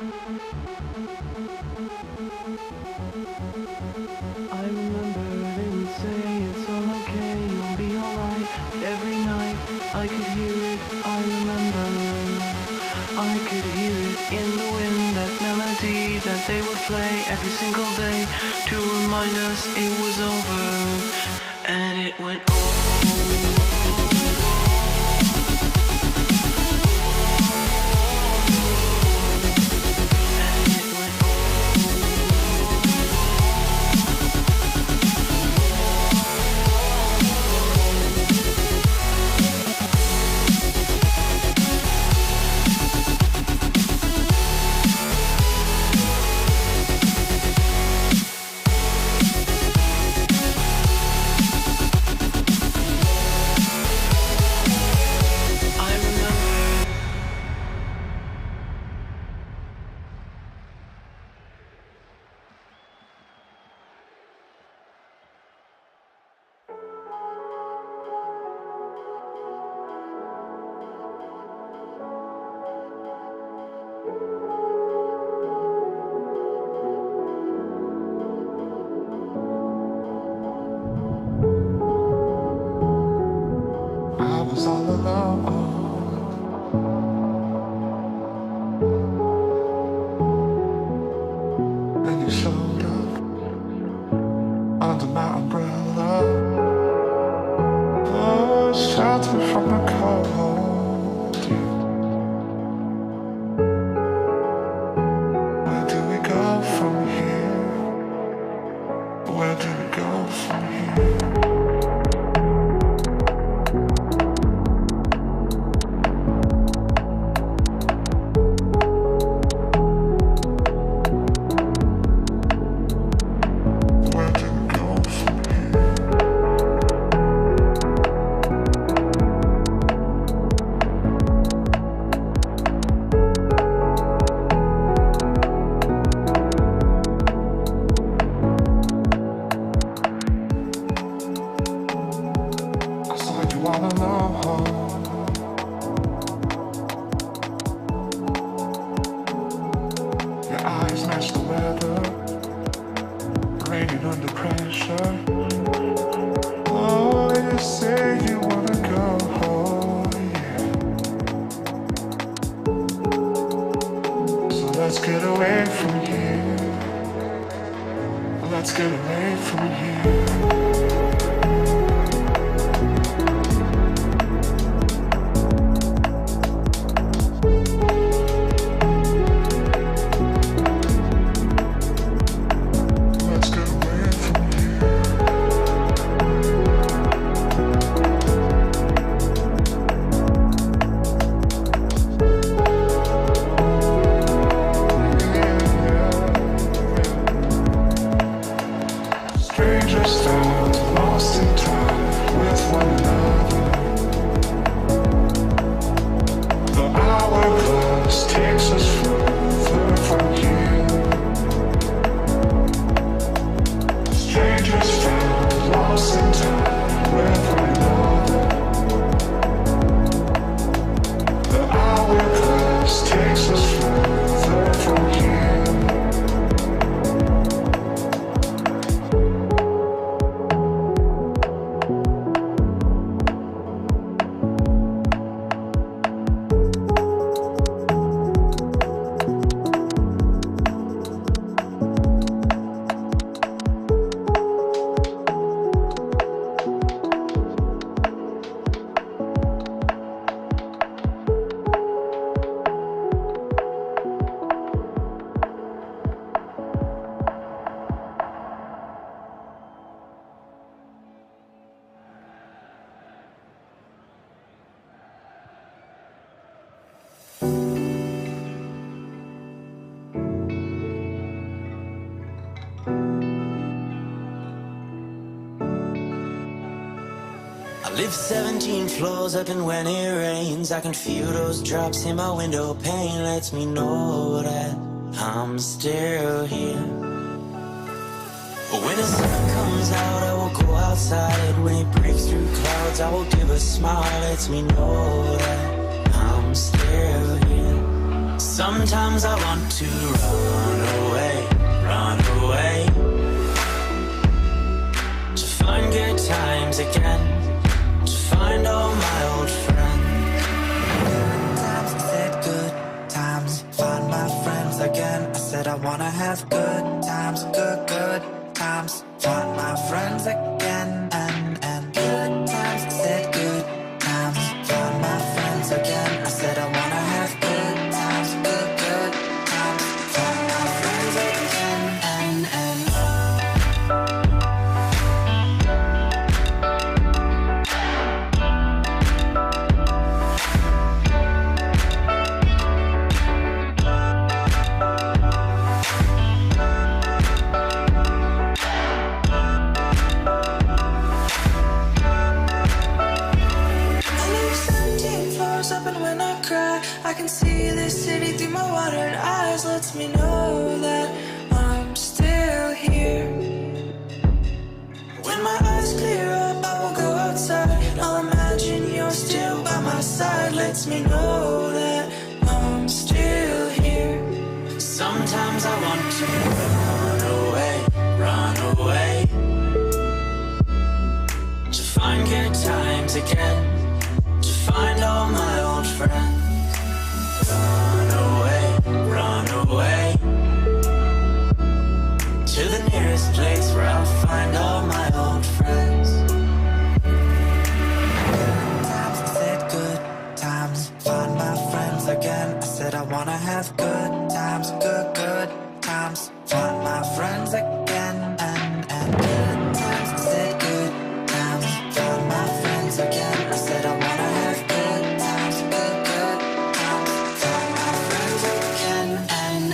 I remember they would say it's all okay, you'll be alright. Every night I could hear it, I remember. I could hear it in the wind, that melody that they would play every single day to remind us it was over. And it went Live 17 floors up, and when it rains I can feel those drops in my window pane. Lets me know that I'm still here. But when the sun comes out I will go outside. When it breaks through clouds I will give a smile. Lets me know that I'm still here. Sometimes I want to run away, to find good times again, to find all my old friends. Good times, I said good times, find my friends again. I said I wanna have good times, good times, find my friends again, and good times, I said good times, find my friends again. I said I wanna have good times, good times, find my friends again, and up, and when I cry, I can see this city through my watered eyes. Lets me know that I'm still here. When my eyes clear up, I will go outside. I'll imagine you're still by my side. Lets me know that I'm still here. Sometimes I want to run away, to find good times again, to find all my old friends. Run away, to the nearest place where I'll find all my old friends. good times, I said good times, find my friends again. I said I wanna have good times, good times, find my friends again, and good times, I said good times, find my friends again. I said I wanna have good times, good times, find my friends again, and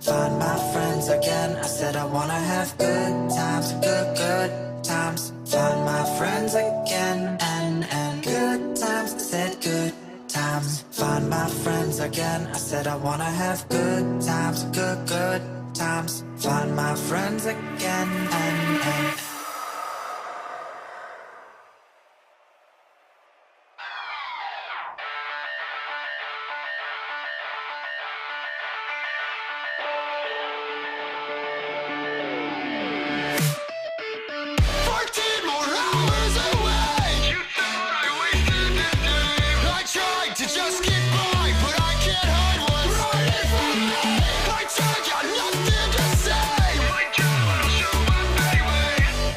find my friends again. I said I wanna have good times, good times, find my friends again, and good times, I said good times, find my friends again. I said I wanna have good times, good times, find my friends again, and to just get by, but I can't hide what's running from me. I told you nothing to say. My job, I'll show my baby.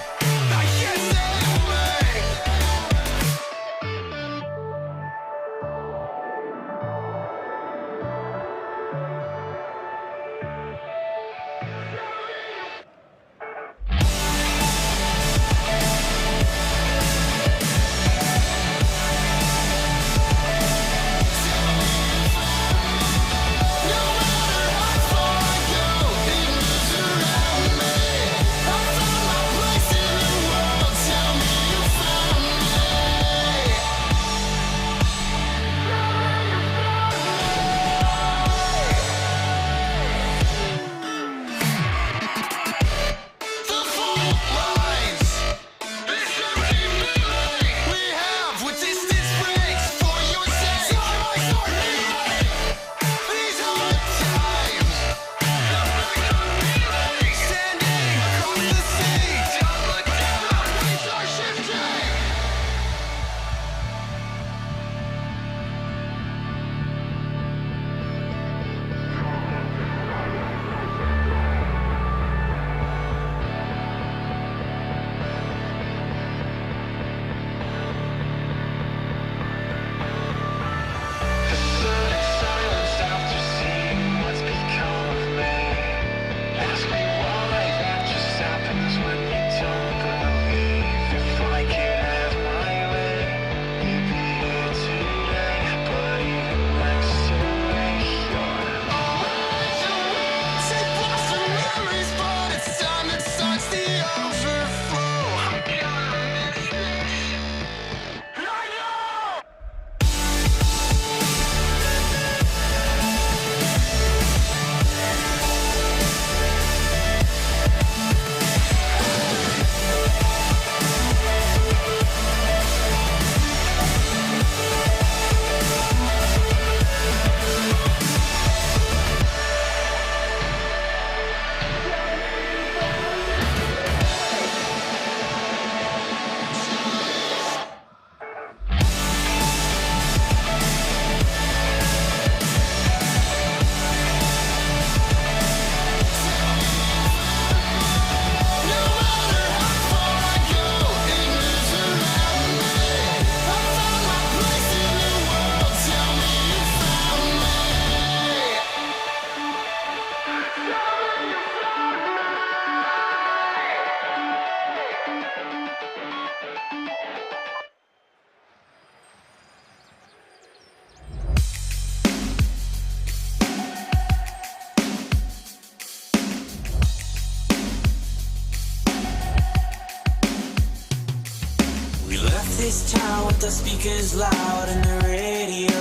this town with the speakers loud and the radio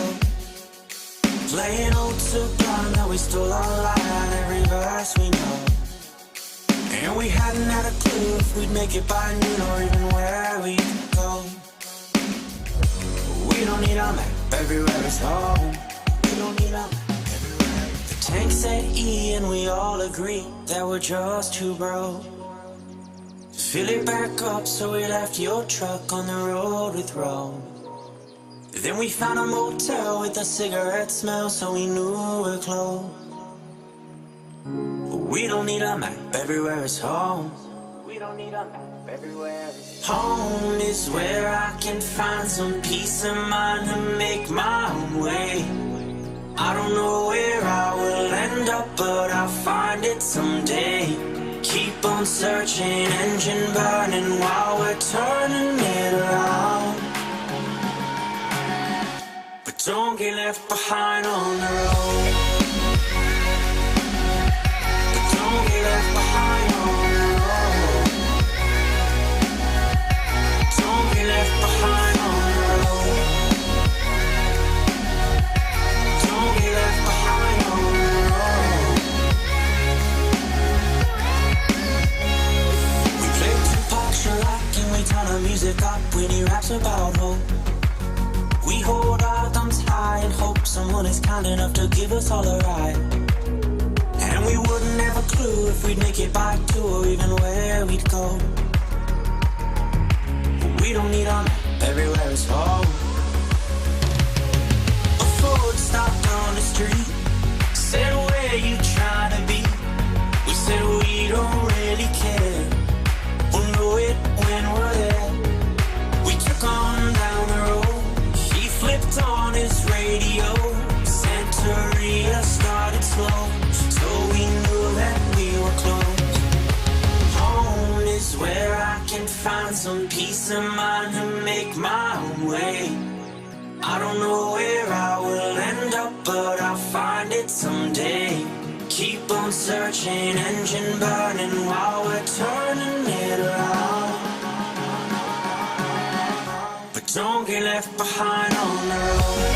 playing old Sublime that we stole online, every verse we know. And we hadn't had a clue if we'd make it by noon or even where we'd go. We don't need a map, everywhere is home. We don't need a map, everywhere. The tank said E and we all agree that we're just too broke. Fill it back up, so we left your truck on the road with Rome. Then we found a motel with a cigarette smell, so we knew we're close. We don't need a map, everywhere is home. We don't need a map, everywhere is home. Is where I can find some peace of mind to make my own way. I don't know where I will end up, but I'll find it someday. Keep on searching, engine burning while we're turning it around. But don't get left behind on the road. But don't get left behind on the road. Don't get left behind on the road. Don't get left behind on the road. We play Tupac, Shellac, and we turn our music up when he raps about hope. We hold our thumbs high and hope someone is kind enough to give us all a ride. And we wouldn't have a clue if we'd make it by two or even where we'd go. But we don't need a map, everywhere is home. A Ford stopped on the street, said where you trying to be. We said we don't really care, we'll know it when we're there. We took on down the road, flipped on his radio, Santeria started slow, so we knew that we were close. Home is where I can find some peace of mind to make my own way. I don't know where I will end up, but I'll find it someday. Keep on searching, engine burning while we're turning it around. Don't get left behind on the road.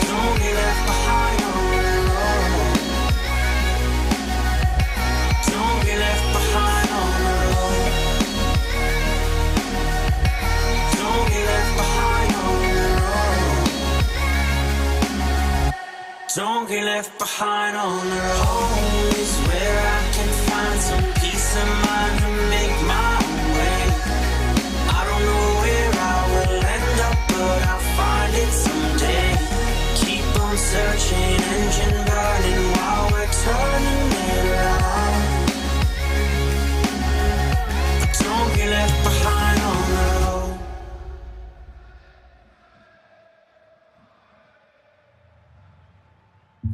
Don't get left behind on the road. Don't get left behind on the road. Don't get left behind on the road. Don't get left behind on the road. Home is where I can find some peace of mind to make my own way. I don't know where I will end up, but I'll find it someday. Keep on searching, engine burning while we're turning it around. But don't get left behind on the road.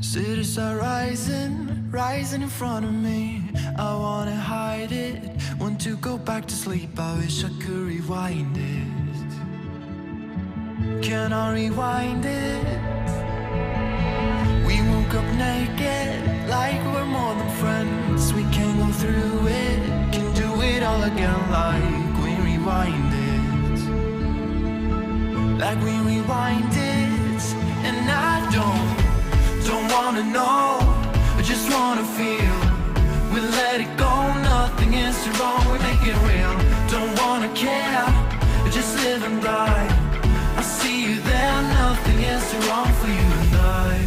Cities are rising, rising in front of me. I wanna hide it, want to go back to sleep. I wish I could rewind it. Can I rewind it? We woke up naked, like we're more than friends. We can go through it, can do it all again, like we rewind it. Like we rewind it. And I don't wanna know, I just wanna feel. We let it go, nothing is too wrong, we make it real. Don't wanna care, just live and die. I see you there, nothing is too wrong for you and I.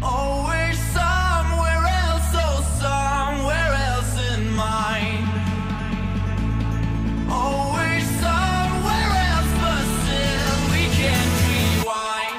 Oh, we're somewhere else, oh, somewhere else in mind. Oh, we're somewhere else, but still we can't rewind.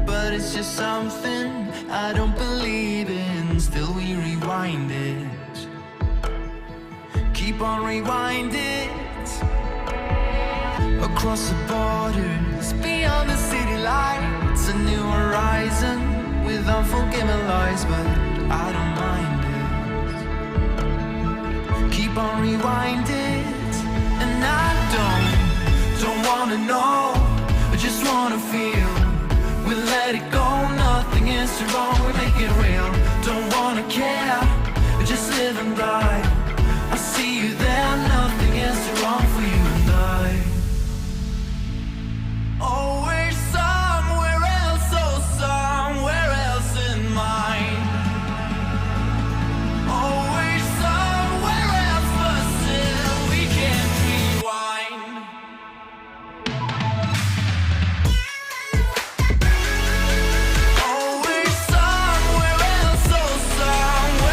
But it's just something I don't believe in. Still we rewind it. Keep on rewind it. Across the borders, beyond the city lights, a new horizon with with unforgiving lies, but I don't mind it. Keep on rewind it, and I don't wanna know, I just wanna feel. We let it go, nothing is too wrong, we make it real. Don't wanna care, just live and die. I see you there, nothing is too wrong for you and I. Always somewhere else, oh somewhere else in mind. Always somewhere else, but still we can't rewind. Always somewhere else, oh somewhere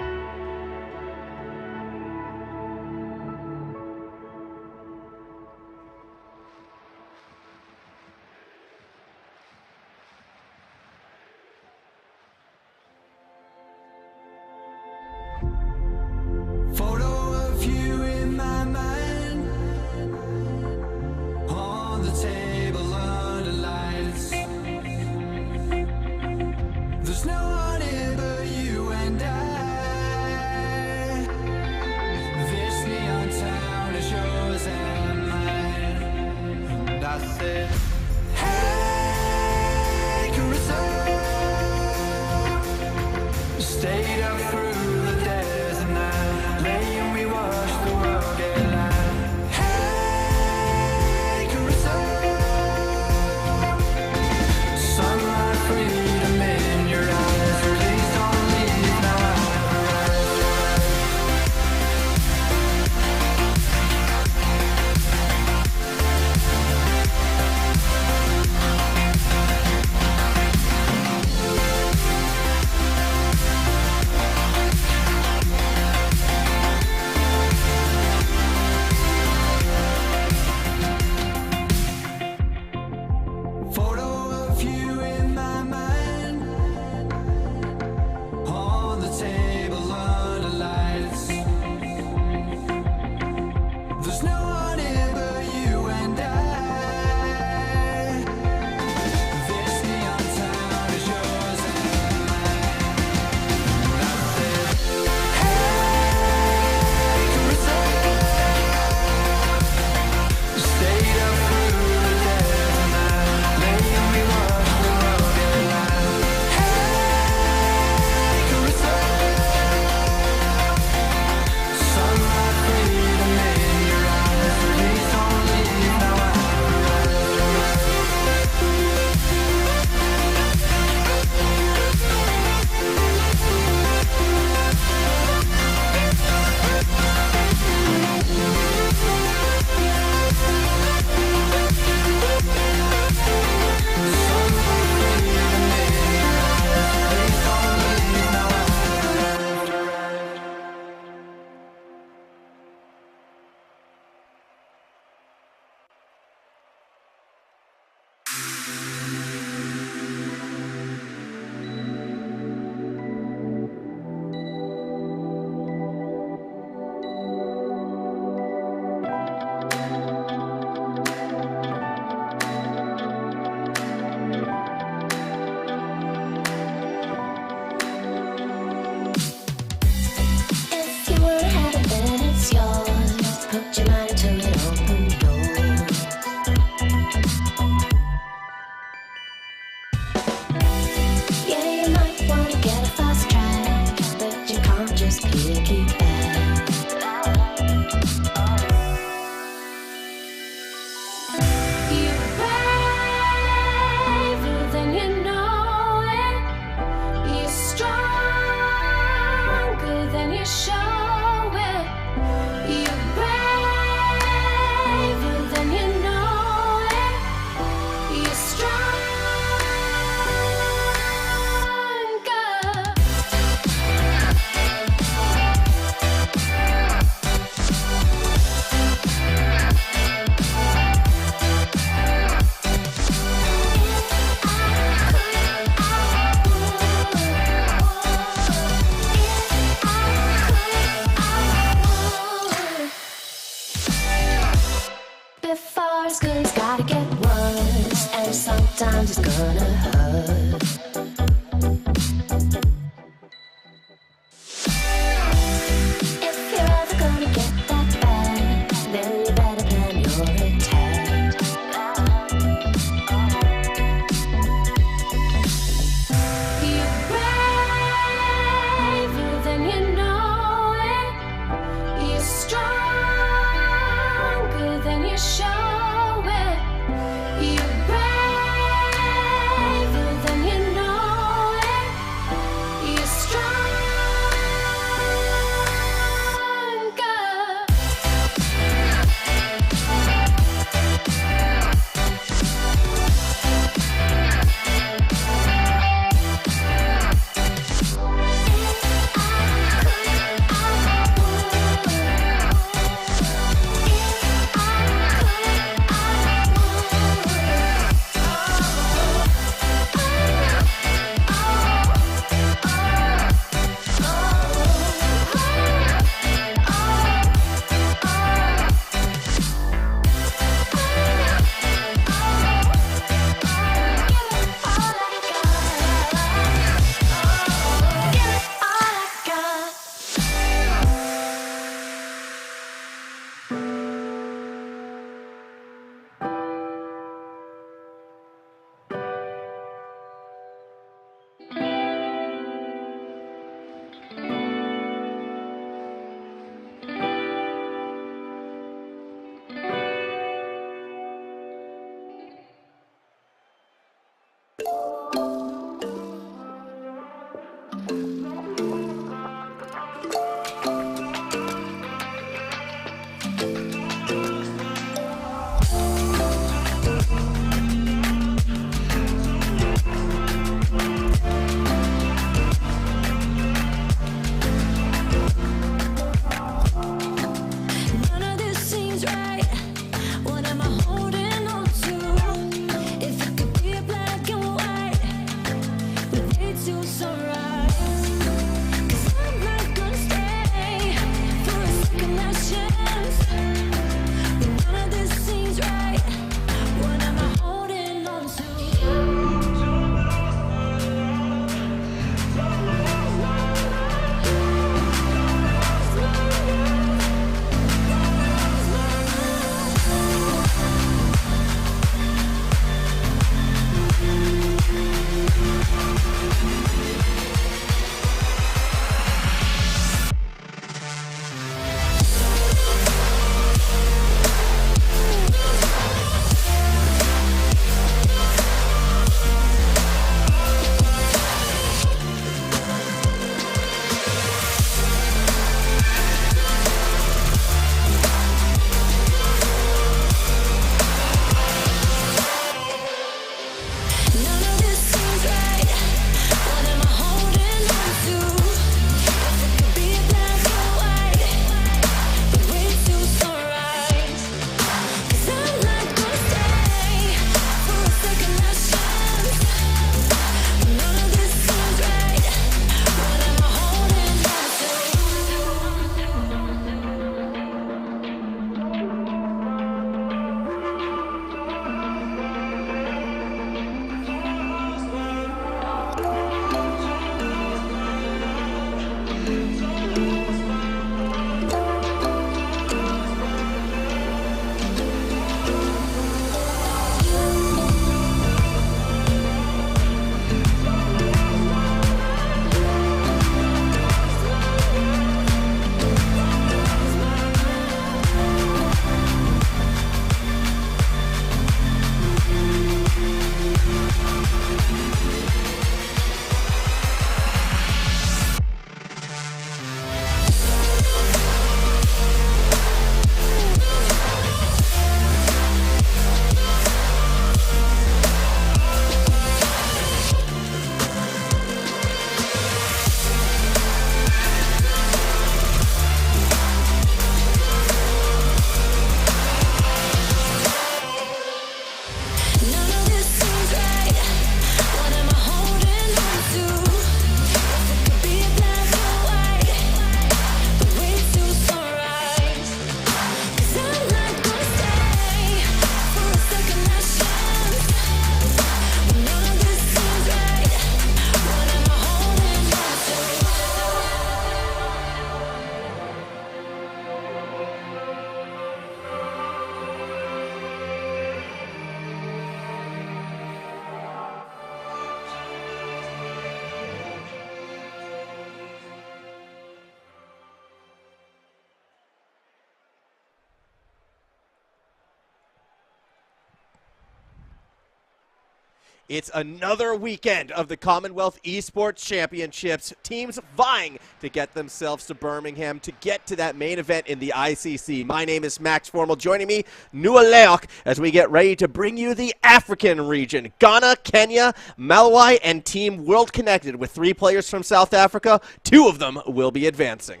It's another weekend of the Commonwealth Esports Championships. Teams vying to get themselves to Birmingham to get to that main event in the ICC. My name is Max Formal. Joining me, Nualeok, as we get ready to bring you the African region. Ghana, Kenya, Malawi, and Team World Connected. With 3 players from South Africa, 2 of them will be advancing.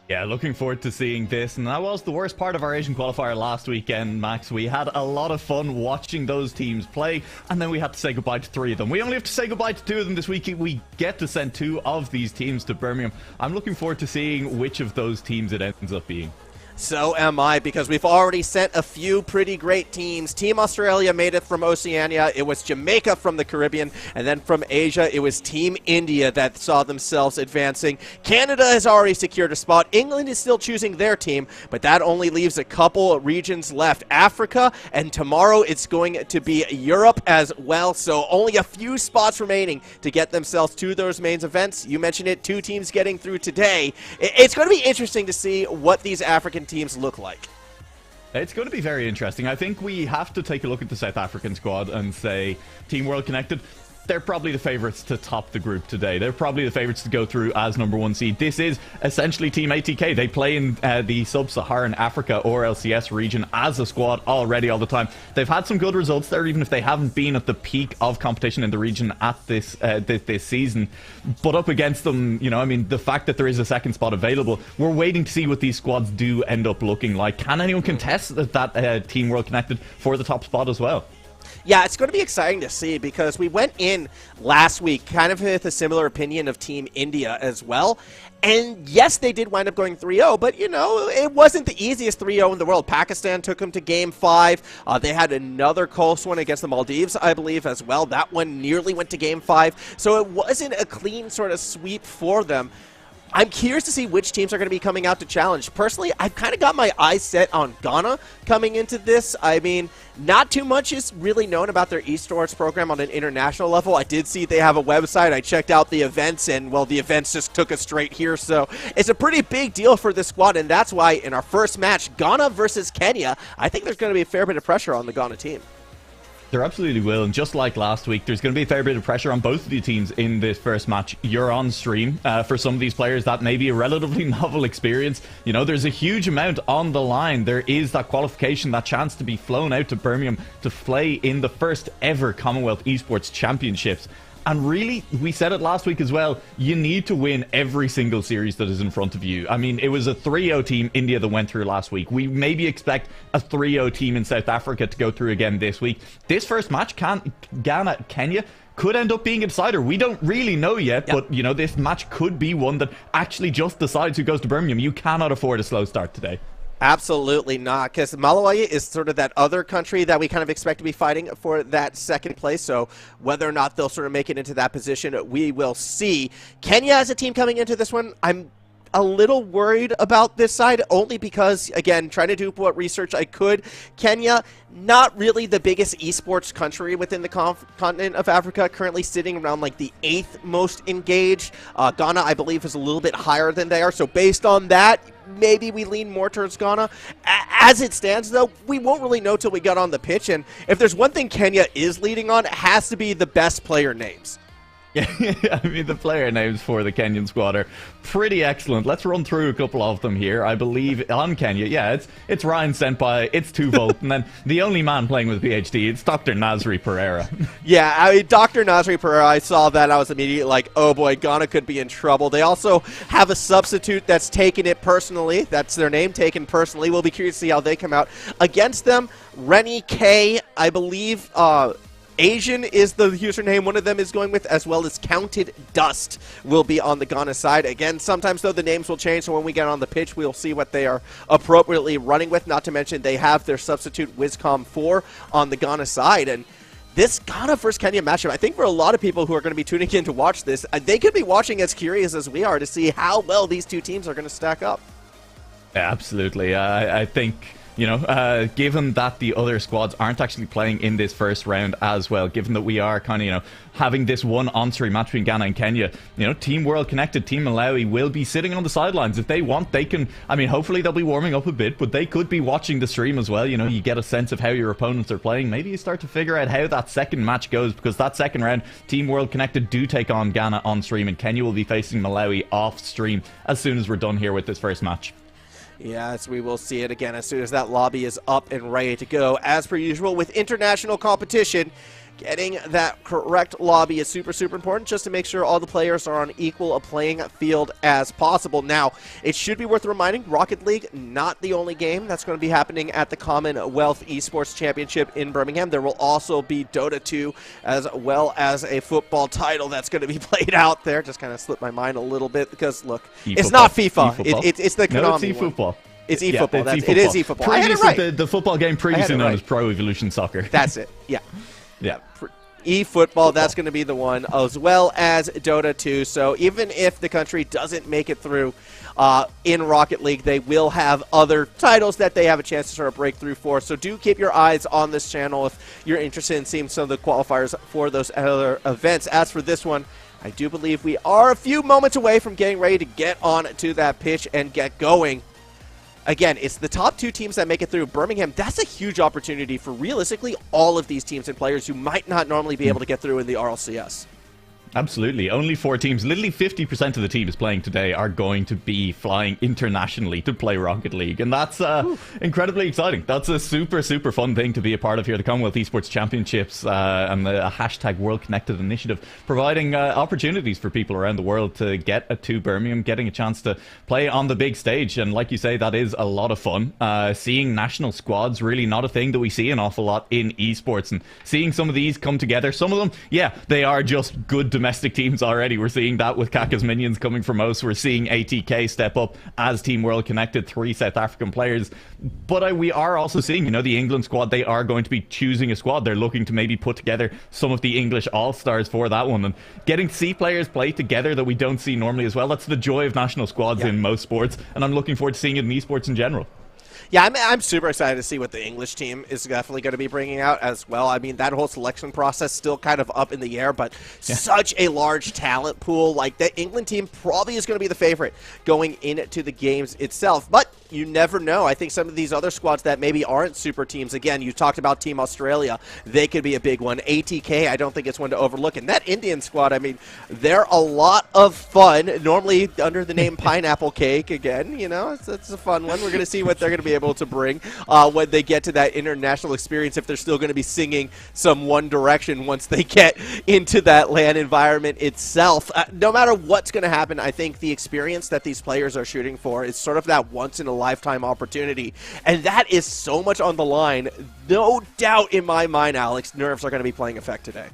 Yeah, looking forward to seeing this, and that was the worst part of our Asian qualifier last weekend, Max. We had a lot of fun watching those teams play, and then we had to say goodbye to 3 of them. We only have to say goodbye to 2 of them this week. We get to send 2 of these teams to Birmingham. I'm looking forward to seeing which of those teams it ends up being. So am I, because we've already sent a few pretty great teams. Team Australia made it from Oceania. It was Jamaica from the Caribbean. And then from Asia, it was Team India that saw themselves advancing. Canada has already secured a spot. England is still choosing their team, but that only leaves a couple regions left. Africa, and tomorrow it's going to be Europe as well. So only a few spots remaining to get themselves to those main events. You mentioned it, 2 teams getting through today. It's going to be interesting to see what these African teams look like. It's going to be very interesting. I think we have to take a look at the South African squad and say, Team World Connected, they're probably the favourites to top the group today. They're probably the favourites to go through as #1 seed. This is essentially Team ATK. They play in the Sub-Saharan Africa or LCS region as a squad already all the time. They've had some good results there, even if they haven't been at the peak of competition in the region at this this season. But up against them, you know, I mean, the fact that there is a second spot available, we're waiting to see what these squads do end up looking like. Can anyone contest that Team World Connected for the top spot as well? Yeah, it's going to be exciting to see, because we went in last week kind of with a similar opinion of Team India as well. And yes, they did wind up going 3-0, but, you know, it wasn't the easiest 3-0 in the world. Pakistan took them to Game 5. They had another close one against the Maldives, I believe, as well. That one nearly went to Game 5. So it wasn't a clean sort of sweep for them. I'm curious to see which teams are going to be coming out to challenge. Personally, I've kind of got my eyes set on Ghana coming into this. I mean, not too much is really known about their esports program on an international level. I did see they have a website. I checked out the events, and, well, the events just took us straight here. So it's a pretty big deal for this squad, and that's why in our first match, Ghana versus Kenya, I think there's going to be a fair bit of pressure on the Ghana team. There absolutely will, and just like last week, there's going to be a fair bit of pressure on both of the teams in this first match. You're on stream. For some of these players, that may be a relatively novel experience. You know, there's a huge amount on the line. There is that qualification, that chance to be flown out to Birmingham to play in the first ever Commonwealth Esports Championships. And really, we said it last week as well, you need to win every single series that is in front of you. I mean, it was a 3-0 team, India, that went through last week. We maybe expect a 3-0 team in South Africa to go through again this week. This first match, Ghana, Kenya, could end up being a decider. We don't really know yet, but, you know, this match could be one that actually just decides who goes to Birmingham. You cannot afford a slow start today. Absolutely not, because Malawi is sort of that other country that we kind of expect to be fighting for that second place, so whether or not they'll sort of make it into that position, we will see. Kenya as a team coming into this one, I'm a little worried about this side, only because, again, trying to do what research I could. Kenya, not really the biggest esports country within the continent of Africa, currently sitting around like the 8th most engaged. Ghana, I believe, is a little bit higher than they are, so based on that, maybe we lean more towards Ghana. As it stands, though, we won't really know till we get on the pitch, and if there's one thing Kenya is leading on, it has to be the best player names. Yeah, I mean, the player names for the Kenyan squad are pretty excellent. Let's run through a couple of them here. I believe on Kenya, yeah, it's Ryan Senpai, it's 2Volt, and then the only man playing with PhD, it's Dr. Nasri Pereira. Yeah, I mean, Dr. Nasri Pereira, I saw that, I was immediately like, oh boy, Ghana could be in trouble. They also have a substitute that's taken it personally. That's their name, taken personally. We'll be curious to see how they come out. Against them, Rennie K, I believe, Asian is the username one of them is going with, as well as Counted Dust will be on the Ghana side. Again, sometimes, though, the names will change, so when we get on the pitch, we'll see what they are appropriately running with. Not to mention, they have their substitute Wiscom 4 on the Ghana side. And this Ghana versus Kenya matchup, I think for a lot of people who are going to be tuning in to watch this, they could be watching as curious as we are to see how well these two teams are going to stack up. Absolutely. I think You know, given that the other squads aren't actually playing in this first round as well, given that we are kind of, you know, having this one on-stream match between Ghana and Kenya, you know, Team World Connected, Team Malawi will be sitting on the sidelines. If they want, they can, I mean, hopefully they'll be warming up a bit, but they could be watching the stream as well. You know, you get a sense of how your opponents are playing. Maybe you start to figure out how that second match goes, because that second round, Team World Connected do take on Ghana on stream, and Kenya will be facing Malawi off stream as soon as we're done here with this first match. Yes, we will see it again as soon as that lobby is up and ready to go. As per usual with international competition, getting that correct lobby is super, super important just to make sure all the players are on equal a playing field as possible. Now, it should be worth reminding, Rocket League, not the only game that's going to be happening at the Commonwealth Esports Championship in Birmingham. There will also be Dota 2 as well as a football title that's going to be played out there. Just kind of slipped my mind a little bit because, look, it's not FIFA. It's the Konami it's eFootball. It's eFootball. Yeah, it is eFootball. I had it right. The football game previously known as Pro Evolution Soccer. That's it. Yeah. Yeah. eFootball, that's going to be the one, as well as Dota 2. So even if the country doesn't make it through in Rocket League, they will have other titles that they have a chance to sort of break through for. So do keep your eyes on this channel if you're interested in seeing some of the qualifiers for those other events. As for this one, I do believe we are a few moments away from getting ready to get on to that pitch and get going. Again, it's the top two teams that make it through. Birmingham, that's a huge opportunity for realistically all of these teams and players who might not normally be able to get through in the RLCS. Absolutely. Only 4 teams, literally 50% of the teams playing today are going to be flying internationally to play Rocket League. And that's incredibly exciting. That's a super, super fun thing to be a part of here. The Commonwealth Esports Championships and the hashtag World Connected initiative, providing opportunities for people around the world to get to Birmingham, getting a chance to play on the big stage. And like you say, that is a lot of fun. Seeing national squads, really not a thing that we see an awful lot in esports. And seeing some of these come together, some of them, yeah, they are just good domestic teams already. We're seeing that with Kaka's Minions coming from us. We're seeing ATK step up as Team World Connected, 3 South African players. But we are also seeing, you know, the England squad, they are going to be choosing a squad. They're looking to maybe put together some of the English All-Stars for that one. And getting C players play together that we don't see normally as well, that's the joy of national squads in most sports. And I'm looking forward to seeing it in esports in general. Yeah, I'm super excited to see what the English team is definitely going to be bringing out as well. I mean, that whole selection process still kind of up in the air, but such a large talent pool. Like, the England team probably is going to be the favorite going into the games itself. But you never know. I think some of these other squads that maybe aren't super teams, again, you talked about Team Australia. They could be a big one. ATK, I don't think it's one to overlook. And that Indian squad, I mean, they're a lot of fun. Normally under the name Pineapple Cake, again, you know, it's a fun one. We're going to see what they're going to be able to bring when they get to that international experience, if they're still going to be singing some One Direction once they get into that LAN environment itself. No matter what's going to happen, I think the experience that these players are shooting for is sort of that once-in-a-lifetime opportunity, and that is so much on the line. No doubt in my mind, Alex, nerves are going to be playing effect today.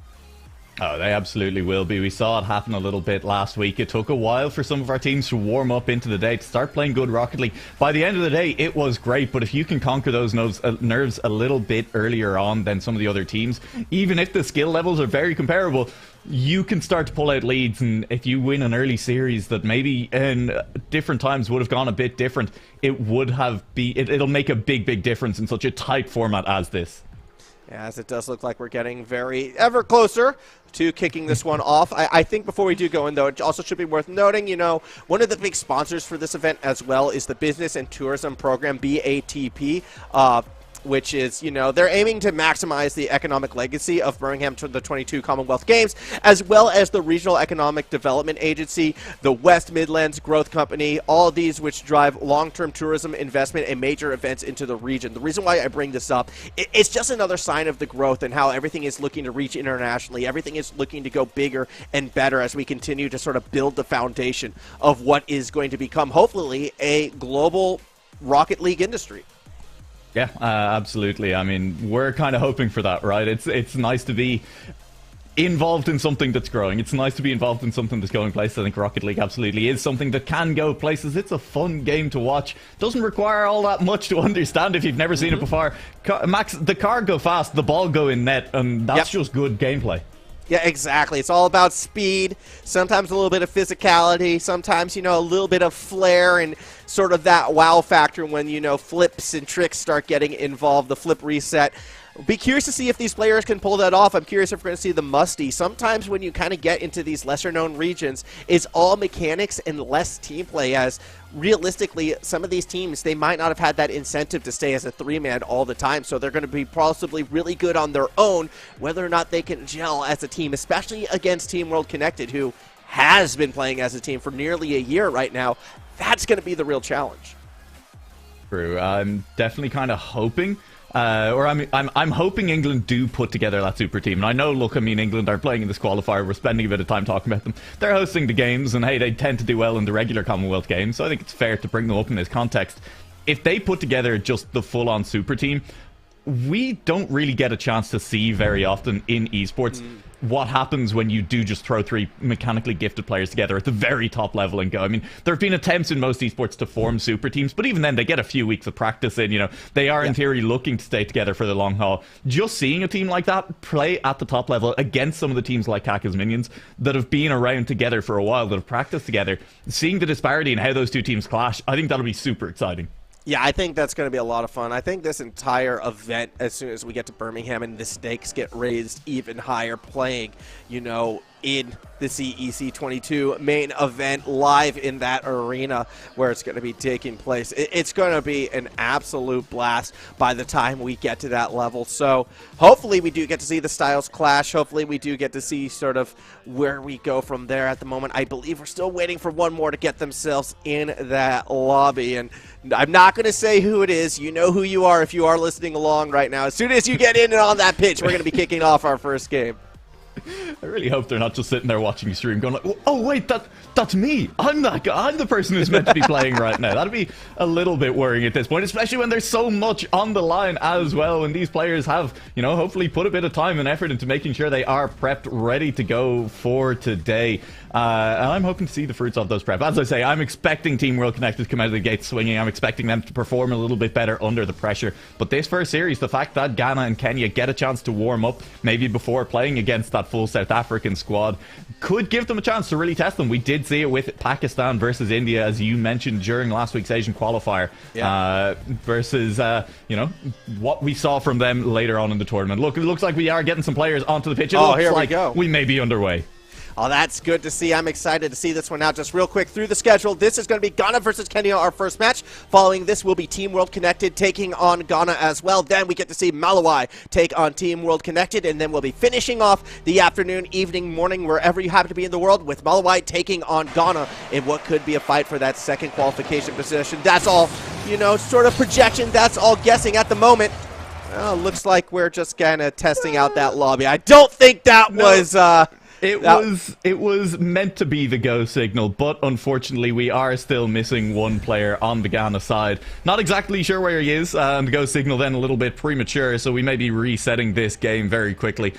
Oh, they absolutely will be. We saw it happen a little bit last week. It took a while for some of our teams to warm up into the day, to start playing good Rocket League. By the end of the day, it was great, but if you can conquer those nerves a little bit earlier on than some of the other teams, even if the skill levels are very comparable, you can start to pull out leads. And if you win an early series that maybe in different times would have gone a bit different, it'll make a big difference in such a tight format as this. As it does look like we're getting ever closer to kicking this one off. I think before we do go in, though, it also should be worth noting, you know, one of the big sponsors for this event as well is the Business and Tourism Program, BATP, which is, you know, they're aiming to maximize the economic legacy of Birmingham to the 22 Commonwealth Games, as well as the Regional Economic Development Agency, the West Midlands Growth Company, all of these which drive long-term tourism investment and major events into the region. The reason why I bring this up, it's just another sign of the growth and how everything is looking to reach internationally. Everything is looking to go bigger and better as we continue to sort of build the foundation of what is going to become, hopefully, a global Rocket League industry. Yeah, absolutely. I mean, we're kind of hoping for that, right? It's nice to be involved in something that's growing. It's nice to be involved in something that's going places. I think Rocket League absolutely is something that can go places. It's a fun game to watch. Doesn't require all that much to understand if you've never seen it before. Max, the car go fast, the ball go in net, and that's just good gameplay. Yeah, exactly. It's all about speed, sometimes a little bit of physicality, sometimes, you know, a little bit of flair and sort of that wow factor when, you know, flips and tricks start getting involved, the flip reset. Be curious to see if these players can pull that off. I'm curious if we're going to see the musty. Sometimes when you kind of get into these lesser-known regions, it's all mechanics and less team play, as realistically, some of these teams, they might not have had that incentive to stay as a three-man all the time, so they're going to be possibly really good on their own, whether or not they can gel as a team, especially against Team World Connected, who has been playing as a team for nearly a year right now. That's going to be the real challenge. True. I'm definitely kind of hoping... I'm hoping England do put together that super team. And I know, look, I mean, England are playing in this qualifier. We're spending a bit of time talking about them. They're hosting the games, and hey, they tend to do well in the regular Commonwealth games, so I think it's fair to bring them up in this context. If they put together just the full-on super team, we don't really get a chance to see very often in esports what happens when you do just throw three mechanically gifted players together at the very top level and go. I mean, there have been attempts in most esports to form super teams, but even then they get a few weeks of practice in, you know. They are in theory looking to stay together for the long haul. Just seeing a team like that play at the top level against some of the teams like Kaka's Minions that have been around together for a while, that have practiced together, seeing the disparity in how those two teams clash, I think that'll be super exciting. Yeah, I think that's going to be a lot of fun. I think this entire event, as soon as we get to Birmingham and the stakes get raised even higher, playing, you know, in the CEC 22 main event live in that arena where it's going to be taking place. It's going to be an absolute blast by the time we get to that level. So hopefully we do get to see the styles clash. Hopefully we do get to see sort of where we go from there. At the moment, I believe we're still waiting for one more to get themselves in that lobby. And I'm not going to say who it is. You know who you are if you are listening along right now. As soon as you get in and on that pitch, we're going to be kicking off our first game. I really hope they're not just sitting there watching the stream going like, oh wait, that's me. I'm that guy. I'm the person who's meant to be playing right now. That'd be a little bit worrying at this point, especially when there's so much on the line as well, and these players have, you know, hopefully put a bit of time and effort into making sure they are prepped, ready to go for today. And I'm hoping to see the fruits of those prep. As I say, I'm expecting Team World Connected to come out of the gate swinging. I'm expecting them to perform a little bit better under the pressure. But this first series, the fact that Ghana and Kenya get a chance to warm up, maybe before playing against that full South African squad, could give them a chance to really test them. We did see it with Pakistan versus India, as you mentioned, during last week's Asian qualifier, versus, you know, what we saw from them later on in the tournament. Look, it looks like we are getting some players onto the pitch. It looks here like we go. We may be underway. Oh, that's good to see. I'm excited to see this one out. Just real quick through the schedule, this is going to be Ghana versus Kenya, our first match. Following this will be Team World Connected taking on Ghana as well. Then we get to see Malawi take on Team World Connected, and then we'll be finishing off the afternoon, evening, morning, wherever you happen to be in the world, with Malawi taking on Ghana in what could be a fight for that second qualification position. That's all, you know, sort of projection. That's all guessing at the moment. Well, looks like we're just kind of testing out that lobby. I don't think that was... It was meant to be the go signal, but unfortunately we are still missing one player on the Ghana side. Not exactly sure where he is, and the go signal then a little bit premature, so we may be resetting this game very quickly.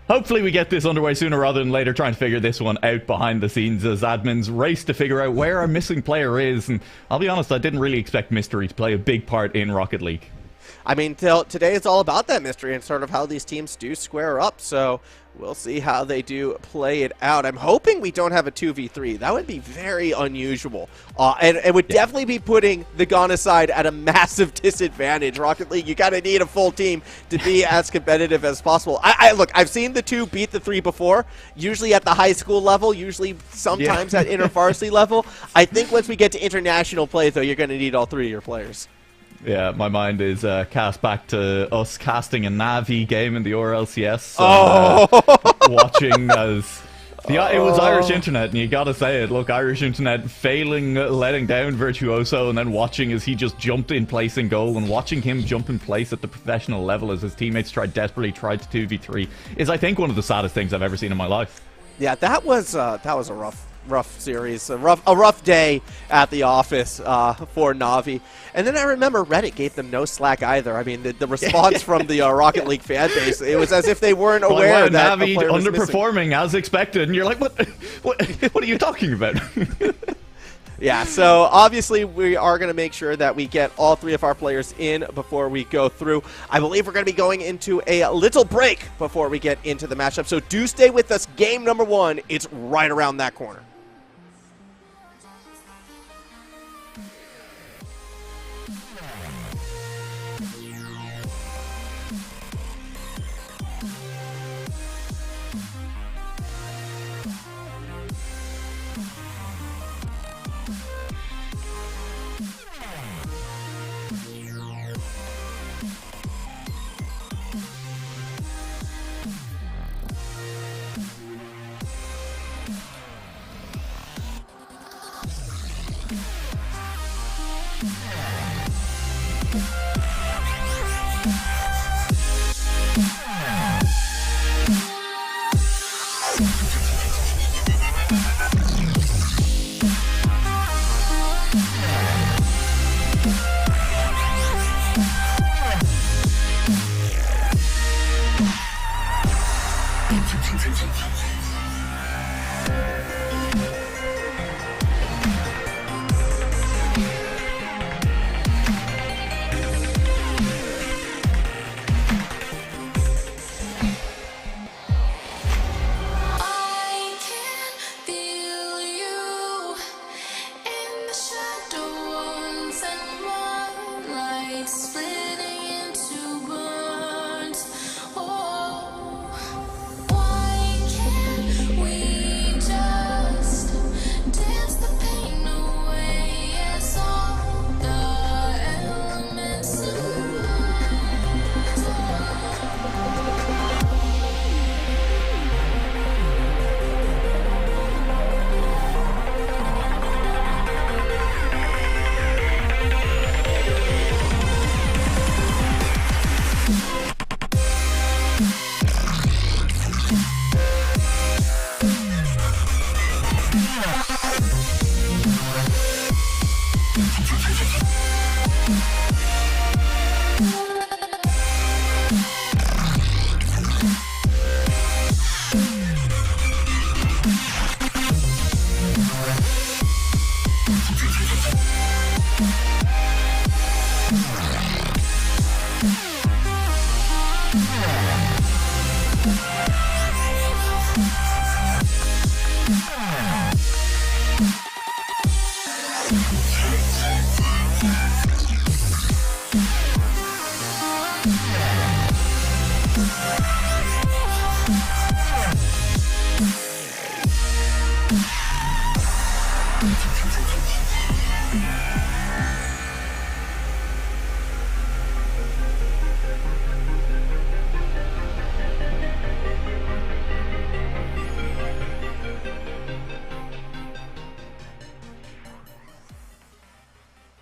Hopefully we get this underway sooner rather than later, trying to figure this one out behind the scenes as admins race to figure out where our missing player is. And I'll be honest, I didn't really expect Mystery to play a big part in Rocket League. I mean, today is all about that mystery and sort of how these teams do square up, so we'll see how they do play it out. I'm hoping we don't have a 2v3. That would be very unusual, and it would definitely be putting the Ghana side at a massive disadvantage. Rocket League, you kind of need a full team to be as competitive as possible. Look, I've seen the 2 beat the 3 before, usually at the high school level, usually sometimes at inter-varsity level. I think once we get to international play, though, you're going to need all 3 of your players. Yeah, my mind is cast back to us casting a Navi game in the RLCS. Watching as... it was Irish internet, and you gotta say it. Look, Irish internet failing, letting down Virtuoso, and then watching as he just jumped in place in goal, and watching him jump in place at the professional level as his teammates desperately tried to 2v3 is, I think, one of the saddest things I've ever seen in my life. Yeah, that was a rough series, a rough day at the office for Navi. And then I remember Reddit gave them no slack either. I mean, the response from the Rocket League fan base, it was as if they weren't aware that Navi a player was underperforming missing. As expected, and you're like, what are you talking about? Yeah, so obviously we are going to make sure that we get all 3 of our players in before we go through. I believe we're going to be going into a little break before we get into the matchup, so do stay with us. Game number 1, it's right around that corner. I can feel you in the shadows and moonlight splitting into burns. Oh, why can't we just dance the pain away as all the elements arise?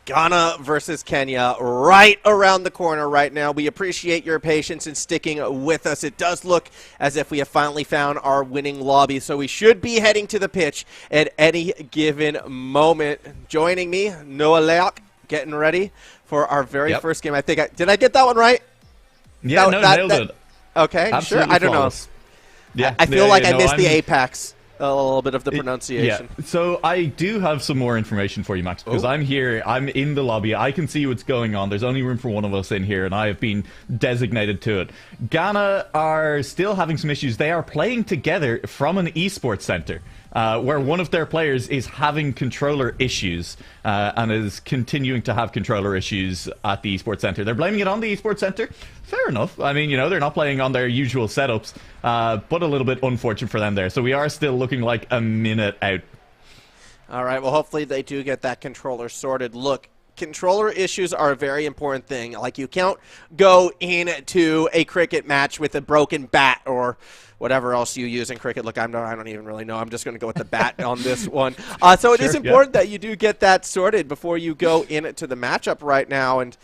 Ghana versus Kenya right around the corner right now. We appreciate your patience in sticking with us. It does look as if we have finally found our winning lobby, so we should be heading to the pitch at any given moment. Joining me, Noah Leok, getting ready for our very first game. Did I get that one right? Yeah, nailed it. Okay, Absolutely sure. I don't flawless. know. Yeah, I feel like I no, missed the apex. A little bit of the pronunciation. Yeah. So I do have some more information for you, Max, because I'm here. I'm in the lobby. I can see what's going on. There's only room for one of us in here, and I have been designated to it. Ghana are still having some issues. They are playing together from an esports center, where one of their players is having controller issues and is continuing to have controller issues at the esports center. They're blaming it on the esports center. Fair enough. I mean, they're not playing on their usual setups, but a little bit unfortunate for them there. So we are still looking like a minute out. All right, well, hopefully they do get that controller sorted. Look, controller issues are a very important thing. Like, you can't go into a cricket match with a broken bat or whatever else you use in cricket. Look, I don't even really know. I'm just going to go with the bat on this one. So it is important that you do get that sorted before you go into the matchup right now. And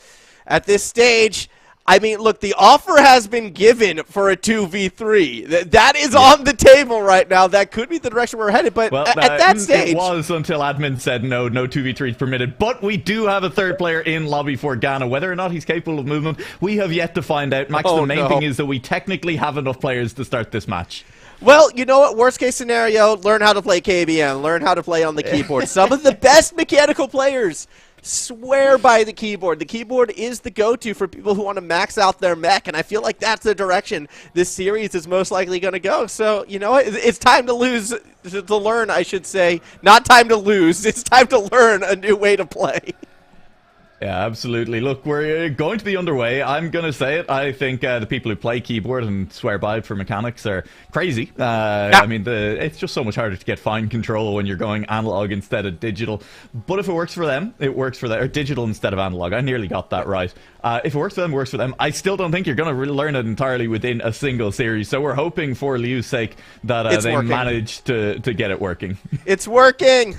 at this stage, I mean, look, the offer has been given for a 2v3. That is on the table right now. That could be the direction we're headed, but at that stage... It was until admin said no 2v3 permitted. But we do have a third player in lobby for Ghana. Whether or not he's capable of movement, we have yet to find out. Max, the main thing is that we technically have enough players to start this match. Well, you know what? Worst case scenario, learn how to play KBM. Learn how to play on the keyboard. Some of the best mechanical players swear by the keyboard. The keyboard is the go-to for people who want to max out their mech, and I feel like that's the direction this series is most likely going to go. So, you know what? It's time to learn, I should say. Not time to lose. It's time to learn a new way to play. Yeah, absolutely. Look, we're going to be underway. I'm going to say it. I think the people who play keyboard and swear by it for mechanics are crazy. I mean, it's just so much harder to get fine control when you're going analog instead of digital. But if it works for them, it works for them. Or digital instead of analog. I nearly got that right. If it works for them, it works for them. I still don't think you're going to learn it entirely within a single series. So we're hoping for Liu's sake that they manage to get it working. It's working!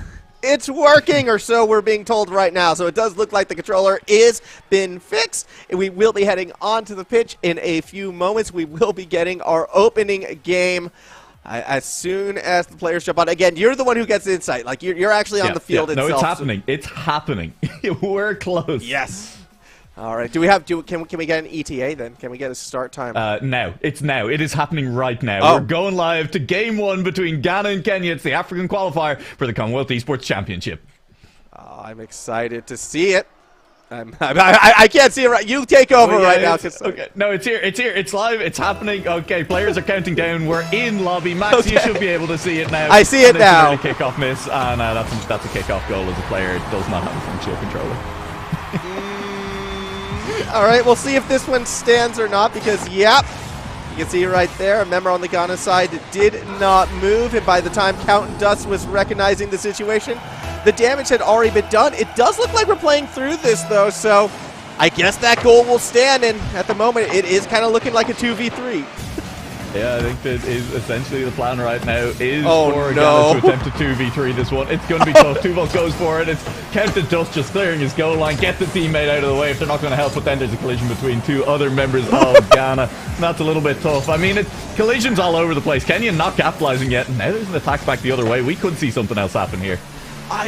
It's working, or so we're being told right now. So it does look like the controller is been fixed. We will be heading onto the pitch in a few moments. We will be getting our opening game as soon as the players jump on. Again, you're the one who gets insight. Like you're actually on the field itself. No, it's happening. It's happening. We're close. Yes. All right. Can we get an ETA then? Can we get a start time? Now. It's now. It is happening right now. We're going live to Game 1 between Ghana and Kenya. It's the African qualifier for the Commonwealth Esports Championship. I'm excited to see it. I can't see it right. You take over right now. Okay. No, it's here. It's here. It's live. It's happening. Okay, players are counting down. We're in lobby. Max, you should be able to see it now. I see it now. It's a kickoff miss, and that's a kickoff goal as a player does not have a functional controller. All right, we'll see if this one stands or not because, yep, you can see right there, a member on the Ghana side did not move, and by the time Count Dust was recognizing the situation, the damage had already been done. It does look like we're playing through this, though, so I guess that goal will stand, and at the moment, it is kind of looking like a 2v3. Yeah, I think that is essentially the plan right now is Ghana for to attempt a 2v3 this one. It's going to be tough. Tuval goes for it. It's Counted Dust just clearing his goal line, get the teammate out of the way if they're not going to help, but then there's a collision between two other members of Ghana. That's a little bit tough. I mean, collisions all over the place. Kenya not capitalizing yet. Now there's an attack back the other way. We could see something else happen here.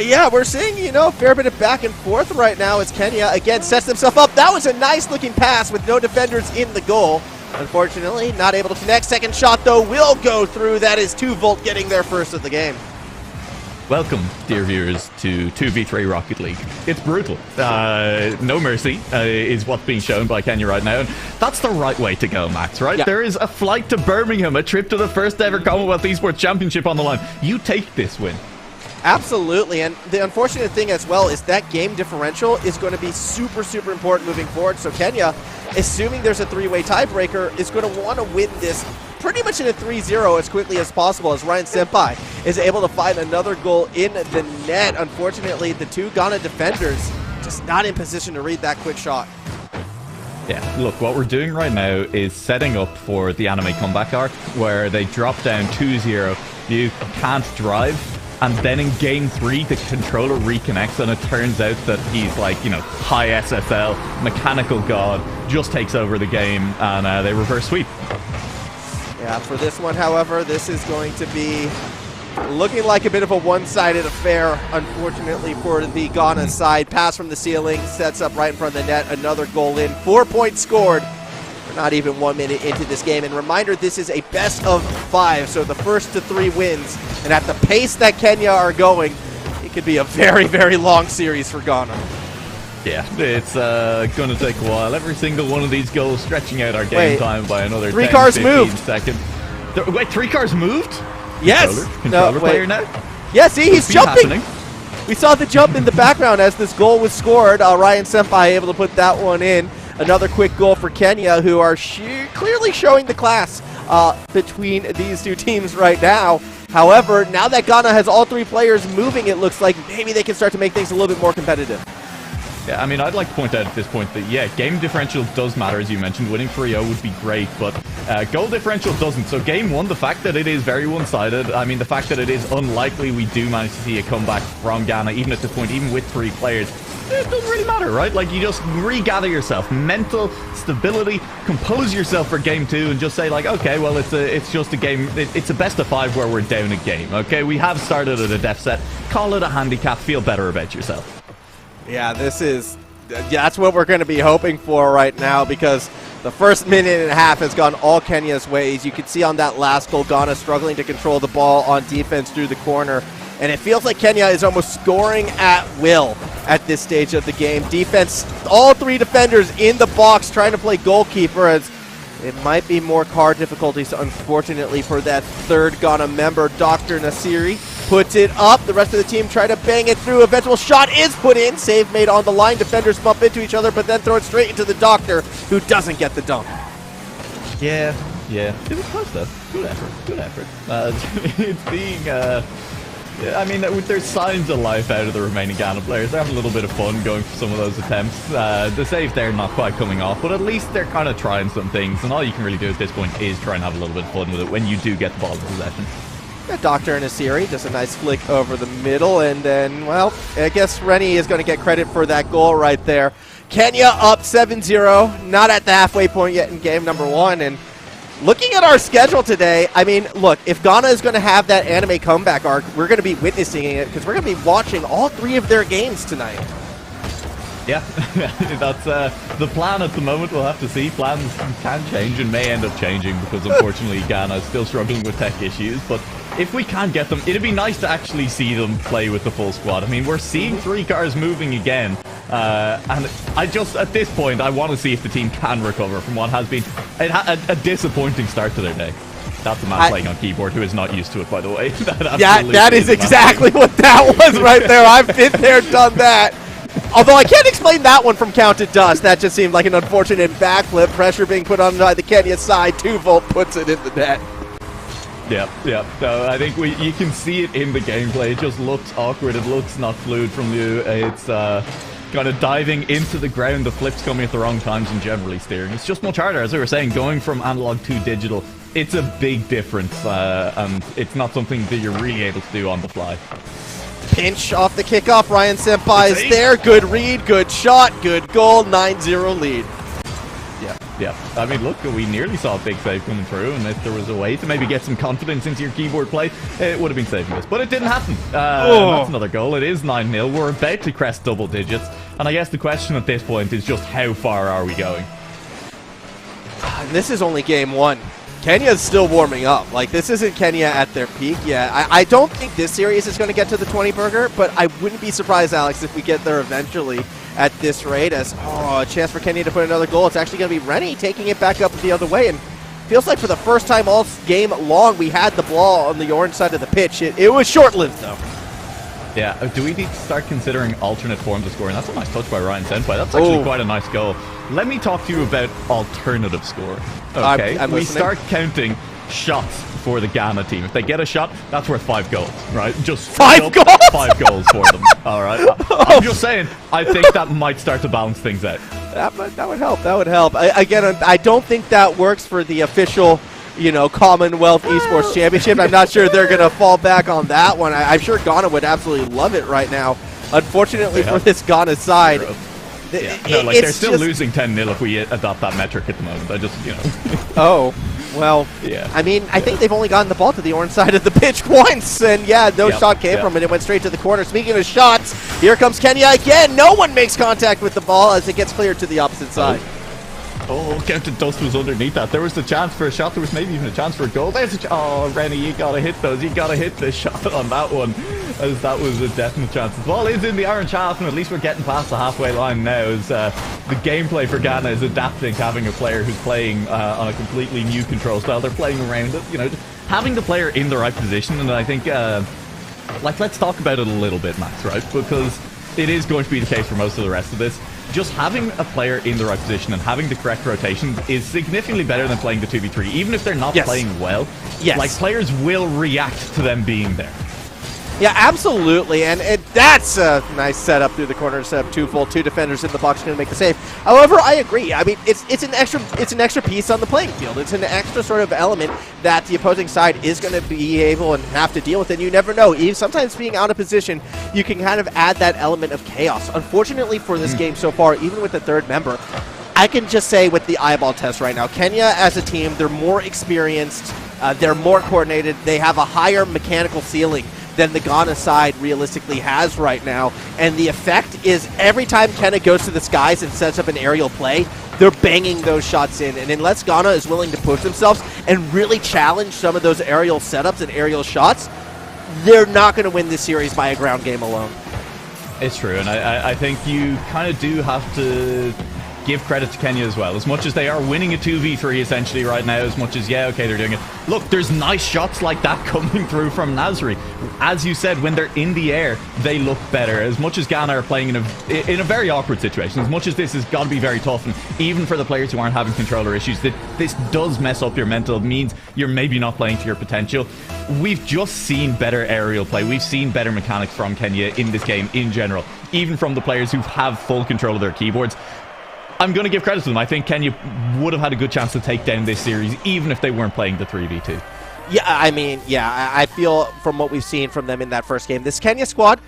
Yeah, we're seeing, a fair bit of back and forth right now as Kenya, again, sets himself up. That was a nice-looking pass with no defenders in the goal. Unfortunately, not able to connect. Second shot, though, will go through. That is 2Volt getting their first of the game. Welcome, dear viewers, to 2v3 Rocket League. It's brutal. No mercy is what's being shown by Kenya right now. And that's the right way to go, Max, right? Yeah. There is a flight to Birmingham, a trip to the first ever Commonwealth Esports Championship on the line. You take this win. Absolutely, and the unfortunate thing as well is that game differential is going to be super, super important moving forward. So Kenya, assuming there's a three-way tiebreaker, is going to want to win this pretty much in a 3-0 as quickly as possible as Ryan Senpai is able to find another goal in the net. Unfortunately, the two Ghana defenders just not in position to read that quick shot. Yeah, look, what we're doing right now is setting up for the anime comeback arc where they drop down 2-0. You can't drive. And then in game 3, the controller reconnects, and it turns out that he's like, high SSL, mechanical god, just takes over the game, and they reverse sweep. Yeah, for this one, however, this is going to be looking like a bit of a one-sided affair, unfortunately, for the Ghana side. Pass from the ceiling, sets up right in front of the net, another goal in, 4 points scored. We're not even 1 minute into this game. And reminder, this is a best of 5, so the first to 3 wins. And at the pace that Kenya are going, it could be a very, very long series for Ghana. Yeah, it's going to take a while. Every single one of these goals stretching out our game time by another 3 10, cars 15 moved. seconds. Wait, 3 cars moved? Yes. Controller player now? Yeah, see, he's jumping. Happening. We saw the jump in the background as this goal was scored. Ryan Senpai able to put that one in. Another quick goal for Kenya, who are clearly showing the class between these two teams right now. However, now that Ghana has all 3 players moving, it looks like maybe they can start to make things a little bit more competitive. Yeah, I mean, I'd like to point out at this point that, yeah, game differential does matter, as you mentioned. Winning 3-0 would be great, but goal differential doesn't. So game 1, the fact that it is very one-sided, I mean, the fact that it is unlikely we do manage to see a comeback from Ghana, even at this point, even with 3 players, it doesn't really matter, right? Like, you just regather yourself, mental stability, compose yourself for game 2, and just say, like, okay, well, it's just a game, it's a best of 5 where we're down a game, okay? We have started at a def set. Call it a handicap, feel better about yourself. Yeah, that's what we're going to be hoping for right now, because The first minute and a half has gone all Kenya's ways. You can see on that last goal, Ghana struggling to control the ball on defense through the corner. And it feels like Kenya is almost scoring at will at this stage of the game. Defense, all three defenders in the box trying to play goalkeeper, as it might be more card difficulties, unfortunately, for that third Ghana member. Dr. Nasiri puts it up. The rest of the team try to bang it through. Eventual shot is put in. Save made on the line. Defenders bump into each other, but then throw it straight into the Doctor, who doesn't get the dunk. Yeah. It was close though. Good effort. It's being... I mean, there's signs of life out of the remaining Ghana players. They're having a little bit of fun going for some of those attempts. The save there not quite coming off, but at least they're kind of trying some things, and all you can really do at this point is try and have a little bit of fun with it when you do get the ball in possession. Dr. and Asiri does a nice flick over the middle, and then, well, I guess Rennie is going to get credit for that goal right there. Kenya up 7-0, not at the halfway point yet in game number 1, and looking at our schedule today, I mean, look, if Ghana is going to have that anime comeback arc, we're going to be witnessing it because we're going to be watching all 3 of their games tonight. Yeah, that's the plan at the moment. We'll have to see. Plans can change and may end up changing because unfortunately Ghana is still struggling with tech issues. But if we can get them, it'd be nice to actually see them play with the full squad. I mean, we're seeing 3 cars moving again. And I just, at this point, I want to see if the team can recover from what has been a disappointing start to their day. That's a man playing on keyboard who is not used to it, by the way. that is exactly what that was right there. I've been there, done that. Although I can't explain that one from Counted Dust. That just seemed like an unfortunate backflip. Pressure being put on by the Kenya side. 2Volt puts it in the net. Yeah. No, I think you can see it in the gameplay. It just looks awkward. It looks not fluid from you. It's kind of diving into the ground. The flips coming at the wrong times and generally steering. It's just much harder. As we were saying, going from analog to digital, it's a big difference. And it's not something that you're really able to do on the fly. Pinch off the kickoff. Ryan Senpai is there. Good read, good shot, good goal. 9-0 lead. Yeah. I mean, look, we nearly saw a big save coming through, and if there was a way to maybe get some confidence into your keyboard play, it would have been saving this. But it didn't happen. That's another goal. It is 9-0. We're about to crest double digits. And I guess the question at this point is just how far are we going? This is only game 1. Kenya's still warming up. Like, this isn't Kenya at their peak yet. I don't think this series is going to get to the 20-burger, but I wouldn't be surprised, Alex, if we get there eventually at this rate. As a chance for Kenya to put another goal. It's actually going to be Rennie taking it back up the other way, and feels like for the first time all game long we had the ball on the orange side of the pitch. It was short-lived, though. Yeah, do we need to start considering alternate forms of scoring? That's a nice touch by Ryan Senpai. That's actually quite a nice goal. Let me talk to you about alternative scoring. Okay, I'm we listening. start counting shots for the Ghana team. If they get a shot, that's worth 5 goals, right? Just 5 goals? 5 goals for them. All right. I'm just saying, I think that might start to balance things out. That would help. That would help. Again, I don't think that works for the official, Commonwealth Esports Championship. I'm not sure they're going to fall back on that one. I'm sure Ghana would absolutely love it right now. Unfortunately for this Ghana side, they're still losing 10-0 if we adopt that metric at the moment. I just, Oh, well, yeah. I mean, I think they've only gotten the ball to the orange side of the pitch once, and no shot came from it. It went straight to the corner. Speaking of shots, here comes Kenya again. No one makes contact with the ball as it gets cleared to the opposite side. Oh, Counted Dust was underneath that. There was a chance for a shot. There was maybe even a chance for a goal. There's a Rennie, you gotta hit those. You gotta hit the shot on that one, as that was a definite chance. The ball is in the orange half, and at least we're getting past the halfway line now, as the gameplay for Ghana is adapting to having a player who's playing on a completely new control style. They're playing around it, just having the player in the right position. And I think, let's talk about it a little bit, Max, right? Because it is going to be the case for most of the rest of this. Just having a player in the right position and having the correct rotation is significantly better than playing the 2v3, even if they're not playing well. Yes. Players will react to them being there. Yeah, absolutely, and that's a nice setup through the corner. Set up 2-Volt, 2 defenders in the box going to make the save. However, I agree. I mean, it's an extra piece on the playing field. It's an extra sort of element that the opposing side is going to be able and have to deal with, and you never know. Even sometimes being out of position, you can kind of add that element of chaos. Unfortunately for this game so far, even with the third member, I can just say with the eyeball test right now, Kenya as a team, they're more experienced, they're more coordinated, they have a higher mechanical ceiling than the Ghana side realistically has right now. And the effect is every time Kenya goes to the skies and sets up an aerial play, they're banging those shots in. And unless Ghana is willing to push themselves and really challenge some of those aerial setups and aerial shots, they're not going to win this series by a ground game alone. It's true, and I think you kind of do have to give credit to Kenya as well. As much as they are winning a 2v3 essentially right now, as much as, yeah, okay, they're doing it. Look, there's nice shots like that coming through from Nasri. As you said, when they're in the air, they look better. As much as Ghana are playing in a very awkward situation, as much as this has got to be very tough, and even for the players who aren't having controller issues, this does mess up your mental, means you're maybe not playing to your potential. We've just seen better aerial play. We've seen better mechanics from Kenya in this game in general, even from the players who have full control of their keyboards. I'm going to give credit to them. I think Kenya would have had a good chance to take down this series, even if they weren't playing the 3v2. Yeah, I mean, yeah, I feel from what we've seen from them in that first game, this Kenya squad,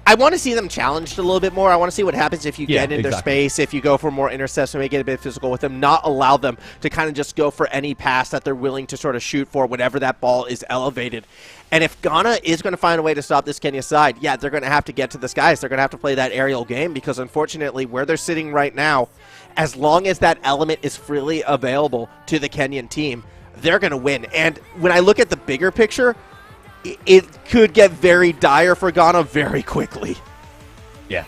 I want to see them challenged a little bit more. I want to see what happens if you get in their space, if you go for more intercepts and maybe get a bit physical with them, not allow them to kind of just go for any pass that they're willing to sort of shoot for whenever that ball is elevated. And if Ghana is going to find a way to stop this Kenya side, yeah, they're going to have to get to the skies. They're going to have to play that aerial game because, unfortunately, where they're sitting right now, as long as that element is freely available to the Kenyan team, they're going to win. And when I look at the bigger picture, it could get very dire for Ghana very quickly. Yeah,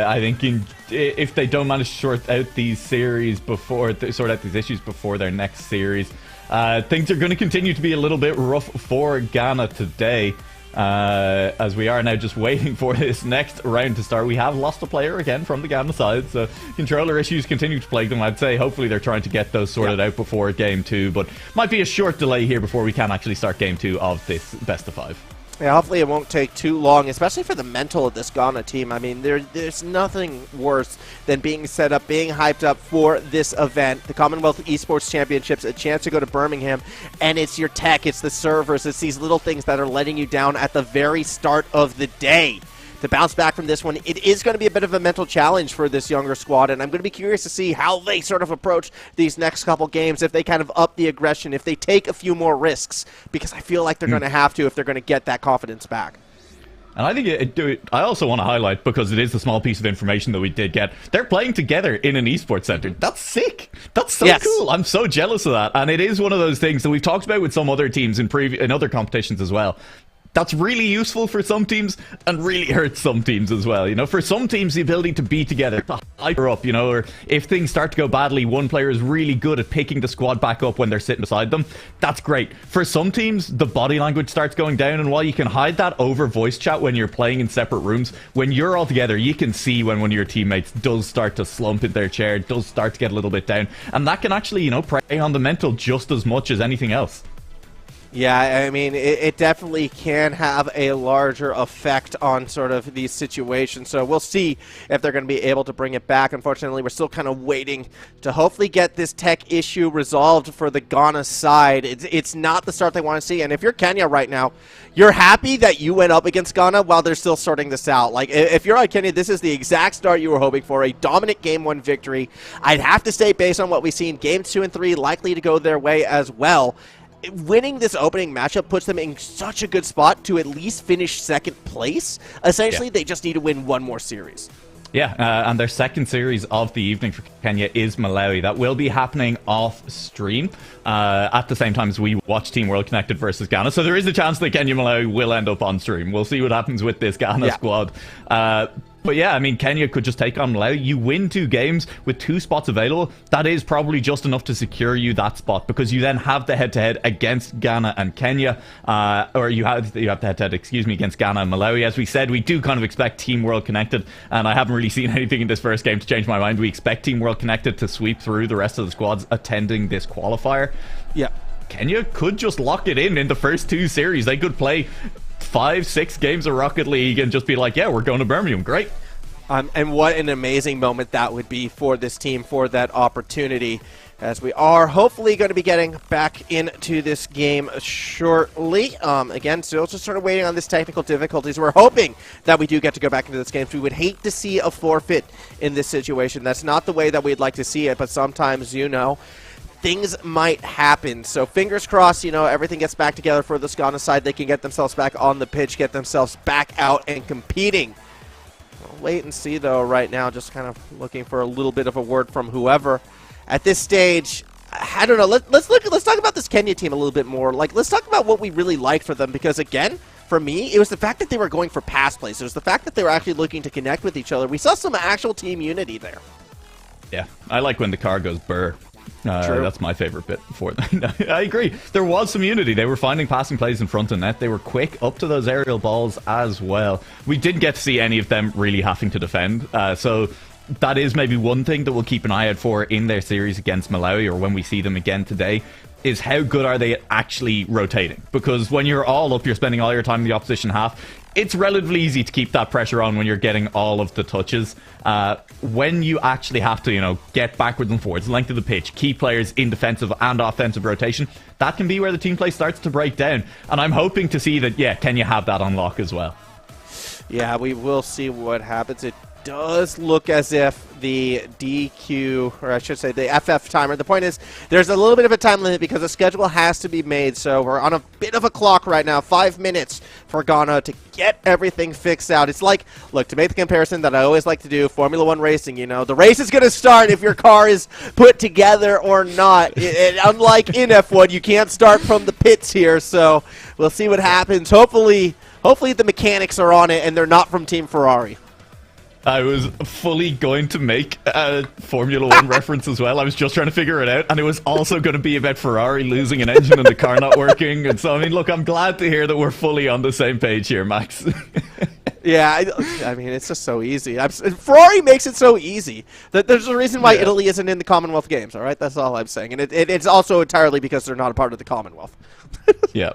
I think if they don't manage to sort out these series sort out these issues before their next series, things are going to continue to be a little bit rough for Ghana today. As we are now just waiting for this next round to start. We have lost a player again from the Ghana side, so controller issues continue to plague them. I'd say hopefully they're trying to get those sorted out before game 2, but might be a short delay here before we can actually start game 2 of this best of 5. Yeah, hopefully it won't take too long, especially for the mental of this Ghana team. I mean, there's nothing worse than being set up, being hyped up for this event, the Commonwealth Esports Championships, a chance to go to Birmingham, and it's your tech, it's the servers, it's these little things that are letting you down at the very start of the day. To bounce back from this one, it is going to be a bit of a mental challenge for this younger squad, and I'm going to be curious to see how they sort of approach these next couple games, if they kind of up the aggression, if they take a few more risks, because I feel like they're going to have to if they're going to get that confidence back. And I think I also want to highlight, because it is a small piece of information that we did get, they're playing together in an esports center. That's sick. That's so cool. I'm so jealous of that. And it is one of those things that we've talked about with some other teams in other competitions as well. That's really useful for some teams and really hurts some teams as well. You know, for some teams, the ability to be together, to hyper up, you know, or if things start to go badly, one player is really good at picking the squad back up when they're sitting beside them. That's great. For some teams, the body language starts going down, and while you can hide that over voice chat when you're playing in separate rooms, when you're all together, you can see when one of your teammates does start to slump in their chair, does start to get a little bit down, and that can actually, you know, prey on the mental just as much as anything else. Yeah, I mean, it definitely can have a larger effect on sort of these situations. So we'll see if they're going to be able to bring it back. Unfortunately, we're still kind of waiting to hopefully get this tech issue resolved for the Ghana side. It's not the start they want to see. And if you're Kenya right now, you're happy that you went up against Ghana while they're still sorting this out. Like, if you're on Kenya, this is the exact start you were hoping for, a dominant Game 1 victory. I'd have to say, based on what we've seen, Games 2 and 3 likely to go their way as well. Winning this opening matchup puts them in such a good spot to at least finish second place. Essentially, they just need to win one more series. Yeah, and their second series of the evening for Kenya is Malawi. That will be happening off stream at the same time as we watch Team World Connected versus Ghana. So there is a chance that Kenya Malawi will end up on stream. We'll see what happens with this Ghana squad. But yeah, I mean, Kenya could just take on Malawi. You win 2 games with 2 spots available. That is probably just enough to secure you that spot, because you then have the head-to-head against Ghana and Kenya, or you have the head-to-head, against Ghana and Malawi. As we said, we do kind of expect Team World Connected, and I haven't really seen anything in this first game to change my mind. We expect Team World Connected to sweep through the rest of the squads attending this qualifier. Yeah, Kenya could just lock it in the first 2 series. They could play 5-6 games of Rocket League and just be like, yeah, we're going to Birmingham. Great. And what an amazing moment that would be for this team, for that opportunity, as we are hopefully going to be getting back into this game shortly. Again, still just sort of waiting on this technical difficulties. We're hoping that we do get to go back into this game. We would hate to see a forfeit in this situation. That's not the way that we'd like to see it, but sometimes, you know, things might happen. So fingers crossed, you know, everything gets back together for the Ghana side. They can get themselves back on the pitch, get themselves back out and competing. We'll wait and see, though, right now. Just kind of looking for a little bit of a word from whoever. At this stage, I don't know. Let's talk about this Kenya team a little bit more. Like, let's talk about what we really liked for them, because, again, for me, it was the fact that they were going for pass plays. It was the fact that they were actually looking to connect with each other. We saw some actual team unity there. Yeah, I like when the car goes burr. True. That's my favorite bit for them. I agree. There was some unity. They were finding passing plays in front of net. They were quick up to those aerial balls as well. We didn't get to see any of them really having to defend. So that is maybe one thing that we'll keep an eye out for in their series against Malawi, or when we see them again today, is how good are they at actually rotating. Because when you're all up, you're spending all your time in the opposition half. It's relatively easy to keep that pressure on when you're getting all of the touches. When you actually have to, you know, get backwards and forwards, length of the pitch, key players in defensive and offensive rotation, that can be where the team play starts to break down. And I'm hoping to see that, yeah, can you have that on lock as well? Yeah, we will see what happens. It does look as if the DQ, or I should say the FF timer, the point is there's a little bit of a time limit because the schedule has to be made, so we're on a bit of a clock right now, 5 minutes for Ghana to get everything fixed out. It's like, look, to make the comparison that I always like to do, Formula 1 racing, you know, the race is going to start if your car is put together or not. Unlike in F1, you can't start from the pits here, so we'll see what happens. Hopefully the mechanics are on it and they're not from Team Ferrari. I was fully going to make a Formula 1 reference as well. I was just trying to figure it out, and it was also going to be about Ferrari losing an engine and the car not working. And so, I mean, look, I'm glad to hear that we're fully on the same page here, Max. Yeah, I mean, it's just so easy. Ferrari makes it so easy that there's a reason why Italy isn't in the Commonwealth Games, all right? That's all I'm saying. And it's also entirely because they're not a part of the Commonwealth. Yeah.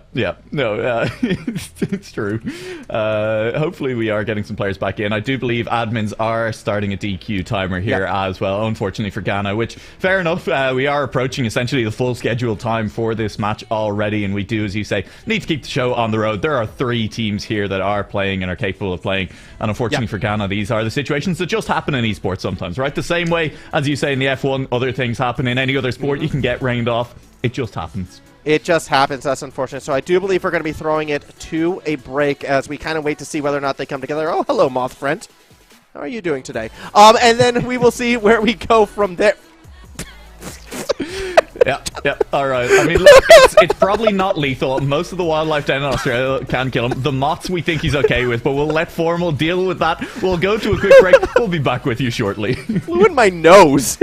No, it's true. Hopefully we are getting some players back in. I do believe admins are starting a DQ timer here as well, unfortunately for Ghana, which, fair enough, we are approaching essentially the full scheduled time for this match already, and we do, as you say, need to keep the show on the road. There are 3 teams here that are playing and are capable of playing, and unfortunately for Ghana, these are the situations that just happen in esports sometimes, right? The same way, as you say, in the F1, other things happen in any other sport. You can get rained off. It just happens. It just happens. That's unfortunate. So I do believe we're going to be throwing it to a break as we kind of wait to see whether or not they come together. Oh, hello, Moth Friend. How are you doing today? And then we will see where we go from there. Yeah, all right. I mean, look, it's probably not lethal. Most of the wildlife down in Australia can kill him. The moths we think he's okay with, but we'll let Formal deal with that. We'll go to a quick break. We'll be back with you shortly. Flew in my nose.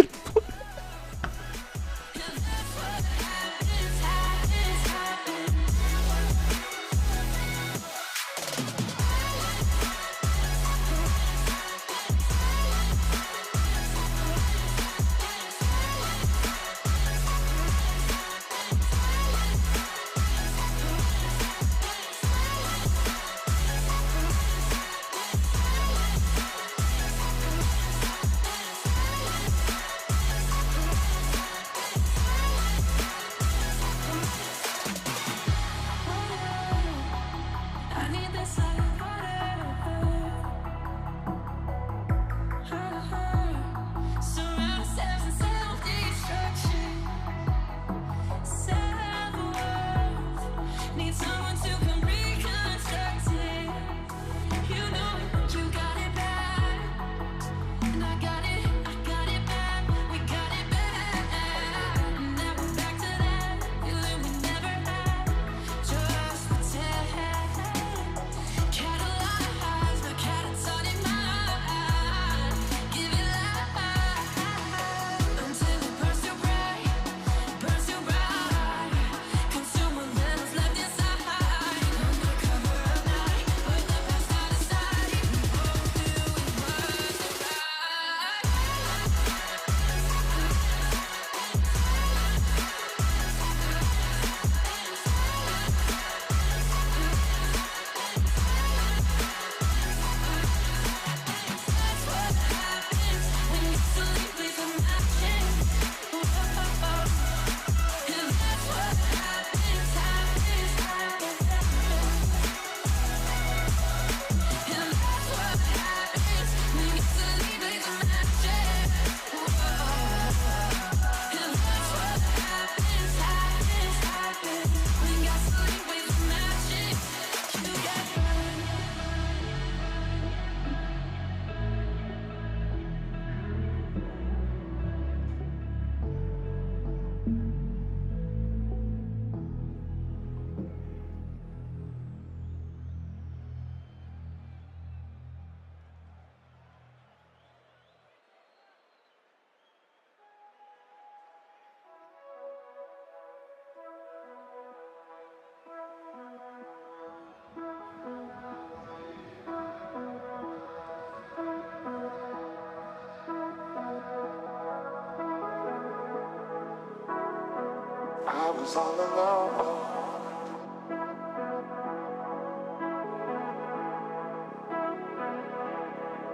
was all alone.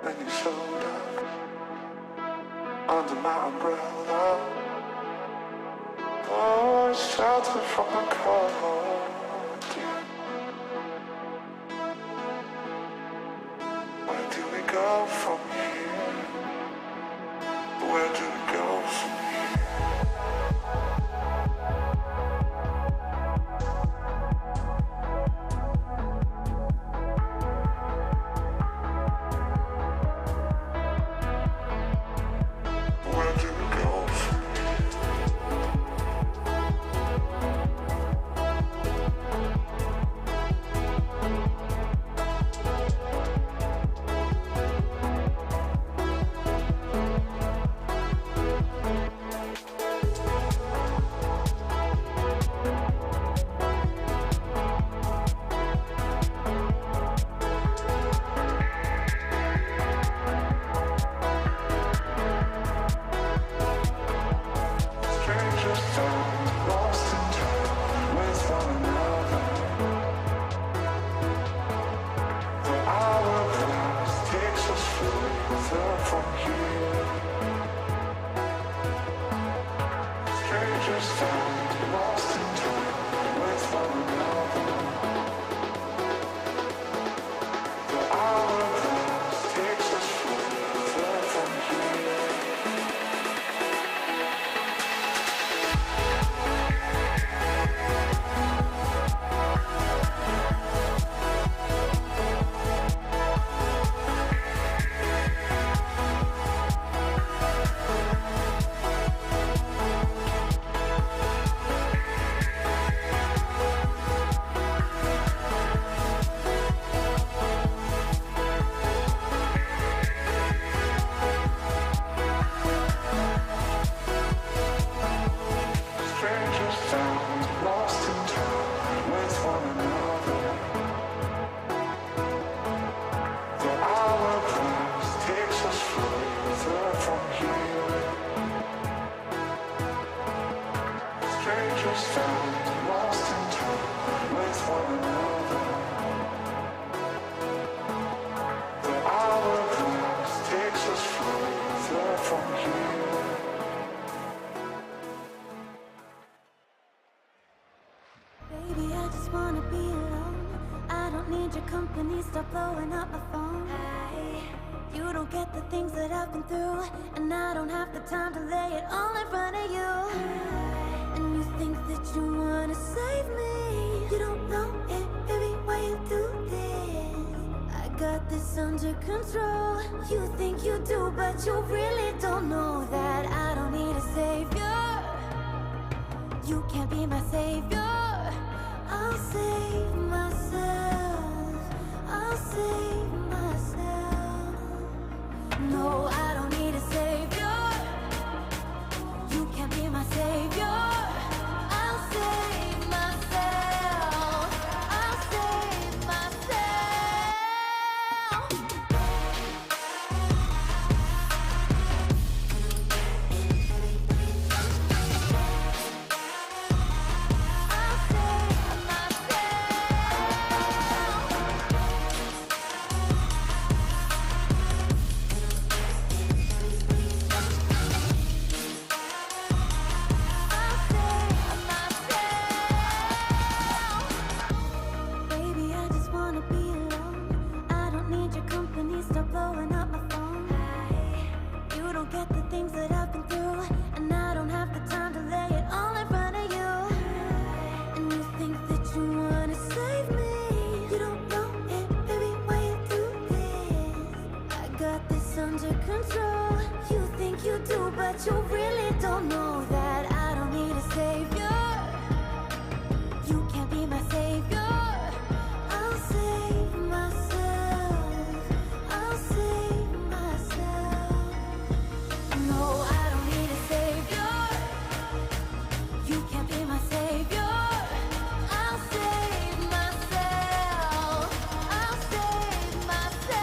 Then you showed up under my umbrella. Oh, shelter from the cold. Where do we go from here? Where do we go from here? Where do we go from strangers found, lost in time with one another? The hourglass takes us further from here. Strangers found, lost in time with one another. The hourglass takes us further from here. Strangers found, lost in time with one another. The hourglass takes us further from here. Strangers found, lost in time with one another. The hourglass takes us further from here. Baby, I just wanna be alone. I don't need your company, stop blowing up my phone. You don't get the things that I've been through, and I don't have the time to lay it all in front of you. And you think that you wanna save me. You don't know it, baby, why you do this? I got this under control. You think you do, but you really don't know that I don't need a savior. You can't be my savior. I'll save myself. I'll save myself. No, I don't need a savior. You can't be my savior. I'll save myself. I'll save myself. Baby, I just wanna be alone. I don't need your company, stop blowing up my phone. You don't get the things that I've been through, and I don't have the time to lay it all in front of you. And you think that you wanna save me. You don't know it, baby, why you do this? I got this under control. You think you do, but you really don't know that I don't need a savior. You can't be my savior. I'll save myself. I'll save myself. No, I don't need a savior. You can't be my savior. I'll save myself. I'll save myself.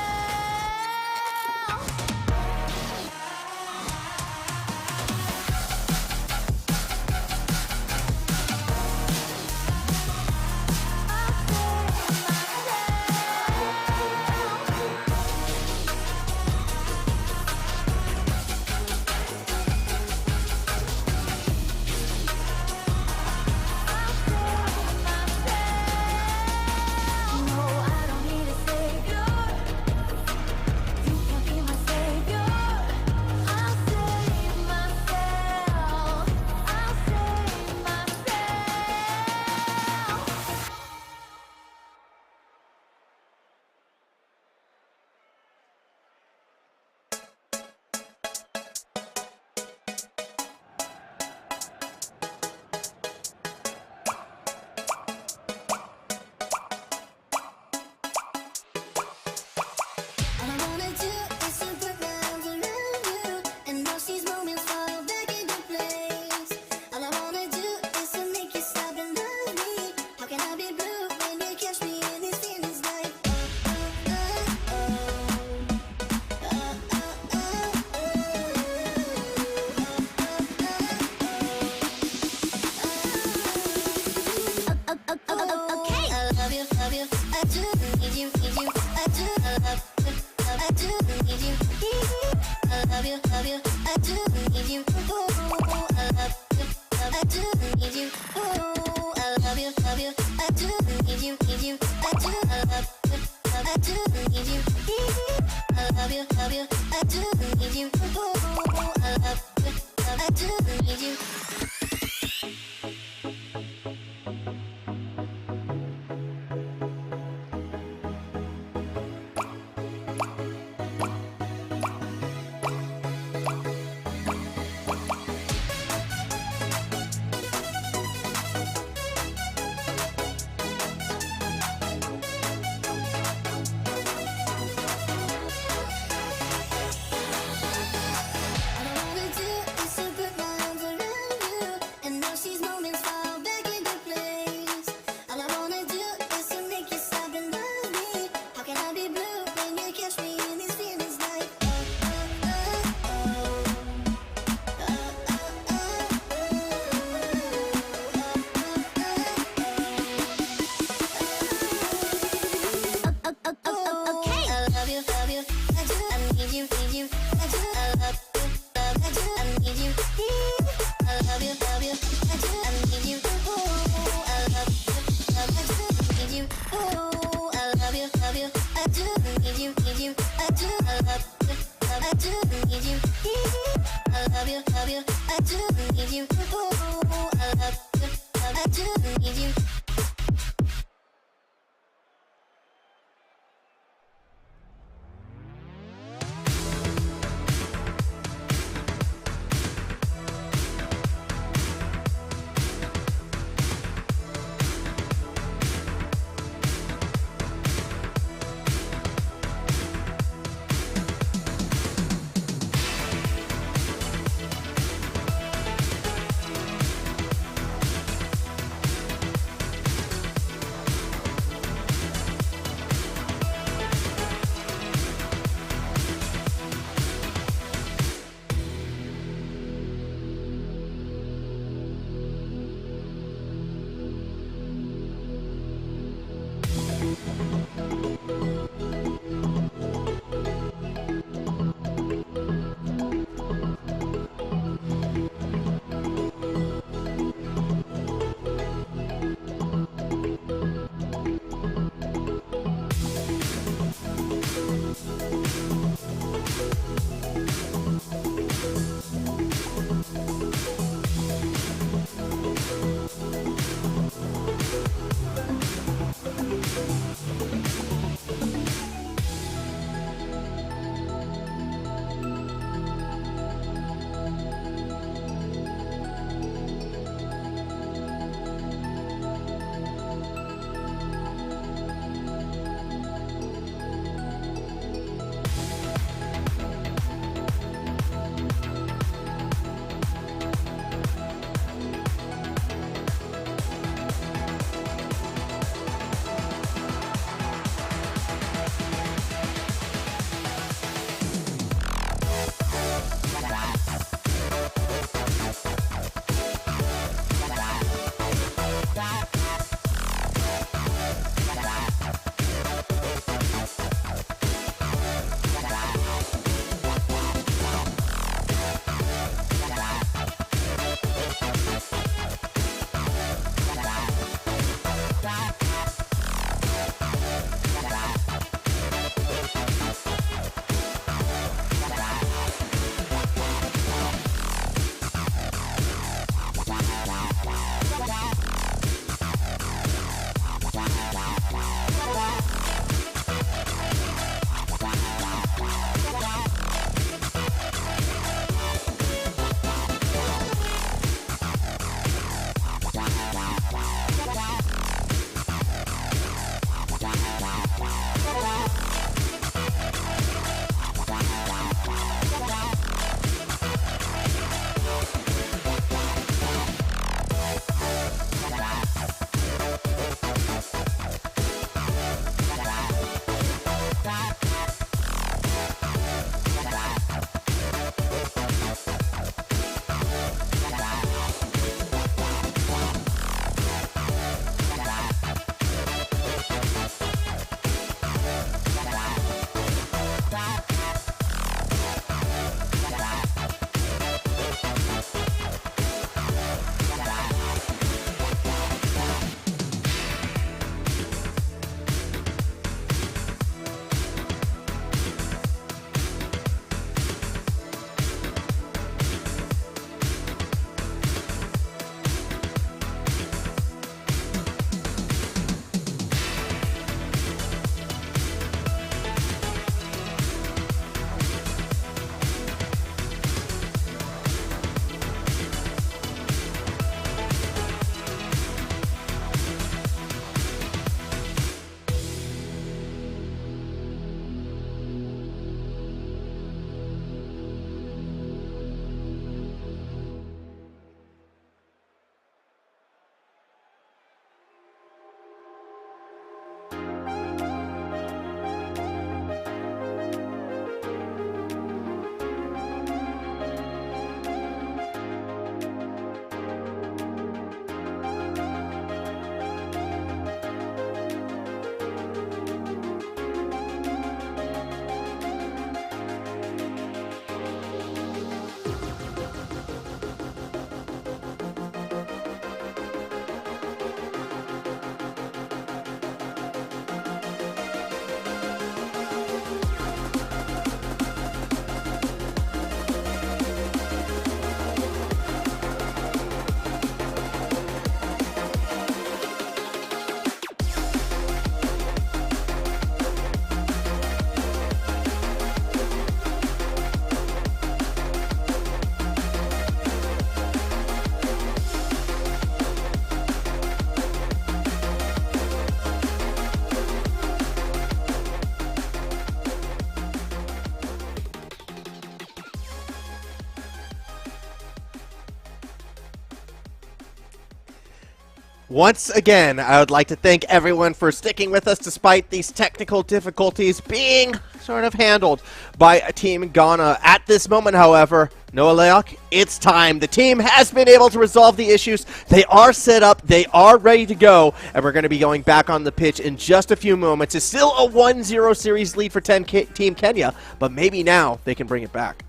Once again, I would like to thank everyone for sticking with us despite these technical difficulties being sort of handled by Team Ghana. At this moment, however, Noah Leok, it's time. The team has been able to resolve the issues. They are set up. They are ready to go. And we're going to be going back on the pitch in just a few moments. It's still a 1-0 series lead for Team Kenya, but maybe now they can bring it back.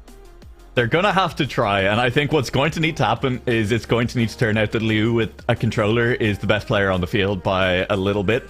They're going to have to try, and I think what's going to need to happen is it's going to need to turn out that Liu with a controller is the best player on the field by a little bit.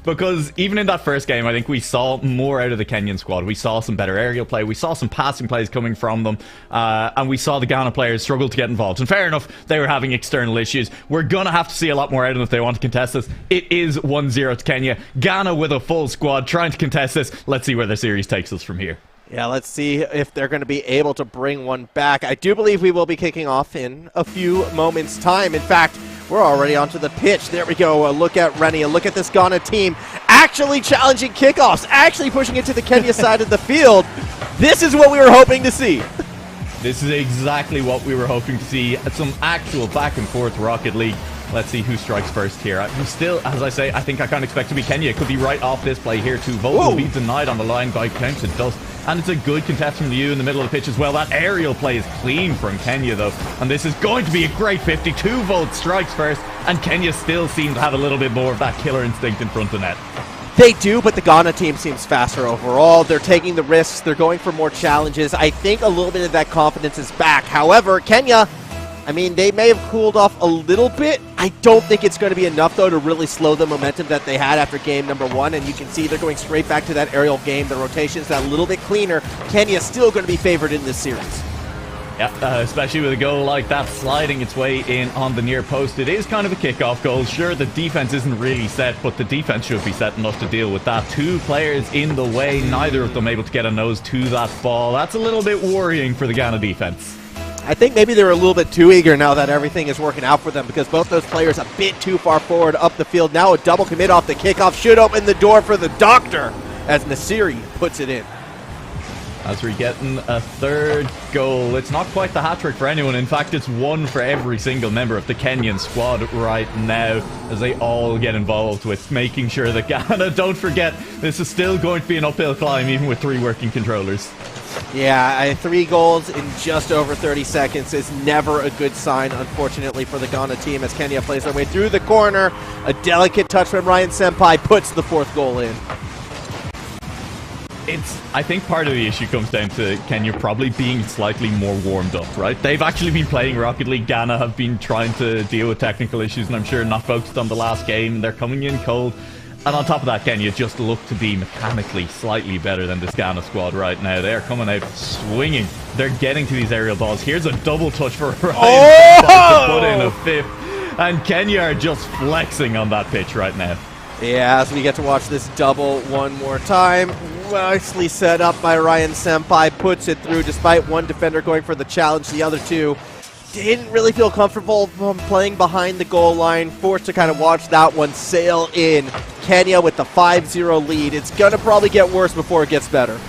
Because even in that first game, I think we saw more out of the Kenyan squad. We saw some better aerial play, we saw some passing plays coming from them, and we saw the Ghana players struggle to get involved. And fair enough, they were having external issues. We're going to have to see a lot more out of them if they want to contest this. It is 1-0 to Kenya. Ghana with a full squad trying to contest this. Let's see where the series takes us from here. Yeah, let's see if they're going to be able to bring one back. I do believe we will be kicking off in a few moments' time. In fact, we're already onto the pitch. There we go. A look at Rennie. A look at this Ghana team actually challenging kickoffs, actually pushing it to the Kenya side of the field. This is what we were hoping to see. This is exactly what we were hoping to see. Some actual back and forth Rocket League. Let's see who strikes first here. I'm still, as I say, I think I can't expect to be Kenya. It could be right off this play here too. Volt will be denied on the line by Counts and Dust. And it's a good contest from Liu in the middle of the pitch as well. That aerial play is clean from Kenya though. And this is going to be a great 52. Volt strikes first. And Kenya still seems to have a little bit more of that killer instinct in front of net. They do, but the Ghana team seems faster overall. They're taking the risks. They're going for more challenges. I think a little bit of that confidence is back. However, Kenya, I mean, they may have cooled off a little bit. I don't think it's going to be enough, though, to really slow the momentum that they had after game number 1. And you can see they're going straight back to that aerial game. The rotation's that little bit cleaner. Kenya's still going to be favored in this series. Yeah, especially with a goal like that sliding its way in on the near post. It is kind of a kickoff goal. Sure, the defense isn't really set, but the defense should be set enough to deal with that. 2 players in the way, neither of them able to get a nose to that ball. That's a little bit worrying for the Ghana defense. I think maybe they're a little bit too eager now that everything is working out for them because both those players a bit too far forward up the field. Now a double commit off the kickoff should open the door for the doctor as Nasiri puts it in. As we're getting a third goal. It's not quite the hat-trick for anyone. In fact, it's one for every single member of the Kenyan squad right now as they all get involved with making sure that Ghana, don't forget, this is still going to be an uphill climb even with 3 working controllers. Yeah, 3 goals in just over 30 seconds is never a good sign, unfortunately, for the Ghana team as Kenya plays their way through the corner. A delicate touch from Ryan Senpai puts the 4th goal in. I think part of the issue comes down to Kenya probably being slightly more warmed up, right? They've actually been playing Rocket League. Ghana have been trying to deal with technical issues and I'm sure not focused on the last game. They're coming in cold. And on top of that, Kenya just look to be mechanically slightly better than this Ghana squad right now. They're coming out swinging. They're getting to these aerial balls. Here's a double touch for Ryan to put in a 5th. And Kenya are just flexing on that pitch right now. Yeah, as we get to watch this double one more time. Nicely set up by Ryan Senpai. Puts it through despite one defender going for the challenge. The other 2 didn't really feel comfortable playing behind the goal line. Forced to kind of watch that one sail in. Kenya with the 5-0 lead. It's going to probably get worse before it gets better.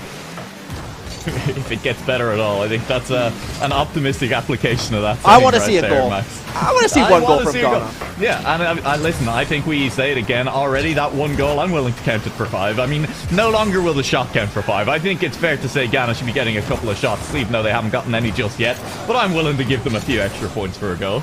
If it gets better at all, I think that's an optimistic application of that. I want to see a goal. Max. I want to see one goal from Ghana. Yeah, and listen, I think we say it again already, that 1 goal, I'm willing to count it for 5. I mean, no longer will the shot count for 5. I think it's fair to say Ghana should be getting a couple of shots, even though they haven't gotten any just yet. But I'm willing to give them a few extra points for a goal.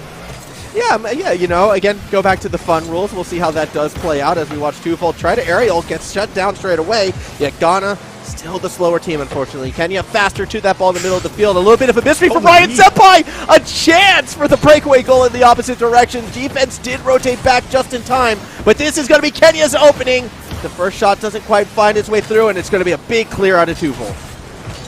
Yeah, you know, again, go back to the fun rules. We'll see how that does play out as we watch Twofold try to aerial, gets shut down straight away. Yet Ghana, still the slower team, unfortunately. Kenya faster to that ball in the middle of the field. A little bit of a mystery from Ryan Senpai. A chance for the breakaway goal in the opposite direction. Defense did rotate back just in time, but this is going to be Kenya's opening. The first shot doesn't quite find its way through, and it's going to be a big clear out of Twofold.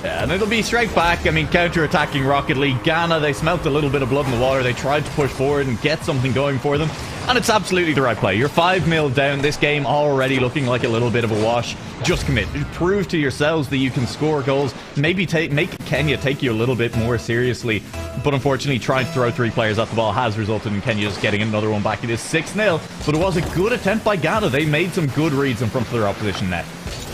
Yeah, and it'll be straight back. I mean, counter-attacking Rocket League. Ghana, they smelt a little bit of blood in the water. They tried to push forward and get something going for them. And it's absolutely the right play. You're 5-0 down. This game already looking like a little bit of a wash. Just commit. Prove to yourselves that you can score goals. Maybe make Kenya take you a little bit more seriously. But unfortunately, trying to throw 3 players at the ball has resulted in Kenya just getting another one back. It is 6-0. But it was a good attempt by Ghana. They made some good reads in front of their opposition net.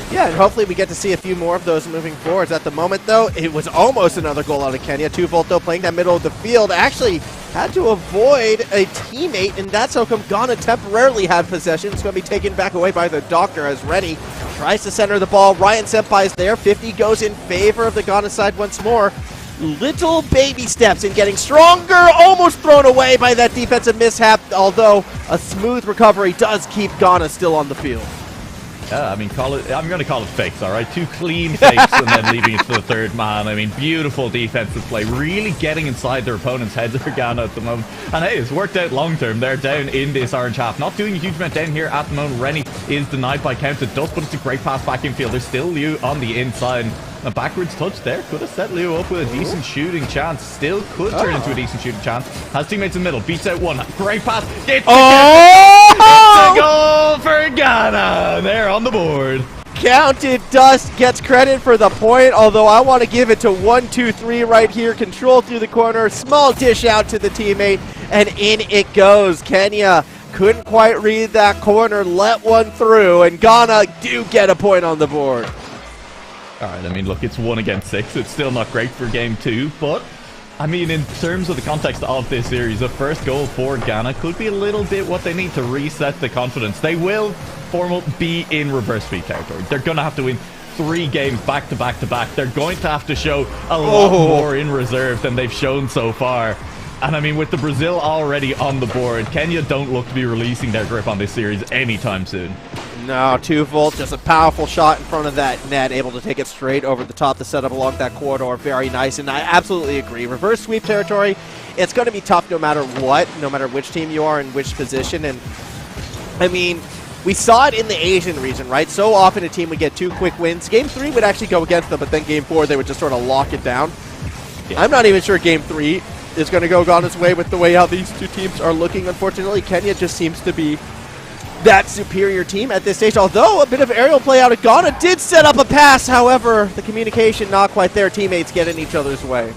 Yeah, and hopefully we get to see a few more of those moving forwards. At the moment, though, it was almost another goal out of Kenya. Twofold, though, playing that middle of the field. Actually had to avoid a teammate, and that's how come Ghana temporarily had possession. It's going to be taken back away by the Doctor as Rennie tries to center the ball. Ryan Senpai's there. 50 goes in favor of the Ghana side once more. Little baby steps in getting stronger, almost thrown away by that defensive mishap, although a smooth recovery does keep Ghana still on the field. Yeah, I mean, I'm going to call it fakes, all right? 2 clean fakes and then leaving it to the third man. I mean, beautiful defensive play, really getting inside their opponent's heads for Ghana at the moment. And hey, it's worked out long term. They're down in this orange half. Not doing a huge amount down here at the moment. Rennie is denied by count to dust, but it's a great pass back in field. There's still Liu on the inside. A backwards touch there could have set Liu up with a decent shooting chance. Still could turn into a decent shooting chance. Has teammates in the middle. Beats out one. Great pass. It's a goal for Ghana. They're on the board. Counted Dust gets credit for the point, although I want to give it to 1-2-3 right here. Control through the corner. Small dish out to the teammate, and in it goes. Kenya couldn't quite read that corner. Let one through, and Ghana do get a point on the board. All right, I mean, look, it's 1 against 6. It's still not great for game 2, but I mean, in terms of the context of this series, the first goal for Ghana could be a little bit what they need to reset the confidence. They will be in reverse sweep territory. They're going to have to win 3 games back to back to back. They're going to have to show a lot more in reserve than they've shown so far. And I mean, with the Brazil already on the board, Kenya don't look to be releasing their grip on this series anytime soon. No, 2-volt, just a powerful shot in front of that net, able to take it straight over the top to set up along that corridor. Very nice, and I absolutely agree. Reverse sweep territory, it's going to be tough no matter what, no matter which team you are in which position. And I mean, we saw it in the Asian region, right? So often a team would get 2 quick wins. Game 3 would actually go against them, but then Game 4 they would just sort of lock it down. Yeah. I'm not even sure Game 3 is going to go Ghana's way with the way how these 2 teams are looking. Unfortunately, Kenya just seems to be that superior team at this stage, although a bit of aerial play out of Ghana did set up a pass. However, the communication not quite there. Teammates get in each other's way.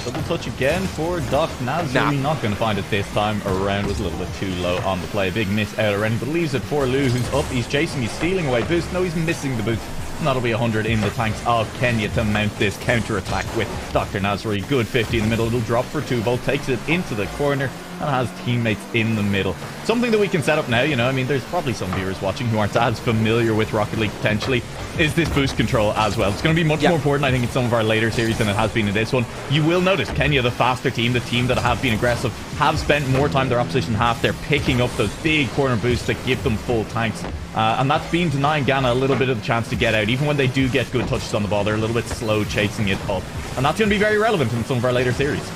Double touch again for Doc. Nazuri not going to find it this time around. Was a little bit too low on the play. Big miss out already, but leaves it for Liu, who's up. He's chasing, he's stealing away boost. No, he's missing the boost. And that'll be 100 in the tanks of Kenya to mount this counter-attack with Dr. Nazri. Good 50 in the middle. It'll drop for 2-volt. Takes it into the corner and has teammates in the middle. Something that we can set up now, you know, I mean, there's probably some viewers watching who aren't as familiar with Rocket League potentially, is this boost control as well. It's going to be much more important, I think, in some of our later series than it has been in this one. You will notice Kenya, the faster team, the team that have been aggressive, have spent more time their opposition half. They're picking up those big corner boosts that give them full tanks. And that's been denying Ghana a little bit of the chance to get out. Even when they do get good touches on the ball, they're a little bit slow chasing it up. And that's going to be very relevant in some of our later series.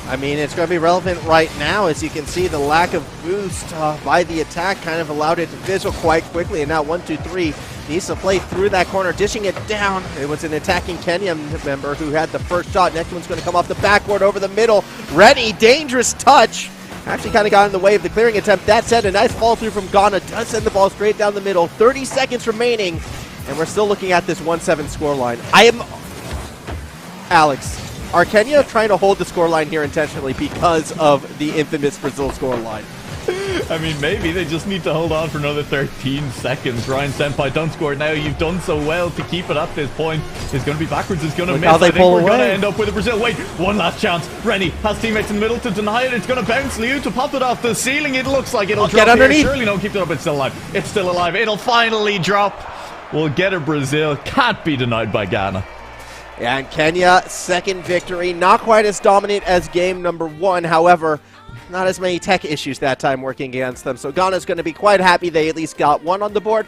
I mean, it's going to be relevant right now. As you can see, the lack of boost by the attack kind of allowed it to fizzle quite quickly. And now 1-2-3 needs to play through that corner, dishing it down. It was an attacking Kenya member who had the first shot. Next one's going to come off the backboard over the middle. Ready, dangerous touch. Actually kind of got in the way of the clearing attempt. That said, a nice fall through from Ghana does send the ball straight down the middle. 30 seconds remaining, and we're still looking at this 1-7 scoreline. Alex, are Kenya trying to hold the scoreline here intentionally because of the infamous Brazil scoreline? I mean, maybe they just need to hold on for another 13 seconds. Ryan Senpai, don't score now. You've done so well to keep it at this point. It's going to be backwards. It's going to miss. I think we're going to end up with a Brazil. Wait, one last chance. Rennie has teammates in the middle to deny it. It's going to bounce. Liu to pop it off the ceiling. It looks like it'll drop get underneath. Here. Surely no, keep it up. It's still alive. It's still alive. It'll finally drop. We'll get a Brazil. Can't be denied by Ghana. And Kenya, second victory. Not quite as dominant as game number 1. However, not as many tech issues that time working against them. So Ghana's going to be quite happy they at least got 1 on the board.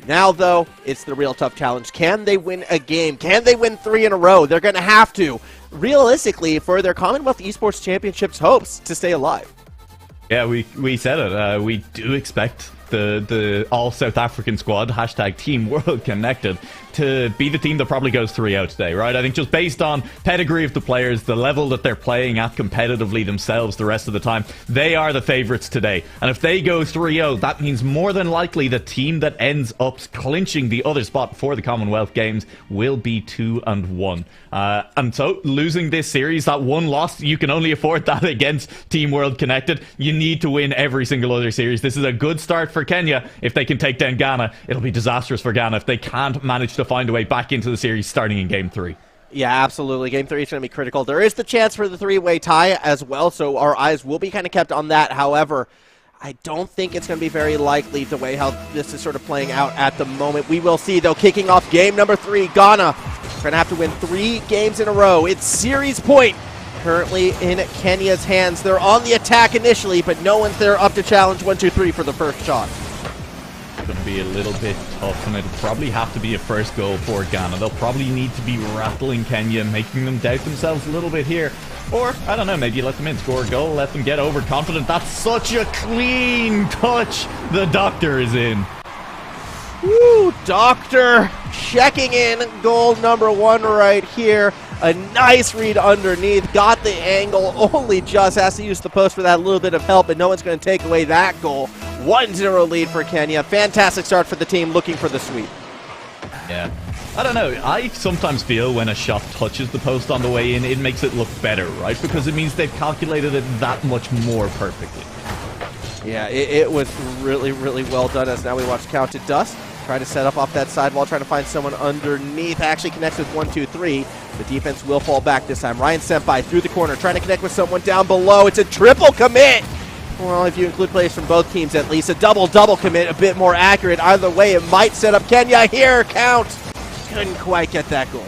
Now, though, it's the real tough challenge. Can they win a game? Can they win 3 in a row? They're going to have to, realistically, for their Commonwealth Esports Championships hopes to stay alive. Yeah, we said it. We do expect the all South African squad, hashtag Team World Connected, to be the team that probably goes 3-0 today, right? I think just based on pedigree of the players, the level that they're playing at competitively themselves the rest of the time, they are the favourites today. And if they go 3-0, that means more than likely the team that ends up clinching the other spot for the Commonwealth Games will be 2-1. And so, losing this series, that one loss, you can only afford that against Team World Connected. You need to win every single other series. This is a good start for Kenya. If they can take down Ghana, it'll be disastrous for Ghana if they can't manage to find a way back into the series starting in game 3. Yeah, absolutely. Game 3 is going to be critical. There is the chance for the three-way tie as well, so our eyes will be kind of kept on that. However, I don't think it's going to be very likely the way how this is sort of playing out at the moment. We will see, though, kicking off game number 3, Ghana. We're going to have to win 3 games in a row. It's series point currently in Kenya's hands. They're on the attack initially, but no one's there up to challenge 1, 2, 3 for the first shot. Going to be a little bit tough, and it'll probably have to be a first goal for Ghana. They'll probably need to be rattling Kenya, making them doubt themselves a little bit here. Or, I don't know, maybe let them in, score a goal, let them get overconfident. That's such a clean touch. The doctor is in. Woo, Doctor checking in goal number 1 right here. A nice read underneath, got the angle, only just has to use the post for that little bit of help, and no one's going to take away that goal. 1-0 lead for Kenya. Fantastic start for the team, looking for the sweep. Yeah. I don't know. I sometimes feel when a shot touches the post on the way in, it makes it look better, right? Because it means they've calculated it that much more perfectly. Yeah, it was really, really well done, as now we watch Counted Dust. Try to set up off that sidewall, trying to find someone underneath. Actually connects with 1, 2, 3. The defense will fall back this time. Ryan Senpai through the corner, trying to connect with someone down below. It's a triple commit! Well, if you include players from both teams at least. A double commit, a bit more accurate. Either way, it might set up Kenya here. Count! Couldn't quite get that goal.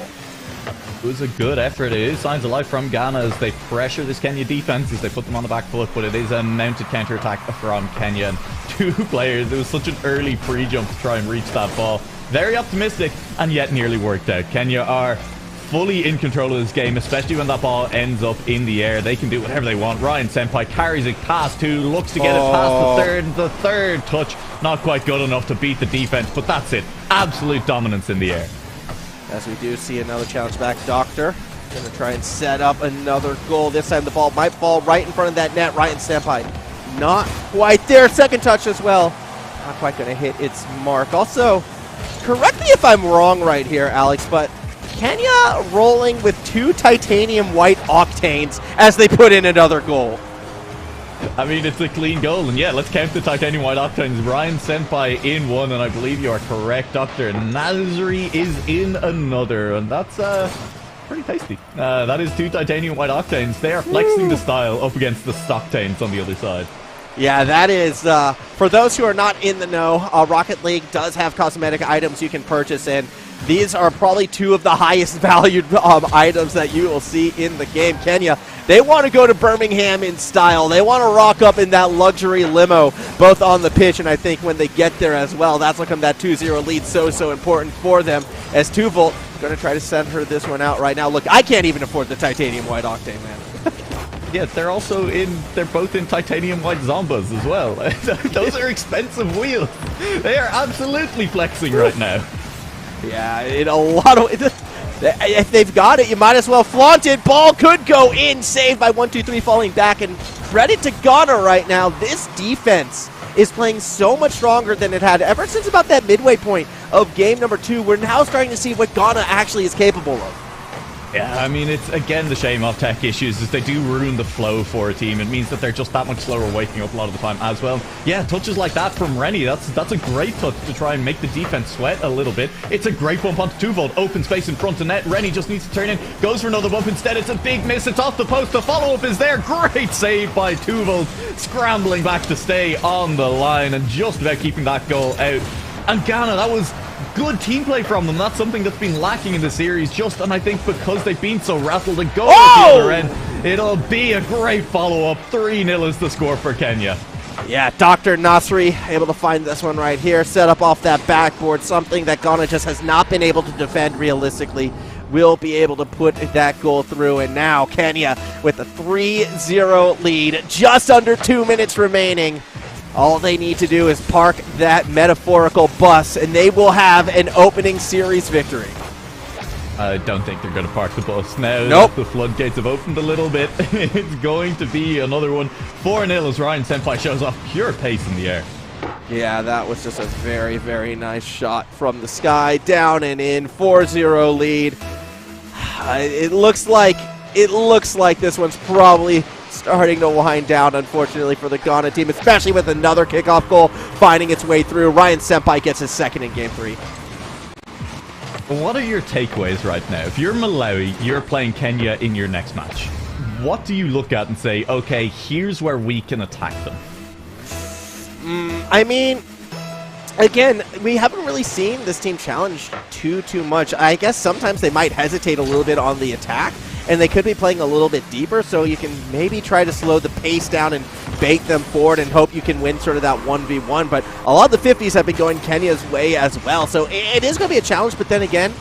It was a good effort. It is signs of life from Ghana as they pressure this Kenya defense, as they put them on the back foot, but it is a mounted counter-attack from Kenya. And 2 players, it was such an early pre-jump to try and reach that ball. Very optimistic, and yet nearly worked out. Kenya are fully in control of this game, especially when that ball ends up in the air. They can do whatever they want. Ryan Senpai carries it past 2, looks to get it past the third touch. Not quite good enough to beat the defense, but that's it. Absolute dominance in the air. As we do see another challenge back, Doctor going to try and set up another goal. This time the ball might fall right in front of that net. Ryan Senpai not quite there. Second touch as well. Not quite going to hit its mark. Also, correct me if I'm wrong right here, Alex, but Kenya rolling with 2 titanium white octanes as they put in another goal. I mean, it's a clean goal, and yeah, let's count the titanium white octanes. Ryan Senpai in 1, and I believe you are correct, Dr. Nasri is in another, and that's pretty tasty. That is 2 titanium white octanes. They are flexing the style up against the stocktanes on the other side. Yeah, that is, for those who are not in the know, Rocket League does have cosmetic items you can purchase, and these are probably 2 of the highest valued items that you will see in the game. Kenya, they want to go to Birmingham in style. They want to rock up in that luxury limo, both on the pitch, and I think when they get there as well, that's what that 2-0 lead so important for them, as Tuvolt going to try to send her this one out right now. Look, I can't even afford the titanium white octane, man. Yeah, they're both in titanium white Zombas as well. Those are expensive wheels. They are absolutely flexing right now. Yeah, in a lot of... If they've got it, you might as well flaunt it. Ball could go in, saved by 1, 2, 3 falling back. And credit to Ghana right now. This defense is playing so much stronger than it had ever since about that midway point of game number 2. We're now starting to see what Ghana actually is capable of. Yeah, I mean, it's, again, the shame of tech issues is they do ruin the flow for a team. It means that they're just that much slower waking up a lot of the time as well. Yeah, touches like that from Rennie, that's a great touch to try and make the defense sweat a little bit. It's a great bump onto Tuvold, open space in front of net. Rennie just needs to turn in, goes for another bump instead. It's a big miss, it's off the post. The follow-up is there. Great save by Tuvold, scrambling back to stay on the line and just about keeping that goal out. And Ghana, that was good team play from them. That's something that's been lacking in the series, and I think because they've been so rattled and go at the other end, it'll be a great follow-up. 3-0 is the score for Kenya. Yeah, Dr. Nasri able to find this one right here, set up off that backboard, something that Ghana just has not been able to defend realistically. Will be able to put that goal through, and now Kenya with a 3-0 lead, just under 2 minutes remaining. All they need to do is park that metaphorical bus, and they will have an opening series victory. I don't think they're going to park the bus now. Nope. The floodgates have opened a little bit. It's going to be another one. 4-0 as Ryan Senpai shows off pure pace in the air. Yeah, that was just a very, very nice shot from the sky. Down and in, 4-0 lead. It looks like this one's probably starting to wind down, unfortunately, for the Ghana team, especially with another kickoff goal finding its way through. Ryan Senpai gets his second in Game 3. What are your takeaways right now? If you're Malawi, you're playing Kenya in your next match. What do you look at and say, okay, here's where we can attack them? I mean, again, we haven't really seen this team challenge too much. I guess sometimes they might hesitate a little bit on the attack, and they could be playing a little bit deeper, so you can maybe try to slow the pace down and bait them forward and hope you can win sort of that 1v1. But a lot of the 50s have been going Kenya's way as well, so it is going to be a challenge. But then again,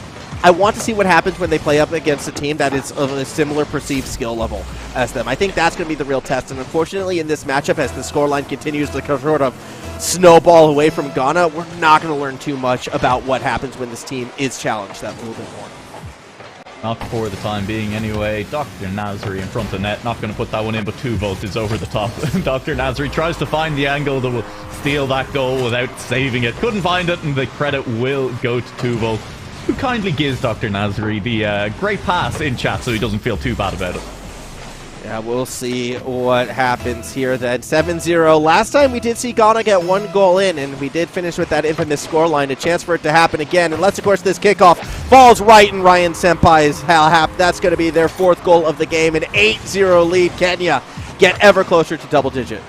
I want to see what happens when they play up against a team that is of a similar perceived skill level as them. I think that's going to be the real test, and unfortunately in this matchup, as the scoreline continues to sort of snowball away from Ghana, we're not going to learn too much about what happens when this team is challenged that little bit more. Not for the time being anyway. Dr. Nasri in front of net. Not going to put that one in, but 2Volt is over the top. Dr. Nasri tries to find the angle that will steal that goal without saving it. Couldn't find it, and the credit will go to 2Volt, who kindly gives Dr. Nasri the great pass in chat so he doesn't feel too bad about it. Yeah, we'll see what happens here then. 7-0. Last time we did see Ghana get one goal in, and we did finish with that infamous scoreline. A chance for it to happen again, unless, of course, this kickoff falls right in Ryan Senpai's half. That's going to be their 4th goal of the game. An 8-0 lead. Kenya get ever closer to double digit.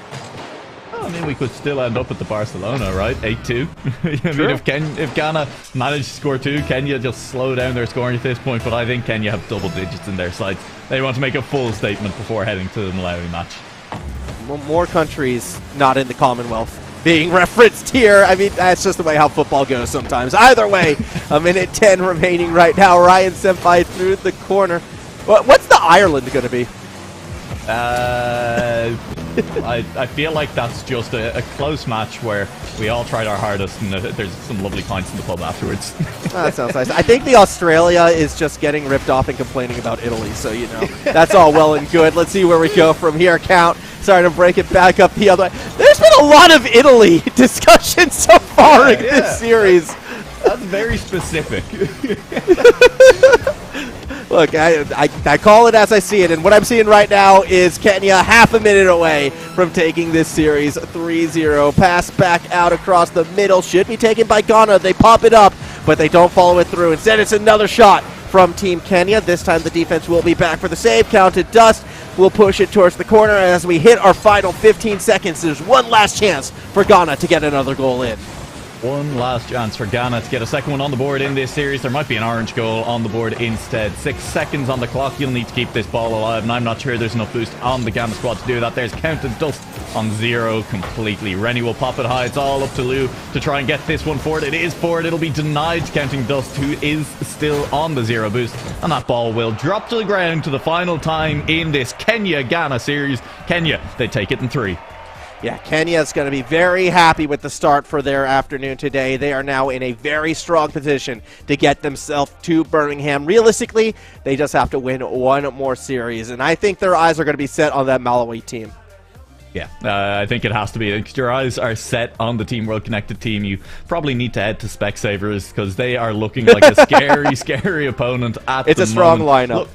I mean, we could still end up at the Barcelona, right? 8-2. I mean, if Ghana managed to score 2, Kenya just slow down their scoring at this point, but I think Kenya have double digits in their sights. They want to make a full statement before heading to the Malawi match. More countries not in the Commonwealth being referenced here. I mean, that's just the way how football goes sometimes. Either way, a minute 10 remaining right now. Ryan Senpai through the corner. What's the Ireland going to be? I feel like that's just a close match where we all tried our hardest, and there's some lovely pints in the pub afterwards. That sounds nice. I think the Australia is just getting ripped off and complaining about Italy, so, you know, that's all well and good. Let's see where we go from here. Count. Sorry to break it back up the other way. There's been a lot of Italy discussion so far in this series. That's very specific. Look, I call it as I see it, and what I'm seeing right now is Kenya half a minute away from taking this series 3-0. Pass back out across the middle. Should be taken by Ghana. They pop it up, but they don't follow it through. Instead, it's another shot from Team Kenya. This time the defense will be back for the save. Counted dust. We'll push it towards the corner, and as we hit our final 15 seconds, there's one last chance for Ghana to get another goal in. One last chance for Ghana to get a second one on the board in this series. There might be an orange goal on the board instead. 6 seconds on the clock. You'll need to keep this ball alive, and I'm not sure there's enough boost on the Ghana squad to do that. There's counted dust on 0 completely. Rennie will pop it high. It's all up to Lou to try and get this one forward. It is forward. It'll be denied to Counting Dust, who is still on the 0 boost, and that ball will drop to the ground to the final time in this Kenya-Ghana series. Kenya, they take it in 3. Yeah, Kenya is going to be very happy with the start for their afternoon today. They are now in a very strong position to get themselves to Birmingham. Realistically, they just have to win one more series, and I think their eyes are going to be set on that Malawi team. Yeah, I think it has to be. Your eyes are set on the Team World Connected team. You probably need to head to Specsavers because they are looking like a scary, scary opponent at the moment. It's a strong lineup. Look,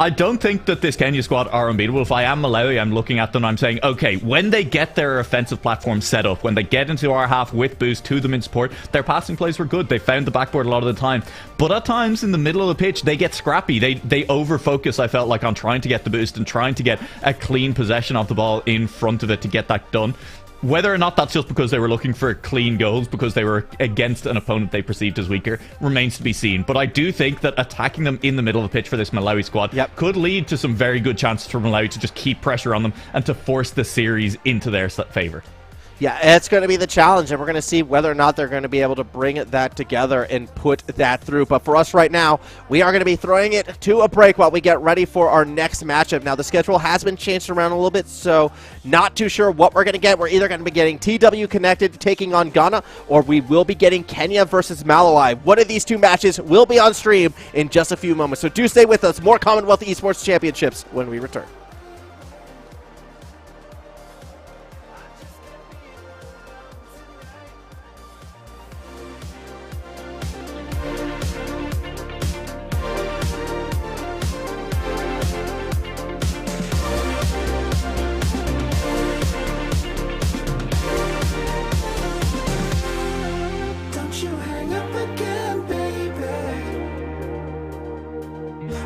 I don't think that this Kenya squad are unbeatable. If I am Malawi, I'm looking at them, I'm saying, okay, when they get their offensive platform set up, when they get into our half with boost to them in support, their passing plays were good. They found the backboard a lot of the time. But at times in the middle of the pitch, they get scrappy. They over-focus, I felt like, on trying to get the boost and trying to get a clean possession of the ball in front of it to get that done. Whether or not that's just because they were looking for clean goals, because they were against an opponent they perceived as weaker, remains to be seen. But I do think that attacking them in the middle of the pitch for this Malawi squad could lead to some very good chances for Malawi to just keep pressure on them and to force the series into their favour. Yeah, it's going to be the challenge, and we're going to see whether or not they're going to be able to bring that together and put that through. But for us right now, we are going to be throwing it to a break while we get ready for our next matchup. Now, the schedule has been changed around a little bit, so not too sure what we're going to get. We're either going to be getting TW Connected taking on Ghana, or we will be getting Kenya versus Malawi. One of these two matches will be on stream in just a few moments, so do stay with us. More Commonwealth Esports Championships when we return. Don't you hang up again, baby.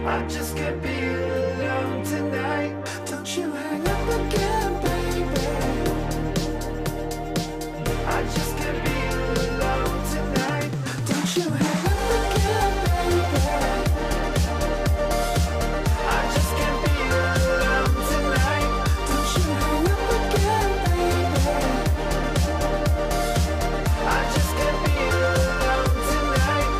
I just can't be alone tonight. Don't you hang up again, baby. I just can't be alone tonight. Don't you hang up again, baby. I just can't be alone tonight. Don't you hang up again, baby. I just can't be alone tonight.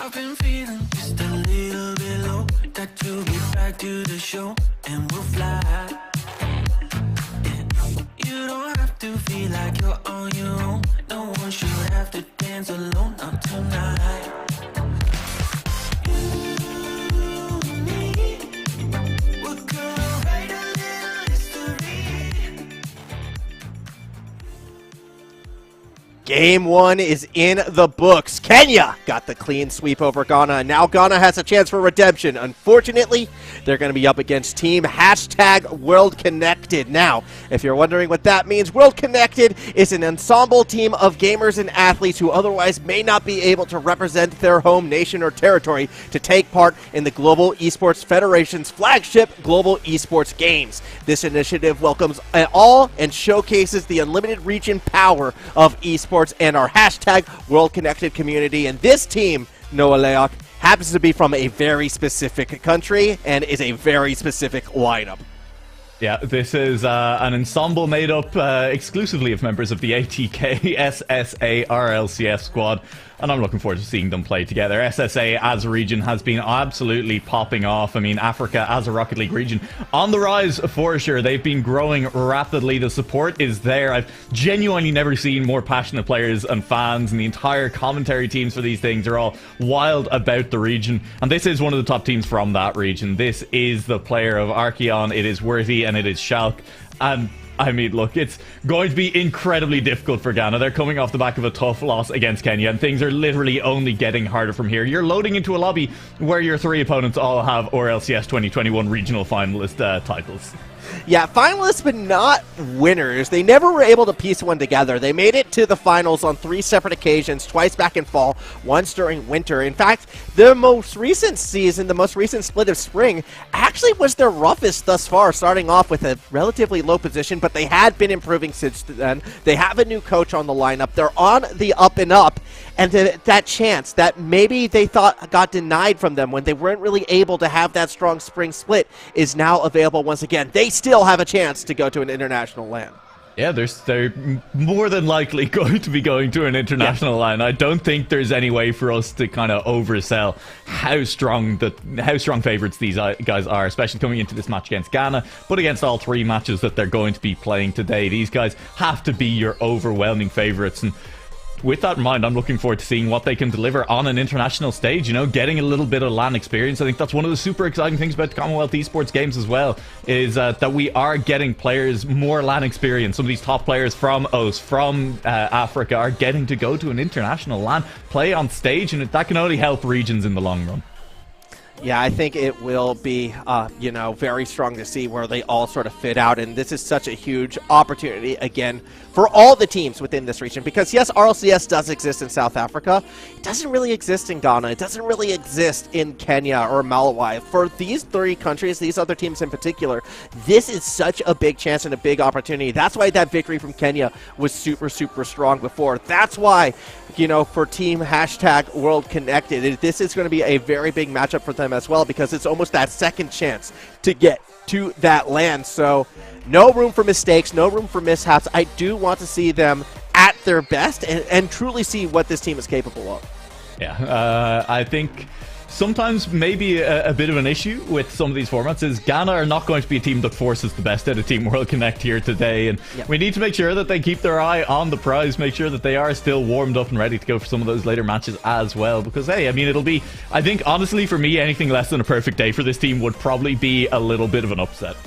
I've been feeling just a little bit low. Got to get back to the show and we'll fly. Yeah. You don't have to feel like you're on your own. No one should have to dance alone, not tonight. Game 1 is in the books. Kenya got the clean sweep over Ghana, and now Ghana has a chance for redemption. Unfortunately, they're going to be up against Team #WorldConnected. Now, if you're wondering what that means, World Connected is an ensemble team of gamers and athletes who otherwise may not be able to represent their home nation or territory to take part in the Global Esports Federation's flagship Global Esports Games. This initiative welcomes all and showcases the unlimited reach and power of esports and our #WorldConnected community. And this team, Noah Leok, happens to be from a very specific country and is a very specific lineup. Yeah, this is an ensemble made up exclusively of members of the ATK SSA RLCS squad, and I'm looking forward to seeing them play together. SSA as a region has been absolutely popping off. I mean, Africa as a Rocket League region on the rise for sure. They've been growing rapidly. The support is there. I've genuinely never seen more passionate players and fans, and the entire commentary teams for these things are all wild about the region. And this is one of the top teams from that region. This is the player of Archeon. It is Worthy and it is Schalke. And I mean, look, it's going to be incredibly difficult for Ghana. They're coming off the back of a tough loss against Kenya, and things are literally only getting harder from here. You're loading into a lobby where your 3 opponents all have RLCS 2021 regional finalist titles. Yeah, finalists, but not winners. They never were able to piece one together. They made it to the finals on 3 separate occasions, twice back in fall, once during winter. In fact, the most recent season, the most recent split of spring, actually was their roughest thus far, starting off with a relatively low position, but they had been improving since then. They have a new coach on the lineup. They're on the up and up. And that chance that maybe they thought got denied from them when they weren't really able to have that strong spring split is now available once again. They still have a chance to go to an international LAN. Yeah, they're more than likely going to be going to an international line. I don't think there's any way for us to kind of oversell how strong favorites these guys are, especially coming into this match against Ghana, but against all 3 matches that they're going to be playing today. These guys have to be your overwhelming favorites, and with that in mind, I'm looking forward to seeing what they can deliver on an international stage, you know, getting a little bit of LAN experience. I think that's one of the super exciting things about the Commonwealth Esports Games as well, is that we are getting players more LAN experience. Some of these top players from OS, from Africa, are getting to go to an international LAN, play on stage, and that can only help regions in the long run. Yeah, I think it will be, you know, very strong to see where they all sort of fit out. And this is such a huge opportunity, again, for all the teams within this region. Because, yes, RLCS does exist in South Africa. It doesn't really exist in Ghana. It doesn't really exist in Kenya or Malawi. For these 3 countries, these other teams in particular, this is such a big chance and a big opportunity. That's why that victory from Kenya was super, super strong before. That's why, you know, for Team #WorldConnected, this is going to be a very big matchup for them as well, because it's almost that second chance to get to that LAN. So no room for mistakes, no room for mishaps. I do want to see them at their best and truly see what this team is capable of. Yeah, I think sometimes maybe a bit of an issue with some of these formats is Ghana are not going to be a team that forces the best out of Team World Connect here today, and we need to make sure that they keep their eye on the prize, make sure that they are still warmed up and ready to go for some of those later matches as well, because hey, I mean, it'll be, I think honestly for me, anything less than a perfect day for this team would probably be a little bit of an upset.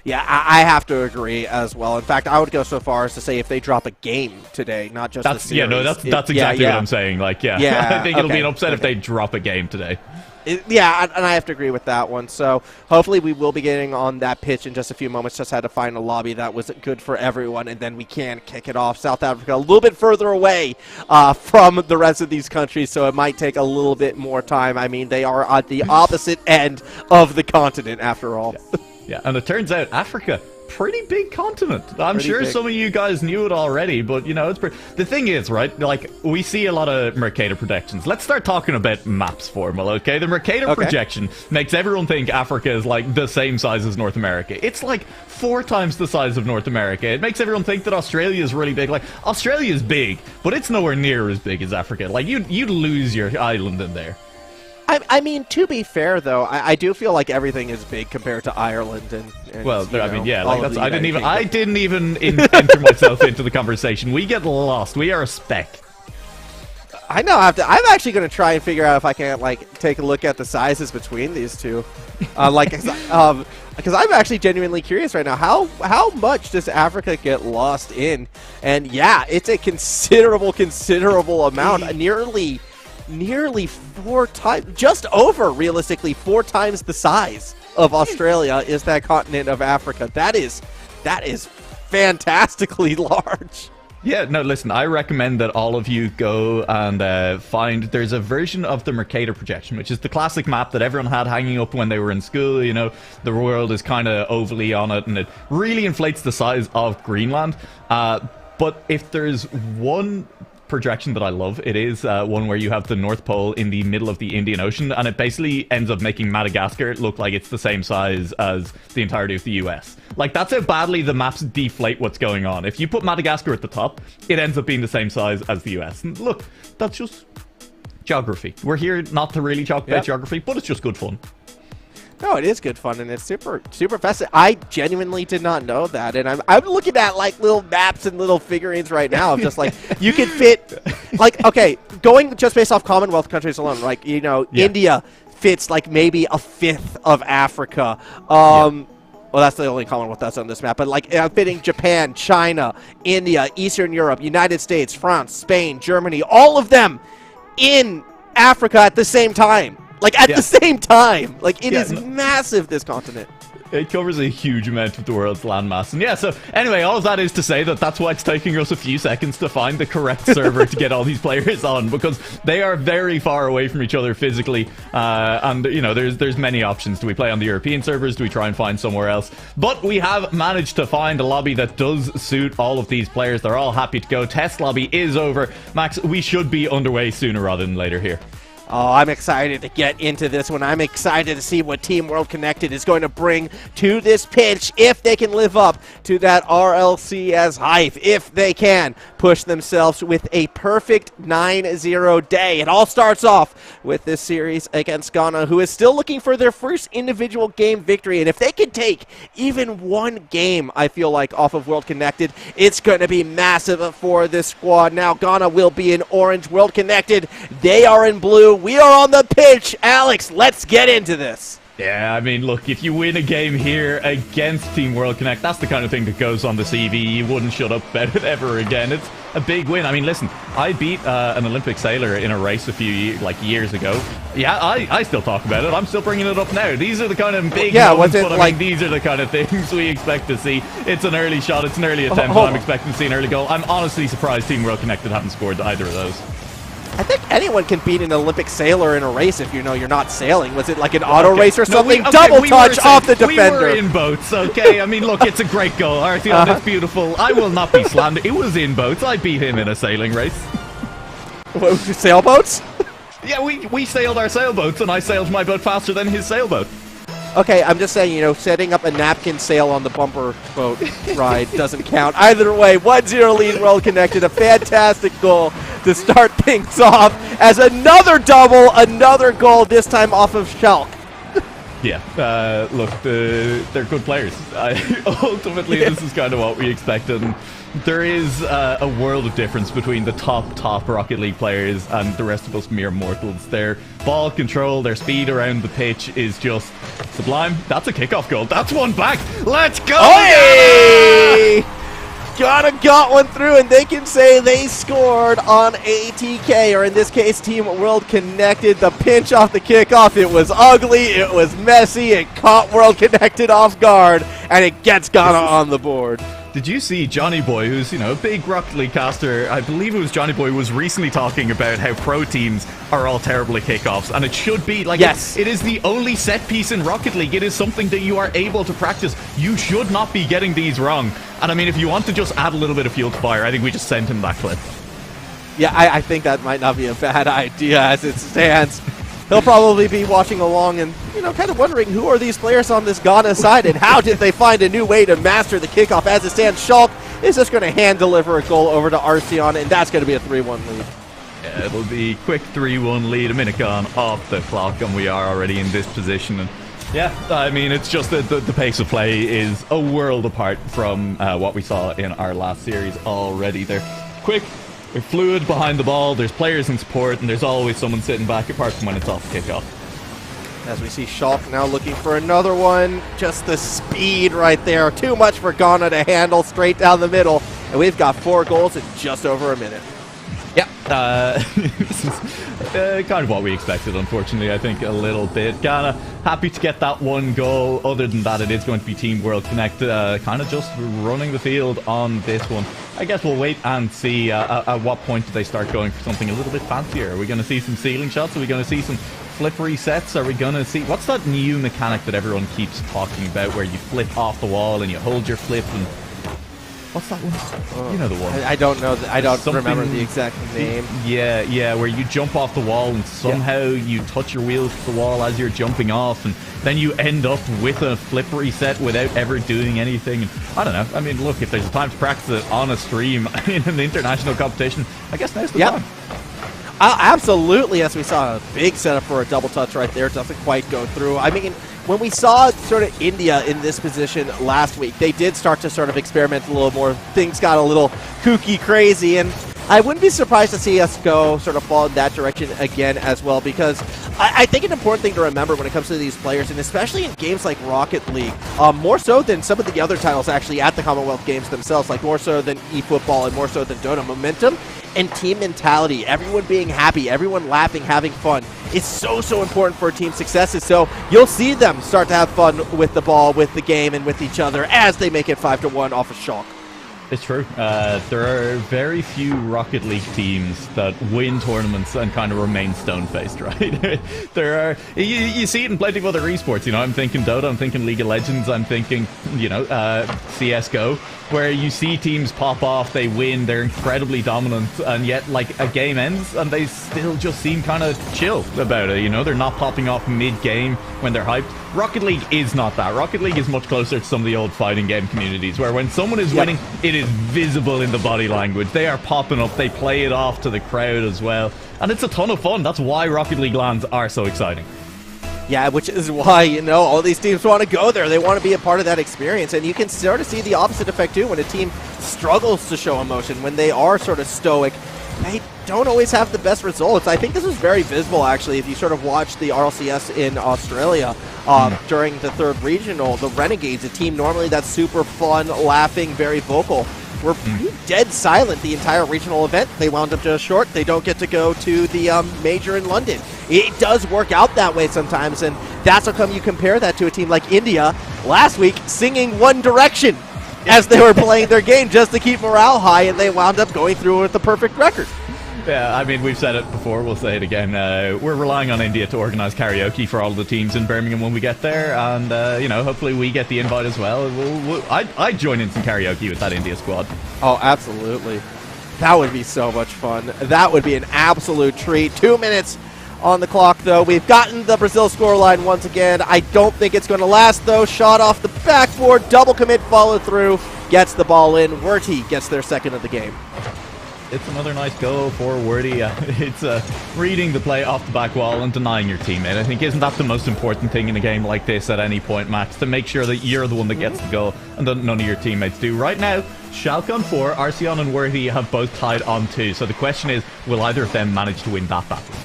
Yeah, I have to agree as well. In fact, I would go so far as to say if they drop a game today, not just the series. Yeah, no, that's exactly what I'm saying. Like, yeah, I think it'll be an upset if they drop a game today. Yeah, and I have to agree with that one. So hopefully we will be getting on that pitch in just a few moments. Just had to find a lobby that was good for everyone, and then we can kick it off. South Africa a little bit further away from the rest of these countries, so it might take a little bit more time. I mean, they are at the opposite end of the continent after all. Yeah, and it turns out Africa, pretty big continent. I'm sure some of you guys knew it already, but you know, it's the thing is, right, like, we see a lot of Mercator projections. Let's start talking about maps formal, okay? The Mercator projection makes everyone think Africa is like the same size as North America. It's like 4 times the size of North America. It makes everyone think that Australia is really big. Like, Australia is big, but it's nowhere near as big as Africa. Like, you'd lose your island in there. I mean, to be fair, though, I do feel like everything is big compared to Ireland and well, I mean, yeah, like that's, I didn't even enter myself into the conversation. We get lost. We are a speck. I know. I'm actually going to try and figure out if I can like take a look at the sizes between these two, because I'm actually genuinely curious right now. How much does Africa get lost in? And yeah, it's a considerable amount. Nearly 4 times, just over realistically 4 times the size of Australia is that continent of Africa. That is fantastically large. Yeah, no, listen, I recommend that all of you go and find, there's a version of the Mercator projection, which is the classic map that everyone had hanging up when they were in school. You know, the world is kind of ovally on it, and it really inflates the size of Greenland. But if there's one projection that I love, it is one where you have the North Pole in the middle of the Indian Ocean, and it basically ends up making Madagascar look like it's the same size as the entirety of the US. Like, that's how badly the maps deflate what's going on. If you put Madagascar at the top, it ends up being the same size as the US. And look, that's just geography. We're here not to really talk about geography, but it's just good fun. No, it is good fun, and it's super fascinating. I genuinely did not know that, and I'm looking at like little maps and little figurines right now of just like you could fit, like, okay, going just based off Commonwealth countries alone, like, you know, India fits like maybe a fifth of Africa. Well, that's the only Commonwealth that's on this map, but like fitting Japan, China, India, Eastern Europe, United States, France, Spain, Germany, all of them in Africa at the same time. Like, at the same time. Like, it is massive, this continent. It covers a huge amount of the world's landmass. And yeah, so anyway, all of that is to say that that's why it's taking us a few seconds to find the correct server to get all these players on, because they are very far away from each other physically. And, you know, there's many options. Do we play on the European servers? Do we try and find somewhere else? But we have managed to find a lobby that does suit all of these players. They're all happy to go. Test lobby is over. Max, we should be underway sooner rather than later here. Oh, I'm excited to get into this one. I'm excited to see what Team World Connected is going to bring to this pitch, if they can live up to that RLCS hype, if they can push themselves with a perfect 9-0 day. It all starts off with this series against Ghana, who is still looking for their first individual game victory. And if they can take even one game, I feel like, off of World Connected, it's going to be massive for this squad. Now, Ghana will be in orange. World Connected, they are in blue. We are on the pitch. Alex, let's get into this. Yeah, I mean, look, if you win a game here against Team World Connect, that's the kind of thing that goes on the CV. You wouldn't shut up about it ever again. It's a big win. I mean, listen, I beat an Olympic sailor in a race a few years ago. Yeah, I still talk about it. I'm still bringing it up now. These are the kind of big moments, but I mean, these are the kind of things we expect to see. It's an early shot. It's an early attempt, and I'm expecting to see an early goal. I'm honestly surprised Team World Connected haven't scored either of those. I think anyone can beat an Olympic sailor in a race if you know you're not sailing. Was it like an auto race or something? Double touch off the defender. We were in boats, okay? I mean, look, it's a great goal. Artheon, it's beautiful. I will not be slandered. It was in boats. I beat him in a sailing race. What, sailboats? Yeah, we sailed our sailboats, and I sailed my boat faster than his sailboat. Okay, I'm just saying, you know, setting up a napkin sail on the bumper boat ride doesn't count. Either way, 1-0 lead, World Connected. A fantastic goal to start things off as another double, another goal, this time off of Schalke. Yeah, look, they're good players. Ultimately, this is kind of what we expected. And there is a world of difference between the top Rocket League players and the rest of us mere mortals. Their ball control, their speed around the pitch is just sublime. That's a kickoff goal. That's one back. Let's go! Hey! Ghana got one through, and they can say they scored on ATK, or in this case, Team World Connected. The pinch off the kickoff, it was ugly, it was messy, it caught World Connected off guard, and it gets Ghana on the board. Did you see Johnny Boy, who's, you know, a big Rocket League caster? I believe it was Johnny Boy, was recently talking about how pro teams are all terrible at kickoffs, and it should be. Like, yes, it is the only set piece in Rocket League. It is something that you are able to practice. You should not be getting these wrong. And I mean, if you want to just add a little bit of fuel to fire, I think we just sent him that clip. Yeah, I think that might not be a bad idea as it stands. He'll probably be watching along and, you know, kind of wondering who are these players on this Ghana side and how did they find a new way to master the kickoff. As it stands, Schalke is just going to hand deliver a goal over to Artheon, and that's going to be a 3-1 lead. Yeah, it'll be quick 3-1 lead, a minute gone off the clock, and we are already in this position. And yeah, I mean, it's just that the pace of play is a world apart from what we saw in our last series already. They're quick, They're fluid behind the ball, there's players in support, and there's always someone sitting back apart from when it's off the kickoff. As we see Schalke now looking for another one. Just the speed right there. Too much for Ghana to handle straight down the middle. And we've got 4 goals in just over a minute. Yeah, this is kind of what we expected, unfortunately, I think, a little bit. Ghana happy to get that 1 goal. Other than that, it is going to be Team World Connect kind of just running the field on this one. I guess we'll wait and see at what point do they start going for something a little bit fancier. Are we going to see some ceiling shots? Are we going to see some flip resets? Are we going to see... What's that new mechanic that everyone keeps talking about where you flip off the wall and you hold your flip and... What's that one? You know the one. I don't know. I don't remember the exact name. Yeah, where you jump off the wall and somehow you touch your wheels to the wall as you're jumping off, and then you end up with a flip reset without ever doing anything. And I don't know. I mean, look, if there's a time to practice it on a stream in an international competition, I guess now's the time. Absolutely. As we saw a big setup for a double touch right there. Doesn't quite go through. I mean, when we saw sort of India in this position last week, they did start to sort of experiment a little more. Things got a little kooky crazy, and I wouldn't be surprised to see us go sort of fall in that direction again as well, because I think an important thing to remember when it comes to these players, and especially in games like Rocket League, more so than some of the other titles actually at the Commonwealth Games themselves, like more so than eFootball and more so than Dota, momentum and team mentality, everyone being happy, everyone laughing, having fun, is so important for team successes. So you'll see them start to have fun with the ball, with the game, and with each other as they make it 5-1 off of Schalke. It's true. There are very few Rocket League teams that win tournaments and kind of remain stone-faced, right? There are... You see it in plenty of other esports, you know. I'm thinking Dota, I'm thinking League of Legends, I'm thinking, you know, CSGO, where you see teams pop off, they win, they're incredibly dominant, and yet, like, a game ends, and they still just seem kind of chill about it, you know? They're not popping off mid-game when they're hyped. Rocket League is not that. Rocket League is much closer to some of the old fighting game communities, where when someone is winning, it is visible in the body language. They are popping up, they play it off to the crowd as well, and it's a ton of fun. That's why Rocket League LANs are so exciting. Yeah, which is why, you know, all these teams want to go there. They want to be a part of that experience, and you can sort of see the opposite effect, too, when a team struggles to show emotion, when they are sort of stoic. They don't always have the best results. I think this was very visible, actually, if you sort of watch the RLCS in Australia during the 3rd regional. The Renegades, a team normally that's super fun, laughing, very vocal, were pretty dead silent the entire regional event. They wound up just short. They don't get to go to the major in London. It does work out that way sometimes, and that's how come you compare that to a team like India last week singing One Direction as they were playing their game just to keep morale high, and they wound up going through with the perfect record. Yeah, I mean, we've said it before, we'll say it again. We're relying on India to organise karaoke for all of the teams in Birmingham when we get there, and, you know, hopefully we get the invite as well. I'd join in some karaoke with that India squad. Oh, absolutely. That would be so much fun. That would be an absolute treat. 2 minutes on the clock, though. We've gotten the Brazil scoreline once again. I don't think it's going to last, though. Shot off the backboard, double commit, follow through, gets the ball in. Werty gets their 2nd of the game. It's another nice goal for Wordy. It's reading the play off the back wall and denying your teammate. I think, isn't that the most important thing in a game like this at any point, Max? To make sure that you're the one that gets the goal and that none of your teammates do. Right now, Schalke on 4, Arceon and Wordy have both tied on 2. So the question is, will either of them manage to win that battle?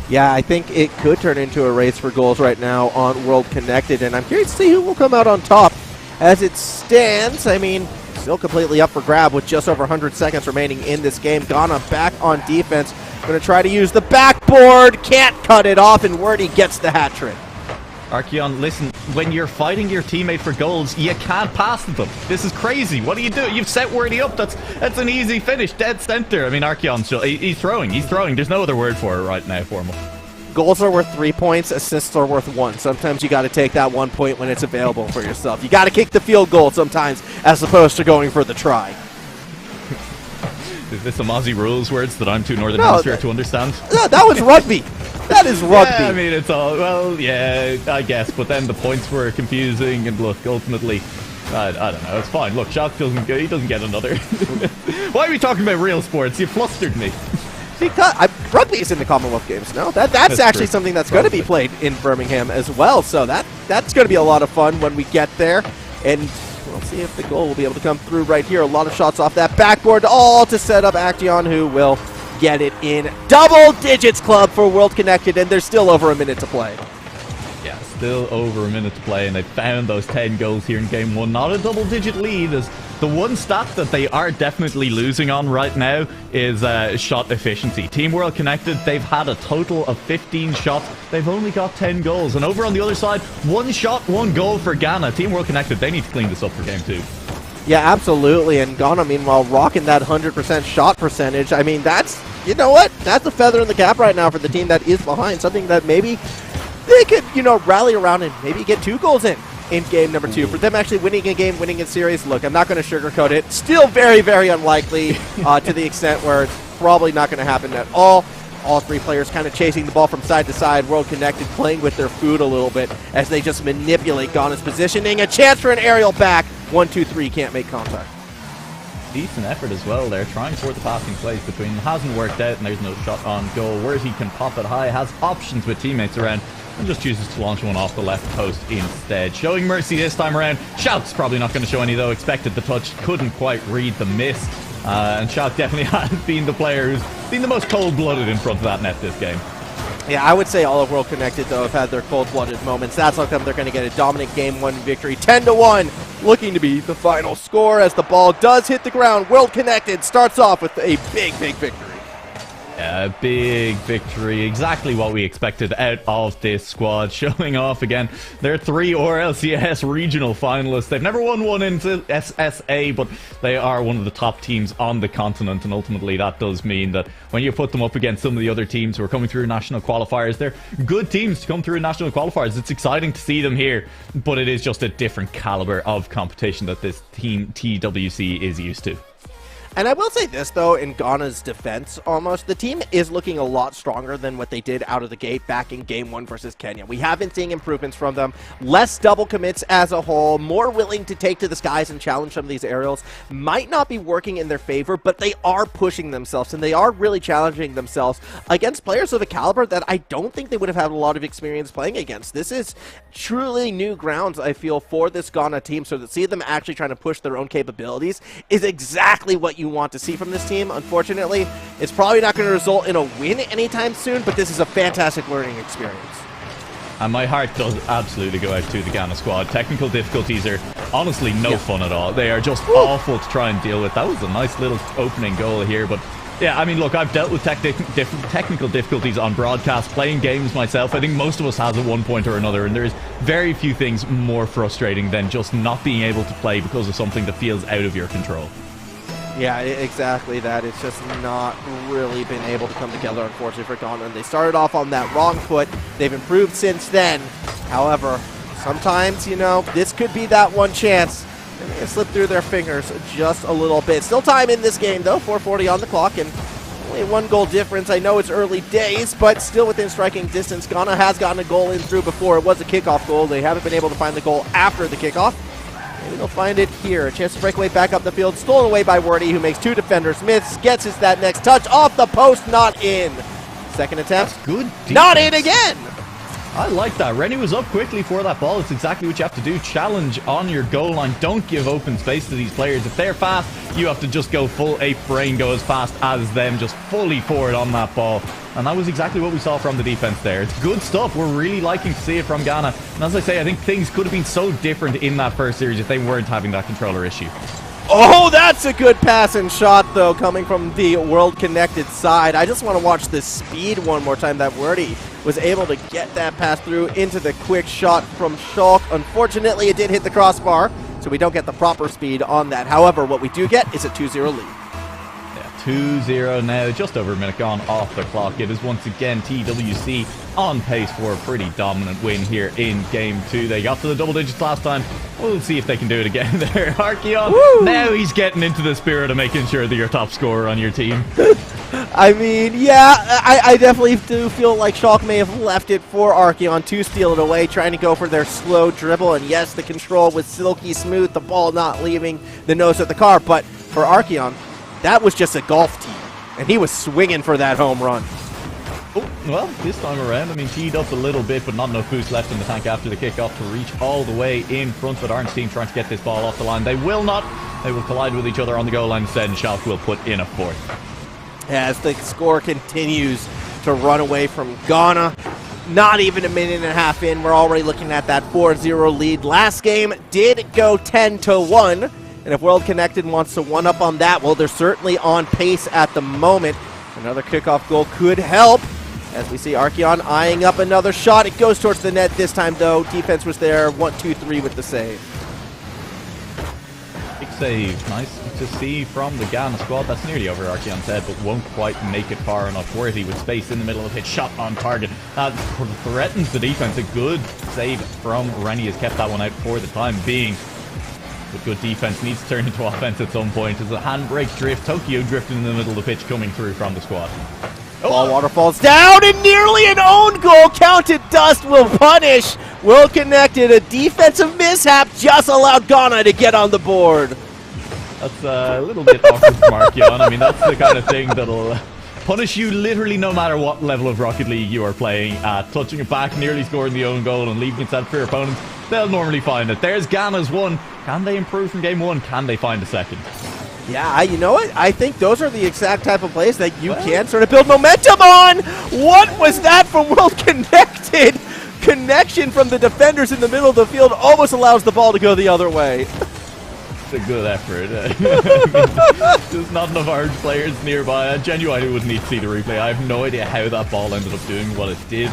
Yeah, I think it could turn into a race for goals right now on World Connected, and I'm curious to see who will come out on top. As it stands, I mean, still completely up for grab with just over 100 seconds remaining in this game. Ghana back on defense. Going to try to use the backboard. Can't cut it off, and Wordy gets the hat trick. Arceon, listen, when you're fighting your teammate for goals, you can't pass to them. This is crazy. What do you do? You've set Wordy up. That's an easy finish. Dead center. I mean, Arceon's still... He's throwing. He's throwing. There's no other word for it right now for him. Goals are worth 3 points. Assists are worth 1. Sometimes you got to take that 1 point when it's available for yourself. You got to kick the field goal sometimes as opposed to going for the try. Is this some Aussie rules words that I'm too Northern Hemisphere to understand? No, that was rugby. That is rugby. Yeah, I mean, it's all... Well, yeah, I guess. But then the points were confusing, and look, ultimately... I don't know. It's fine. Look, Schalke doesn't get another. Why are we talking about real sports? You flustered me. Because rugby is in the Commonwealth Games now. That's actually something that's going to be played in Birmingham as well. So that's going to be a lot of fun when we get there. And We'll see if the goal will be able to come through right here. A lot of shots off that backboard, all to set up Action, who will get it in double digits club for World Connected, and there's still over a minute to play. Yeah, still over a minute to play, and they found those 10 goals here in game 1. Not a double-digit lead, as the one stat that they are definitely losing on right now is shot efficiency. Team World Connected, they've had a total of 15 shots. They've only got 10 goals. And over on the other side, 1 shot, 1 goal for Ghana. Team World Connected, they need to clean this up for game 2. Yeah, absolutely. And Ghana, meanwhile, rocking that 100% shot percentage. I mean, that's, you know what? That's a feather in the cap right now for the team that is behind. Something that maybe they could, you know, rally around and maybe get 2 goals in game number 2. For them actually winning a game, winning a series, look, I'm not going to sugarcoat it. Still very, very unlikely to the extent where it's probably not going to happen at all. All 3 players kind of chasing the ball from side to side. World Connected playing with their food a little bit as they just manipulate Ghana's positioning. A chance for an aerial back. 1, 2, 3, can't make contact. Decent effort as well there, trying for the passing plays between them. Hasn't worked out, and there's no shot on goal. Whereas he can pop it high, has options with teammates around, and just chooses to launch one off the left post instead. Showing mercy this time around. Shout's probably not going to show any though. Expected the touch, couldn't quite read the miss. And Shout definitely has been the player who's been the most cold-blooded in front of that net this game. Yeah, I would say all of World Connected, though, have had their cold-blooded moments. That's how come they're going to get a dominant Game 1 victory. 10-1, looking to be the final score as the ball does hit the ground. World Connected starts off with a big, big victory. A big victory, exactly what we expected out of this squad. Showing off again, they're 3 RLCS regional finalists. They've never won one into SSA, but they are one of the top teams on the continent, and ultimately that does mean that when you put them up against some of the other teams who are coming through national qualifiers, they're good teams to come through national qualifiers. It's exciting to see them here, but it is just a different caliber of competition that this team TWC is used to. And I will say this, though, in Ghana's defense, almost, the team is looking a lot stronger than what they did out of the gate back in Game 1 versus Kenya. We have been seeing improvements from them, less double commits as a whole, more willing to take to the skies and challenge some of these aerials. Might not be working in their favor, but they are pushing themselves, and they are really challenging themselves against players of a caliber that I don't think they would have had a lot of experience playing against. This is truly new grounds, I feel, for this Ghana team, so to see them actually trying to push their own capabilities is exactly what you want to see from this team. Unfortunately, it's probably not going to result in a win anytime soon, but this is a fantastic learning experience. And my heart does absolutely go out to the Ghana squad. Technical difficulties are honestly no fun at all. They are just awful to try and deal with. That was a nice little opening goal here, but yeah, I mean, look, I've dealt with technical difficulties on broadcast, playing games myself. I think most of us has at one point or another, and there's very few things more frustrating than just not being able to play because of something that feels out of your control. Yeah, exactly that. It's just not really been able to come together, unfortunately, for Ghana. And they started off on that wrong foot. They've improved since then. However, sometimes, you know, this could be that one chance. And they slip through their fingers just a little bit. Still time in this game, though. 4:40 on the clock, and only 1 goal difference. I know it's early days, but still within striking distance. Ghana has gotten a goal in through before. It was a kickoff goal. They haven't been able to find the goal after the kickoff. Maybe they'll find it here. A chance to break away back up the field. Stolen away by Wordy, who makes 2 defenders. Smiths gets us that next touch. Off the post, not in. Second attempt. That's good defense. Not in again. I like that. Rennie was up quickly for that ball. It's exactly what you have to do. Challenge on your goal line. Don't give open space to these players. If they're fast, you have to just go full ape brain, go as fast as them, just fully forward on that ball. And that was exactly what we saw from the defense there. It's good stuff. We're really liking to see it from Ghana. And as I say, I think things could have been so different in that first series if they weren't having that controller issue. Oh, that's a good pass and shot, though, coming from the World Connected side. I just want to watch the speed one more time that Wordy was able to get that pass through into the quick shot from Schalk. Unfortunately, it did hit the crossbar, so we don't get the proper speed on that. However, what we do get is a 2-0 lead. 2-0 now, just over a minute gone off the clock. It is once again TWC on pace for a pretty dominant win here in Game 2. They got to the double digits last time. We'll see if they can do it again there. Archeon, now he's getting into the spirit of making sure that you're top scorer on your team. I mean, yeah, I definitely do feel like Schalk may have left it for Archeon to steal it away, trying to go for their slow dribble. And yes, the control was silky smooth, the ball not leaving the nose of the car. But for Archeon, that was just a golf tee, and he was swinging for that home run. Oh, well, this time around, I mean, teed up a little bit, but not enough boost left in the tank after the kickoff to reach all the way in front. But Orange team trying to get this ball off the line. They will not. They will collide with each other on the goal line instead, and Schalke will put in a fourth. As the score continues to run away from Ghana. Not even a minute and a half in, we're already looking at that 4-0 lead. Last game did go 10-1, and if World Connected wants to one-up on that, well, they're certainly on pace at the moment. Another kickoff goal could help, as we see Archeon eyeing up another shot. It goes towards the net this time, though. Defense was there, 1-2-3 with the save. Big save. Nice to see from the Ghana squad. That's nearly over Archeon's head, but won't quite make it far enough. Worthy with space in the middle of the pitch. Shot on target. Threatens the defense. A good save from Rennie has kept that one out for the time being. But good defense needs to turn into offense at some point. As a handbrake drift. Tokyo drifting in the middle of the pitch coming through from the squad. Ball waterfalls down, and nearly an own goal. Counted dust will punish. Well connected. A defensive mishap just allowed Ghana to get on the board. That's a little bit awkward from Archeon. I mean, that's the kind of thing that'll punish you literally no matter what level of Rocket League you are playing at. Touching it back, nearly scoring the own goal and leaving it set for your opponents. They'll normally find it. There's Ghana's one. Can they improve from game one? Can they find a second? Yeah, you know what? I think those are the exact type of plays that you can sort of build momentum on. What was that from World Connected? Connection from the defenders in the middle of the field almost allows the ball to go the other way. It's a good effort. There's not enough Orange players nearby. I genuinely would need to see the replay. I have no idea how that ball ended up doing what it did.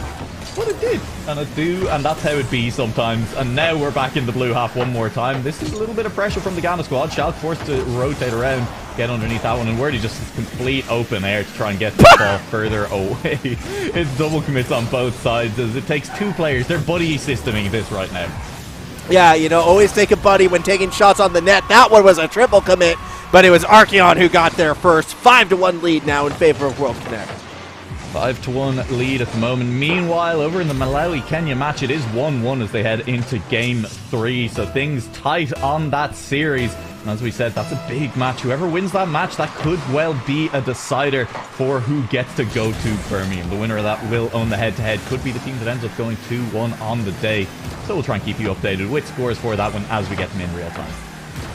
And that's how it be sometimes. And now we're back in the blue half one more time. This is a little bit of pressure from the Ghana squad. Schalke forced to rotate around, get underneath that one, and Wordy just is complete open air to try and get the ball further away. It's double commits on both sides as it takes two players. They're buddy systeming this right now. Yeah, you know, always take a buddy when taking shots on the net. That one was a triple commit, but it was Archeon who got there first. 5-1 lead now in favor of World Connect. 5-1 lead at the moment. Meanwhile, over in the Malawi-Kenya match, it is 1-1 as they head into Game 3. So things tight on that series. And as we said, that's a big match. Whoever wins that match, that could well be a decider for who gets to go to Birmingham. The winner of that will own the head-to-head. Could be the team that ends up going 2-1 on the day. So we'll try and keep you updated with scores for that one as we get them in real time.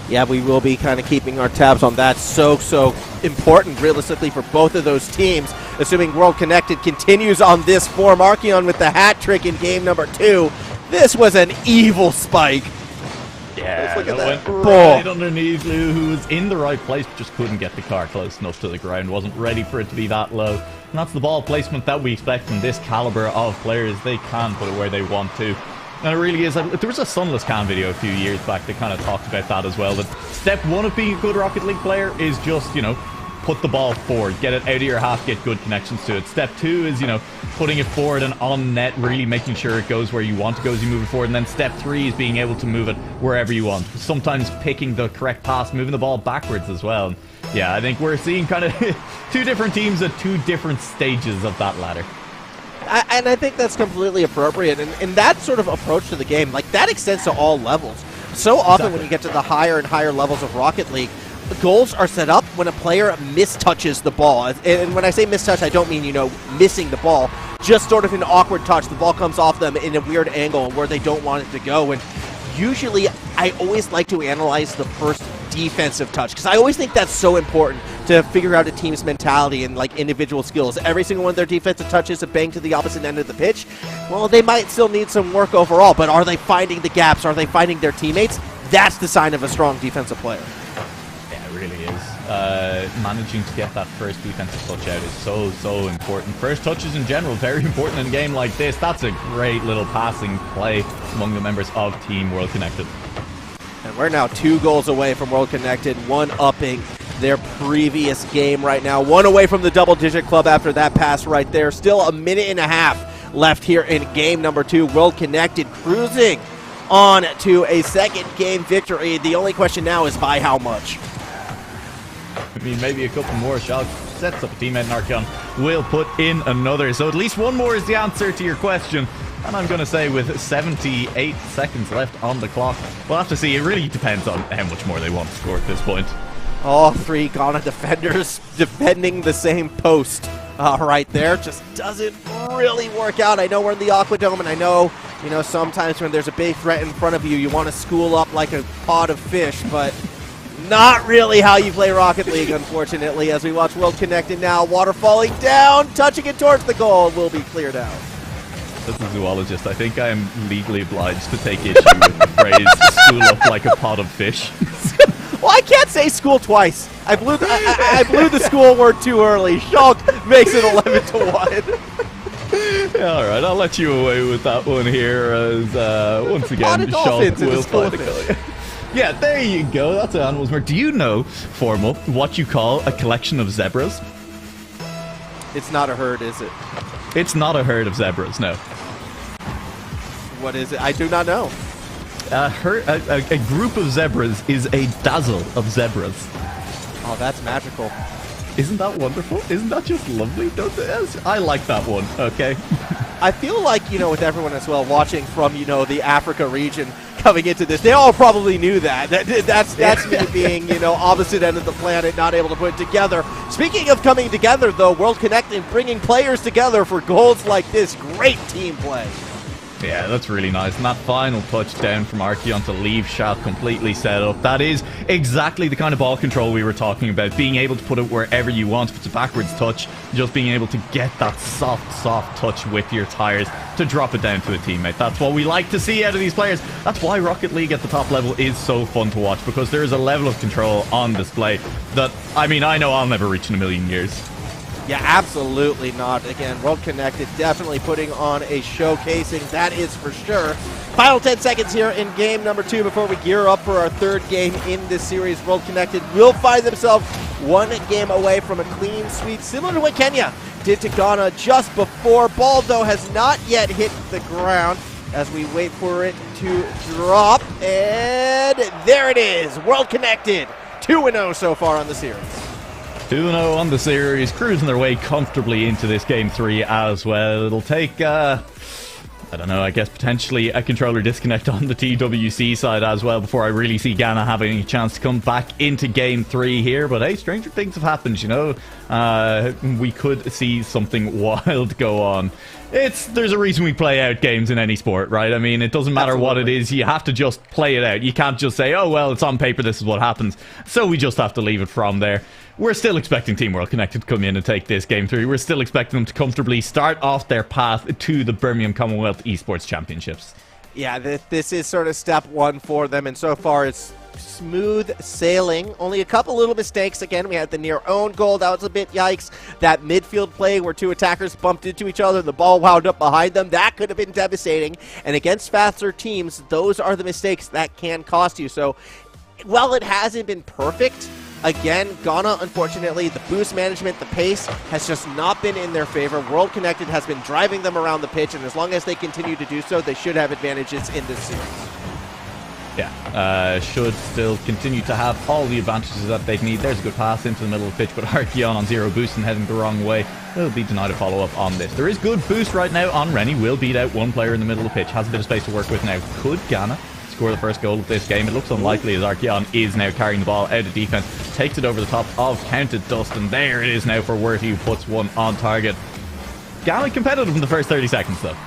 Yeah, we will be kind of keeping our tabs on that. So important, realistically, for both of those teams. Assuming World Connected continues on this form. Archeon with the hat trick in game number 2. This was an evil spike. Yeah, look at that. Went right underneath Lou, who was in the right place, but just couldn't get the car close enough to the ground. Wasn't ready for it to be that low. And that's the ball placement that we expect from this caliber of players. They can put it where they want to. And it really is. There was a Sunless Can video a few years back that kind of talked about that as well. That step one of being a good Rocket League player is just, you know, put the ball forward, get it out of your half, get good connections to it. Step 2 is, you know, putting it forward and on net, really making sure it goes where you want to go as you move it forward. And then step 3 is being able to move it wherever you want. Sometimes picking the correct pass, moving the ball backwards as well. Yeah, I think we're seeing kind of two different teams at two different stages of that ladder. And I think that's completely appropriate. And that sort of approach to the game, like, that extends to all levels. So often when you get to the higher and higher levels of Rocket League, the goals are set up when a player mistouches the ball. And when I say mistouch, I don't mean, you know, missing the ball. Just sort of an awkward touch. The ball comes off them in a weird angle where they don't want it to go. And usually, I always like to analyze the first defensive touch, because I always think that's so important to figure out a team's mentality and, like, individual skills. Every single one of their defensive touches a bang to the opposite end of the pitch. Well, they might still need some work overall, but are they finding the gaps? Are they finding their teammates? That's the sign of a strong defensive player. Yeah, it really is. Managing to get that first defensive touch out is so important. First touches in general, very important in a game like this. That's a great little passing play among the members of Team World Connected. And we're now 2 goals away from World Connected, one-upping their previous game right now. 1 away from the double-digit club after that pass right there. Still a minute and a half left here in game number 2. World Connected cruising on to a second game victory. The only question now is by how much? I mean, maybe a couple more. Schalke sets up a teammate, and Archeon will put in another. So at least 1 more is the answer to your question. And I'm going to say with 78 seconds left on the clock, we'll have to see. It really depends on how much more they want to score at this point. All 3 Ghana defenders defending the same post Right there, just doesn't really work out. I know we're in the Aquadome, and I know, sometimes when there's a big threat in front of you, you want to school up like a pod of fish, but not really how you play Rocket League, unfortunately, as we watch World Connected now. Water falling down, touching it towards the goal, will be cleared out. As a zoologist, I think I am legally obliged to take issue with the phrase "school up like a pot of fish." Well, I can't say school twice. I blew the school word too early. Shulk makes it 11-1. Yeah, all right, I'll let you away with that one here. As once again, Shulk will find a goal. Yeah, there you go. That's an animals mark. Do you know, Formal, what you call a collection of zebras? It's not a herd, is it? It's not a herd of zebras, no. What is it? I do not know. A group of zebras is a dazzle of zebras. Oh, that's magical. Isn't that wonderful? Isn't that just lovely? I like that one, okay? I feel like, with everyone as well watching from, the Africa region coming into this, they all probably knew that. That's me being, opposite end of the planet, not able to put it together. Speaking of coming together, though, World Connected bringing players together for goals like this. Great team play. Yeah, that's really nice. And that final touchdown from Archeon to leave Shaq completely set up. That is exactly the kind of ball control we were talking about. Being able to put it wherever you want. If it's a backwards touch, just being able to get that soft touch with your tires to drop it down to a teammate. That's what we like to see out of these players. That's why Rocket League at the top level is so fun to watch, because there is a level of control on display that, I know I'll never reach in a million years. Yeah, absolutely not. Again, World Connected definitely putting on a showcasing, that is for sure. Final 10 seconds here in game number 2 before we gear up for our third game in this series. World Connected will find themselves one game away from a clean sweep, similar to what Kenya did to Ghana just before. Ball, though, has not yet hit the ground as we wait for it to drop. And there it is, World Connected, 2-0 so far on the series. 2-0 on the series, cruising their way comfortably into this game 3 as well. It'll take, I don't know, I guess potentially a controller disconnect on the TWC side as well before I really see Ghana having a chance to come back into game 3 here. But hey, stranger things have happened, we could see something wild go on. There's a reason we play out games in any sport, right? It doesn't matter Absolutely. What it is, you have to just play it out. You can't just say, oh, well, it's on paper, this is what happens. So we just have to leave it from there. We're still expecting Team World Connected to come in and take this game 3. We're still expecting them to comfortably start off their path to the Birmingham Commonwealth Esports Championships. Yeah, this is sort of step 1 for them, and so far it's smooth sailing. Only a couple little mistakes. Again, we had the near own goal. That was a bit yikes. That midfield play where 2 attackers bumped into each other, the ball wound up behind them. That could have been devastating. And against faster teams, those are the mistakes that can cost you. So, while it hasn't been perfect, again, Ghana, unfortunately, the boost management, the pace has just not been in their favor. World Connected has been driving them around the pitch, and as long as they continue to do so, they should have advantages in this series. Yeah, should still continue to have all the advantages that they need. There's a good pass into the middle of the pitch, but Archeon on 0 boost and heading the wrong way will be denied a follow-up on this. There is good boost right now on Rennie. Will beat out one player in the middle of the pitch. Has a bit of space to work with now. Could Ghana score the first goal of this game? It looks unlikely as Archeon is now carrying the ball out of defense. Takes it over the top of Counted Dust, and there it is now for Worthy, who puts one on target. Ghana competitive in the first 30 seconds, though.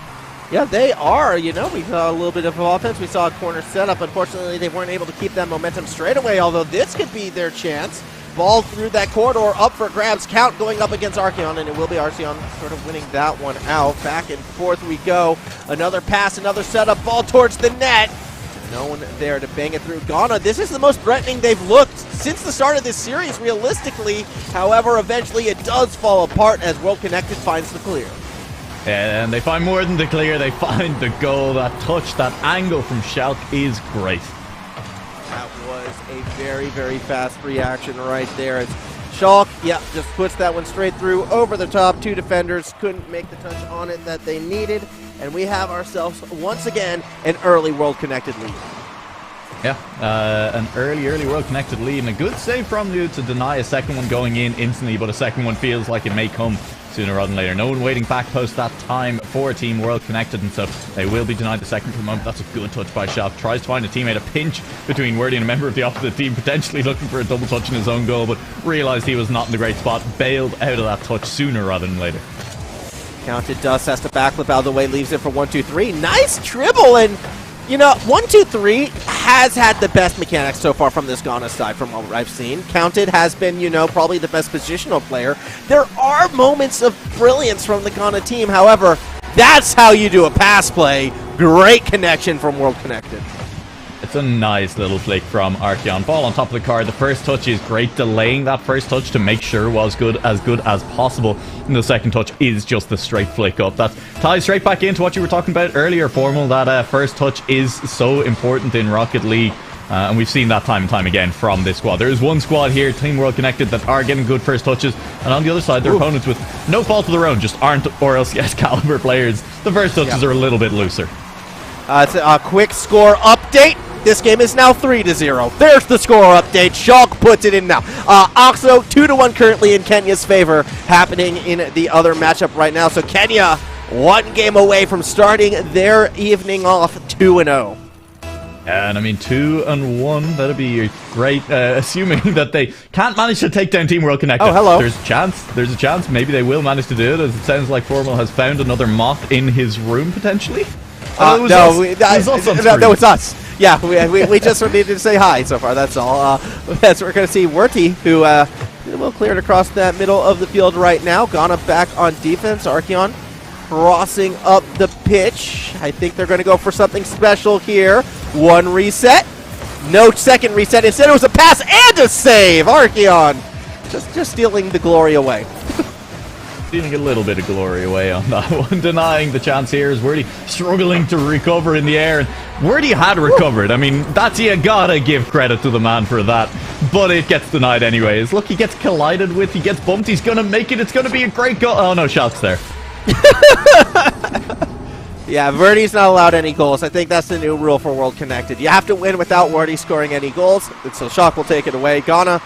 Yeah, they are. We saw a little bit of offense. We saw a corner setup. Unfortunately, they weren't able to keep that momentum straight away, although this could be their chance. Ball through that corridor, up for grabs. Count going up against Archeon, and it will be Archeon sort of winning that one out. Back and forth we go. Another pass, another setup. Ball towards the net. No one there to bang it through. Ghana, this is the most threatening they've looked since the start of this series, realistically. However, eventually it does fall apart as World Connected finds the clear. And they find more than the clear. They find the goal. That touch, that angle from Schalk is great. That was a very, very fast reaction right there. As Schalk, just puts that one straight through over the top. 2 defenders couldn't make the touch on it that they needed. And we have ourselves, once again, an early World Connected lead. Yeah, an early World Connected lead, and a good save from you to deny a second one going in instantly, but a second one feels like it may come sooner rather than later. No one waiting back post that time for Team World Connected, and so they will be denied the second for the moment. That's a good touch by Shock. Tries to find a teammate, a pinch between Wordy and a member of the opposite team, potentially looking for a double touch in his own goal, but realised he was not in the great spot, bailed out of that touch sooner rather than later. Counted Dust has to backflip out of the way, leaves it for 1-2-3. Nice dribble, and you know, 1-2-3 has had the best mechanics so far from this Ghana side from what I've seen. Counted has been, you know, probably the best positional player. There are moments of brilliance from the Ghana team. However, that's how you do a pass play. Great connection from World Connected. It's a nice little flick from Archeon. Ball on top of the card. The first touch is great, delaying that first touch to make sure it was good as possible. And the second touch is just the straight flick up. That ties straight back into what you were talking about earlier, Formal. That first touch is so important in Rocket League. And we've seen that time and time again from this squad. There is one squad here, Team World Connected, that are getting good first touches. And on the other side, their opponents with no fault of their own, just aren't RLCS caliber players. The first touches are a little bit looser. It's a quick score update. This game is now 3-0. There's the score update. Shulk puts it in now. Oxo 2-1 currently in Kenya's favor, happening in the other matchup right now. So Kenya, one game away from starting their evening off 2-0. And I mean, 2-1, that'd be great, assuming that they can't manage to take down Team World Connected. Oh, hello. There's a chance. Maybe they will manage to do it, as it sounds like Formal has found another moth in his room, potentially. No, it's us. Yeah, we just needed to say hi so far, that's all. As we're going to see Werty, who will clear it across that middle of the field right now. Ghana back on defense. Archeon crossing up the pitch. I think they're going to go for something special here. One reset. No second reset. Instead, it was a pass and a save. Archeon just stealing the glory away. Stealing a little bit of glory away on that one. Denying the chance here is Wordy struggling to recover in the air. And Wordy had recovered. I mean, you gotta give credit to the man for that. But it gets denied anyways. Look, he gets collided with, he gets bumped, he's gonna make it. It's gonna be a great goal. Oh no, Shock's there. Yeah, Verdi's not allowed any goals. I think that's the new rule for World Connected. You have to win without Verdi scoring any goals. And so Shock will take it away. Ghana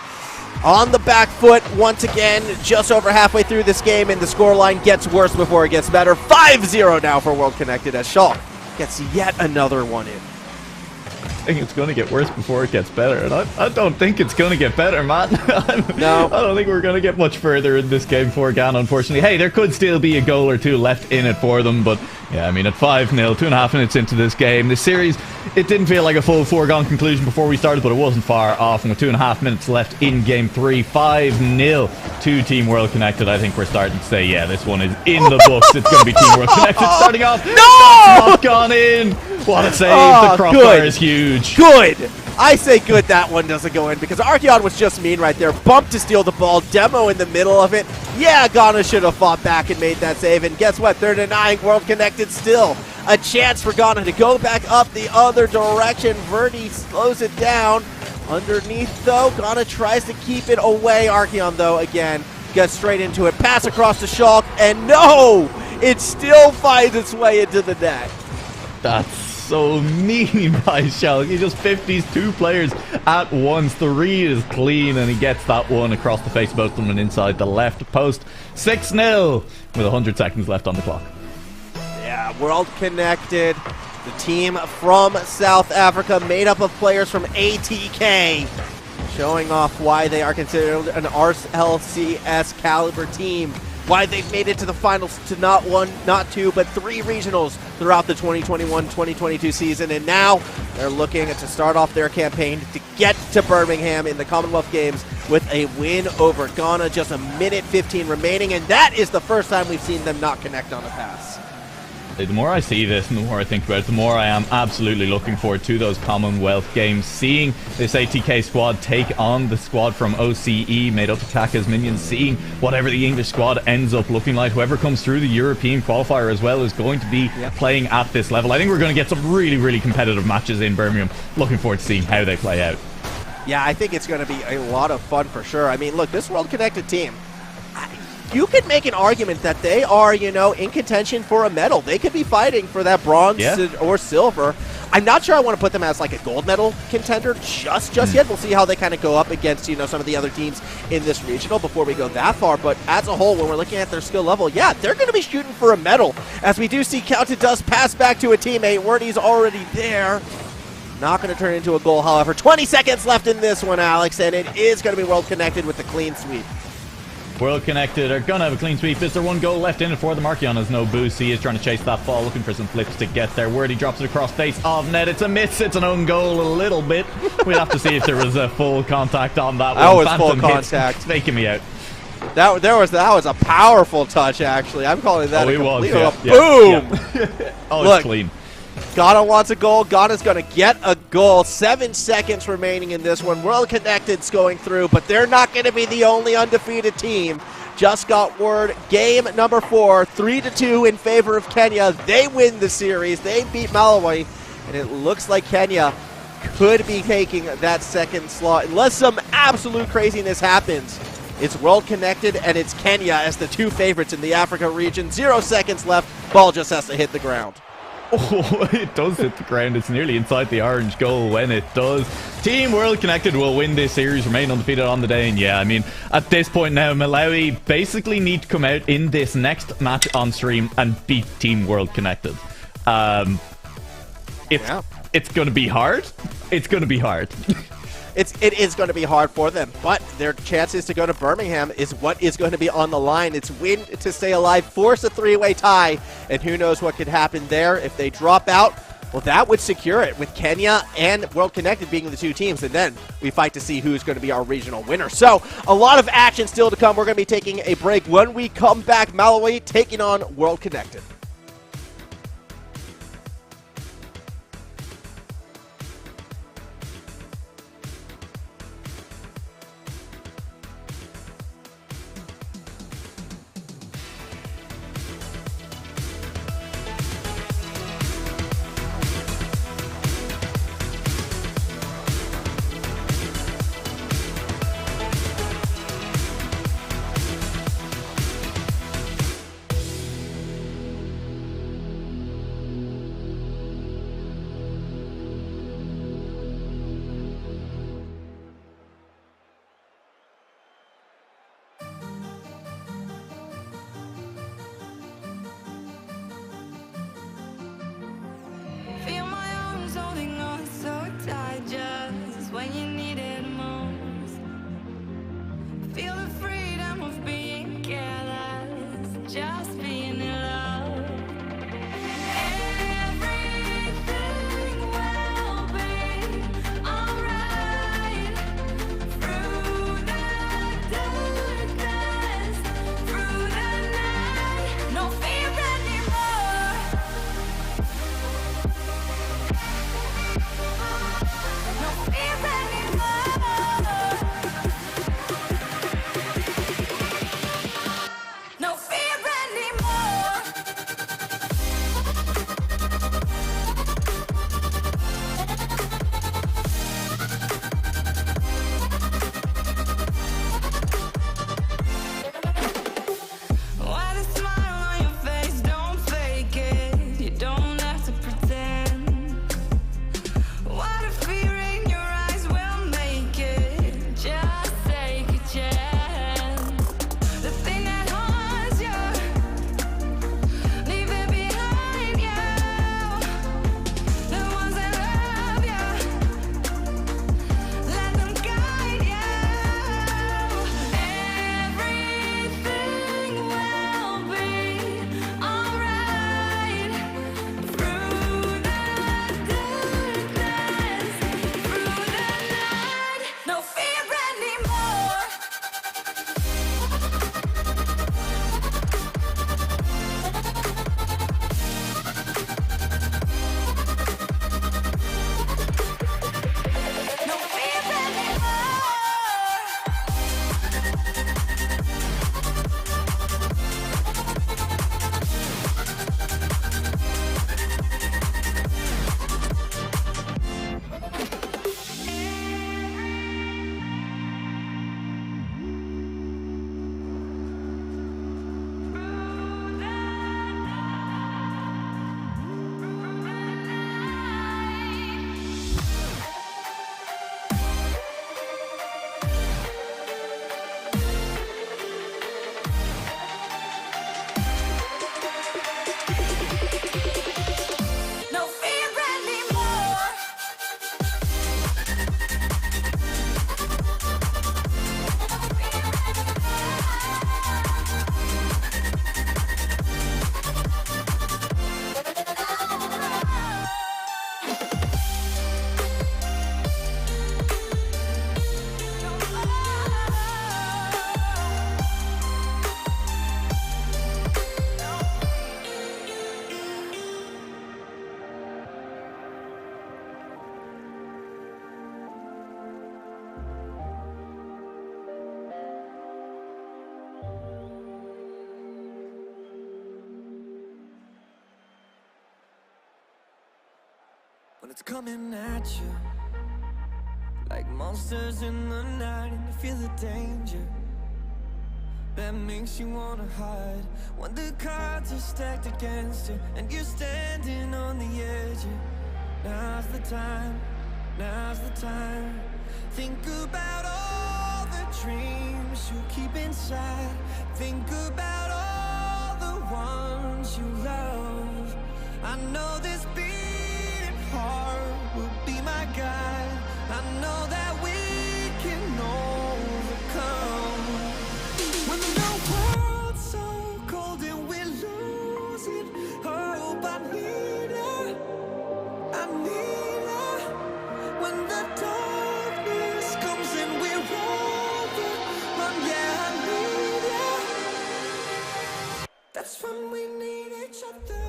on the back foot once again, just over halfway through this game, and the scoreline gets worse before it gets better. 5-0 now for World Connected as Shaw gets yet another one in. I think it's going to get worse before it gets better, and I don't think it's going to get better, man. No. I don't think we're going to get much further in this game for Ghana, unfortunately. Hey, there could still be a goal or two left in it for them, but yeah, I mean, at 5-0, 2.5 minutes into this game, this series, it didn't feel like a full foregone conclusion before we started, but it wasn't far off, and with 2.5 minutes left in Game 3, 5-0 to Team World Connected. I think we're starting to say, yeah, this one is in the books. It's going to be Team World Connected starting off. No! That's not gone in. What a save. The crossbar is huge. Good. I say good that one doesn't go in because Archeon was just mean right there. Bumped to steal the ball. Demo in the middle of it. Yeah, Ghana should have fought back and made that save. And guess what? They're denying World Connected still. A chance for Ghana to go back up the other direction. Verdi slows it down. Underneath, though, Ghana tries to keep it away. Archeon, though, again, gets straight into it. Pass across the Shulk. And no! It still finds its way into the net. That's so mean by Shulk. He just 50s two players at once. The read is clean, and he gets that one across the face of both of them and inside the left post. 6-0 with 100 seconds left on the clock. Yeah, World Connected, the team from South Africa, made up of players from ATK, showing off why they are considered an RLCS caliber team. Why they've made it to the finals to not one, not two, but three regionals throughout the 2021-2022 season. And now they're looking to start off their campaign to get to Birmingham in the Commonwealth Games with a win over Ghana. Just a minute 15 remaining, and that is the first time we've seen them not connect on a pass. The more I see this and the more I think about it, the more I am absolutely looking forward to those Commonwealth Games. Seeing this ATK squad take on the squad from OCE, made up of Kaka's minions, seeing whatever the English squad ends up looking like. Whoever comes through the European qualifier as well is going to be playing at this level. I think we're going to get some really, really competitive matches in Birmingham. Looking forward to seeing how they play out. Yeah, I think it's going to be a lot of fun for sure. I mean, look, this World Connected team, you could make an argument that they are, you know, in contention for a medal. They could be fighting for that bronze or silver. I'm not sure I want to put them as like a gold medal contender just yet. We'll see how they kind of go up against, you know, some of the other teams in this regional before we go that far. But as a whole, when we're looking at their skill level, yeah, they're going to be shooting for a medal. As we do see Counted Dust pass back to a teammate. Wordy's already there. Not going to turn into a goal, however. 20 seconds left in this one, Alex, and it is going to be World Connected with the clean sweep. World Connected are going to have a clean sweep. Is there one goal left in it for the Markion? Has no boost. He is trying to chase that ball, looking for some flips to get there. Wordy drops it across face of net. It's a miss. It's an own goal a little bit. We'll have to see if there was a full contact on that one. That was Phantom full contact. It's making me out. That was a powerful touch, actually. I'm calling that a complete boom. Yeah. Oh, Look, it's clean. Ghana wants a goal. Ghana's going to get a goal. 7 seconds remaining in this one. World Connected's going through, but they're not going to be the only undefeated team. Just got word. Game number 4, 3-2 in favor of Kenya. They win the series. They beat Malawi, and it looks like Kenya could be taking that second slot. Unless some absolute craziness happens, it's World Connected and it's Kenya as the 2 favorites in the Africa region. 0 seconds left. Ball just has to hit the ground. Oh, it does hit the ground. It's nearly inside the orange goal when it does. Team World Connected will win this series, remain undefeated on the day. And yeah, I mean, at this point now, Malawi basically need to come out in this next match on stream and beat Team World Connected. It's going to be hard. It's going to be hard. It is going to be hard for them, but their chances to go to Birmingham is what is going to be on the line. It's win to stay alive, force a 3-way tie, and who knows what could happen there. If they drop out, well, that would secure it with Kenya and World Connected being the 2 teams, and then we fight to see who's going to be our regional winner. So a lot of action still to come. We're going to be taking a break. When we come back, Malawi taking on World Connected. it's coming at you like monsters in the night, and you feel the danger that makes you wanna hide. When the cards are stacked against you and you're standing on the edge, now's the time, now's the time. Think about all the dreams you keep inside. Think about all the ones you love. I know this beating heart will be my guide. I know that we can overcome. When the world's so cold and we're losing hope, I need her, I need her. When the darkness comes and we're overrun, yeah, I need her. That's when we need each other.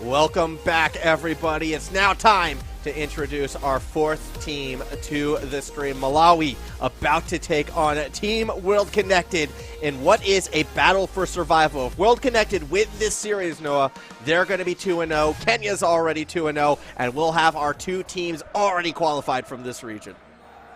Welcome back, everybody. It's now time to introduce our fourth team to the stream. Malawi about to take on Team World Connected in what is a battle for survival. If World Connected win this series, Noah, they're going to be 2-0. Kenya's already 2-0, and we'll have our two teams already qualified from this region.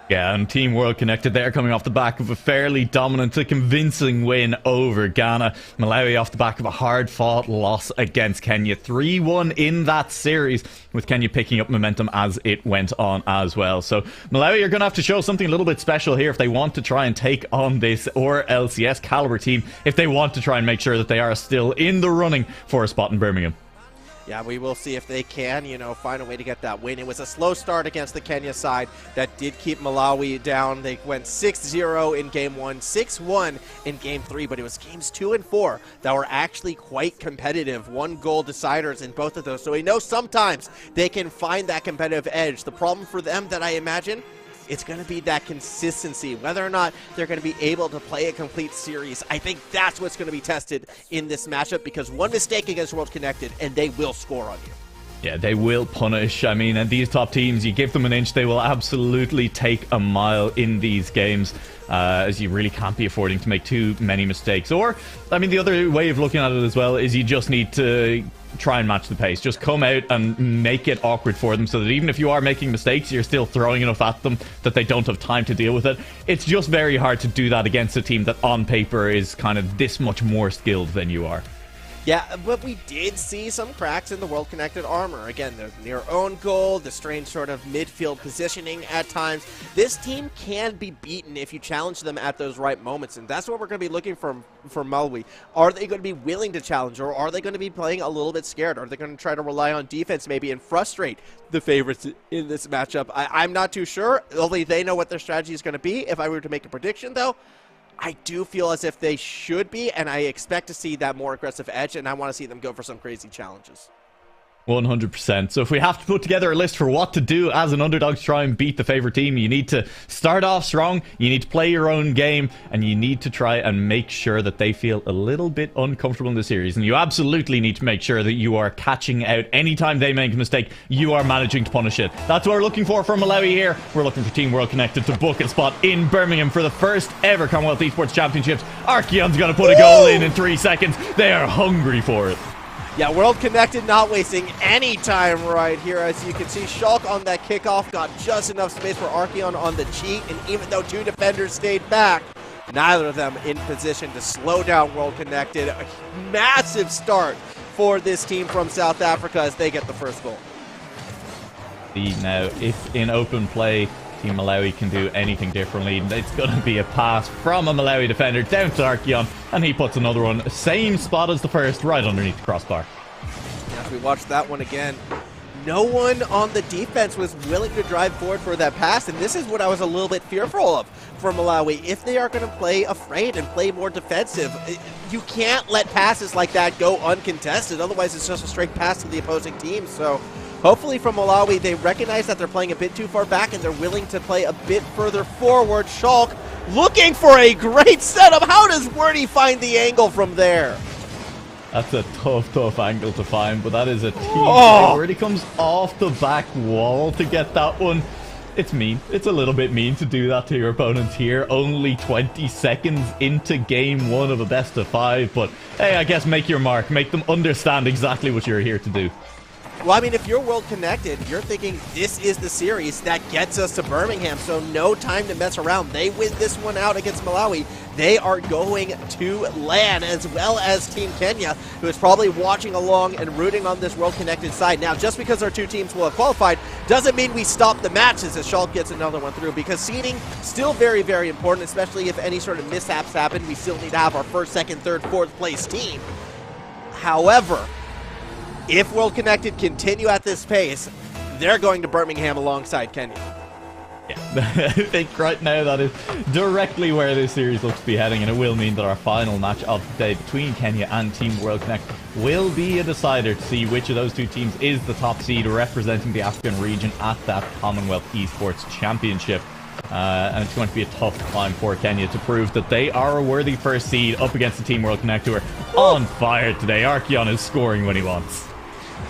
Yeah, and Team World Connected there coming off the back of a fairly dominant, convincing win over Ghana. Malawi off the back of a hard-fought loss against Kenya. 3-1 in that series, with Kenya picking up momentum as it went on as well. So Malawi are going to have to show something a little bit special here if they want to try and take on this or LCS caliber team, if they want to try and make sure that they are still in the running for a spot in Birmingham. Yeah, we will see if they can, find a way to get that win. It was a slow start against the Kenya side that did keep Malawi down. They went 6-0 in Game 1, 6-1 in Game 3, but it was Games 2 and 4 that were actually quite competitive. 1-goal deciders in both of those. So we know sometimes they can find that competitive edge. The problem for them that I imagine, it's going to be that consistency, whether or not they're going to be able to play a complete series. I think that's what's going to be tested in this matchup, because one mistake against World Connected and they will score on you. Yeah, they will punish. I mean, and these top teams, you give them an inch, they will absolutely take a mile in these games, as you really can't be affording to make too many mistakes. Or, I mean, the other way of looking at it as well is you just need to try and match the pace. Just come out and make it awkward for them, so that even if you are making mistakes, you're still throwing enough at them that they don't have time to deal with it. It's just very hard to do that against a team that on paper is kind of this much more skilled than you are. Yeah, but we did see some cracks in the World Connected armor. Again, the near own goal, the strange sort of midfield positioning at times. This team can be beaten if you challenge them at those right moments, and that's what we're going to be looking for Malawi. Are they going to be willing to challenge, or are they going to be playing a little bit scared? Are they going to try to rely on defense maybe and frustrate the favorites in this matchup? I'm not too sure. Only they know what their strategy is going to be. If I were to make a prediction, though, I do feel as if they should be, and I expect to see that more aggressive edge, and I want to see them go for some crazy challenges. 100%. So if we have to put together a list for what to do as an underdog to try and beat the favorite team, you need to start off strong, you need to play your own game, and you need to try and make sure that they feel a little bit uncomfortable in the series. And you absolutely need to make sure that you are catching out anytime they make a mistake, you are managing to punish it. That's what we're looking for from Malawi here. We're looking for Team World Connected to book a spot in Birmingham for the first ever Commonwealth Esports Championships. Archeon's going to put a goal in 3 seconds. They are hungry for it. Yeah, World Connected not wasting any time right here. As you can see, Shulk on that kickoff got just enough space for Archeon on the cheat, and even though two defenders stayed back, neither of them in position to slow down World Connected. A massive start for this team from South Africa as they get the first goal. Now, if in open play, Team Malawi can do anything differently, it's going to be a pass from a Malawi defender down to Archeon, and he puts another one, same spot as the first, right underneath the crossbar. As we watch that one again, no one on the defense was willing to drive forward for that pass, and this is what I was a little bit fearful of for Malawi. If they are going to play afraid and play more defensive, you can't let passes like that go uncontested, otherwise it's just a straight pass to the opposing team. So hopefully from Malawi, they recognize that they're playing a bit too far back and they're willing to play a bit further forward. Shulk looking for a great setup. How does Wordy find the angle from there? That's a tough angle to find, but that is a team play. Wordy comes off the back wall to get that one. it's mean. It's a little bit mean to do that to your opponent here. Only 20 seconds into game 1 of a best of 5. But hey, I guess make your mark. Make them understand exactly what you're here to do. Well, I mean, if you're world connected, you're thinking this is the series that gets us to Birmingham, so no time to mess around. They win this one out against Malawi. They are going to LAN, as well as Team Kenya, who is probably watching along and rooting on this world connected side. Now, just because our 2 teams will have qualified doesn't mean we stop the matches as Schalke gets another one through, because seeding still very, very important, especially if any sort of mishaps happen. We still need to have our 1st, 2nd, 3rd, 4th place team. However, if World Connected continue at this pace, they're going to Birmingham alongside Kenya. Yeah, I think right now that is directly where this series looks to be heading, and it will mean that our final match of the day between Kenya and Team World Connect will be a decider to see which of those 2 teams is the top seed representing the African region at that Commonwealth Esports Championship. And it's going to be a tough climb for Kenya to prove that they are a worthy 1st seed up against the Team World Connect, who are on fire today. Archeon is scoring when he wants.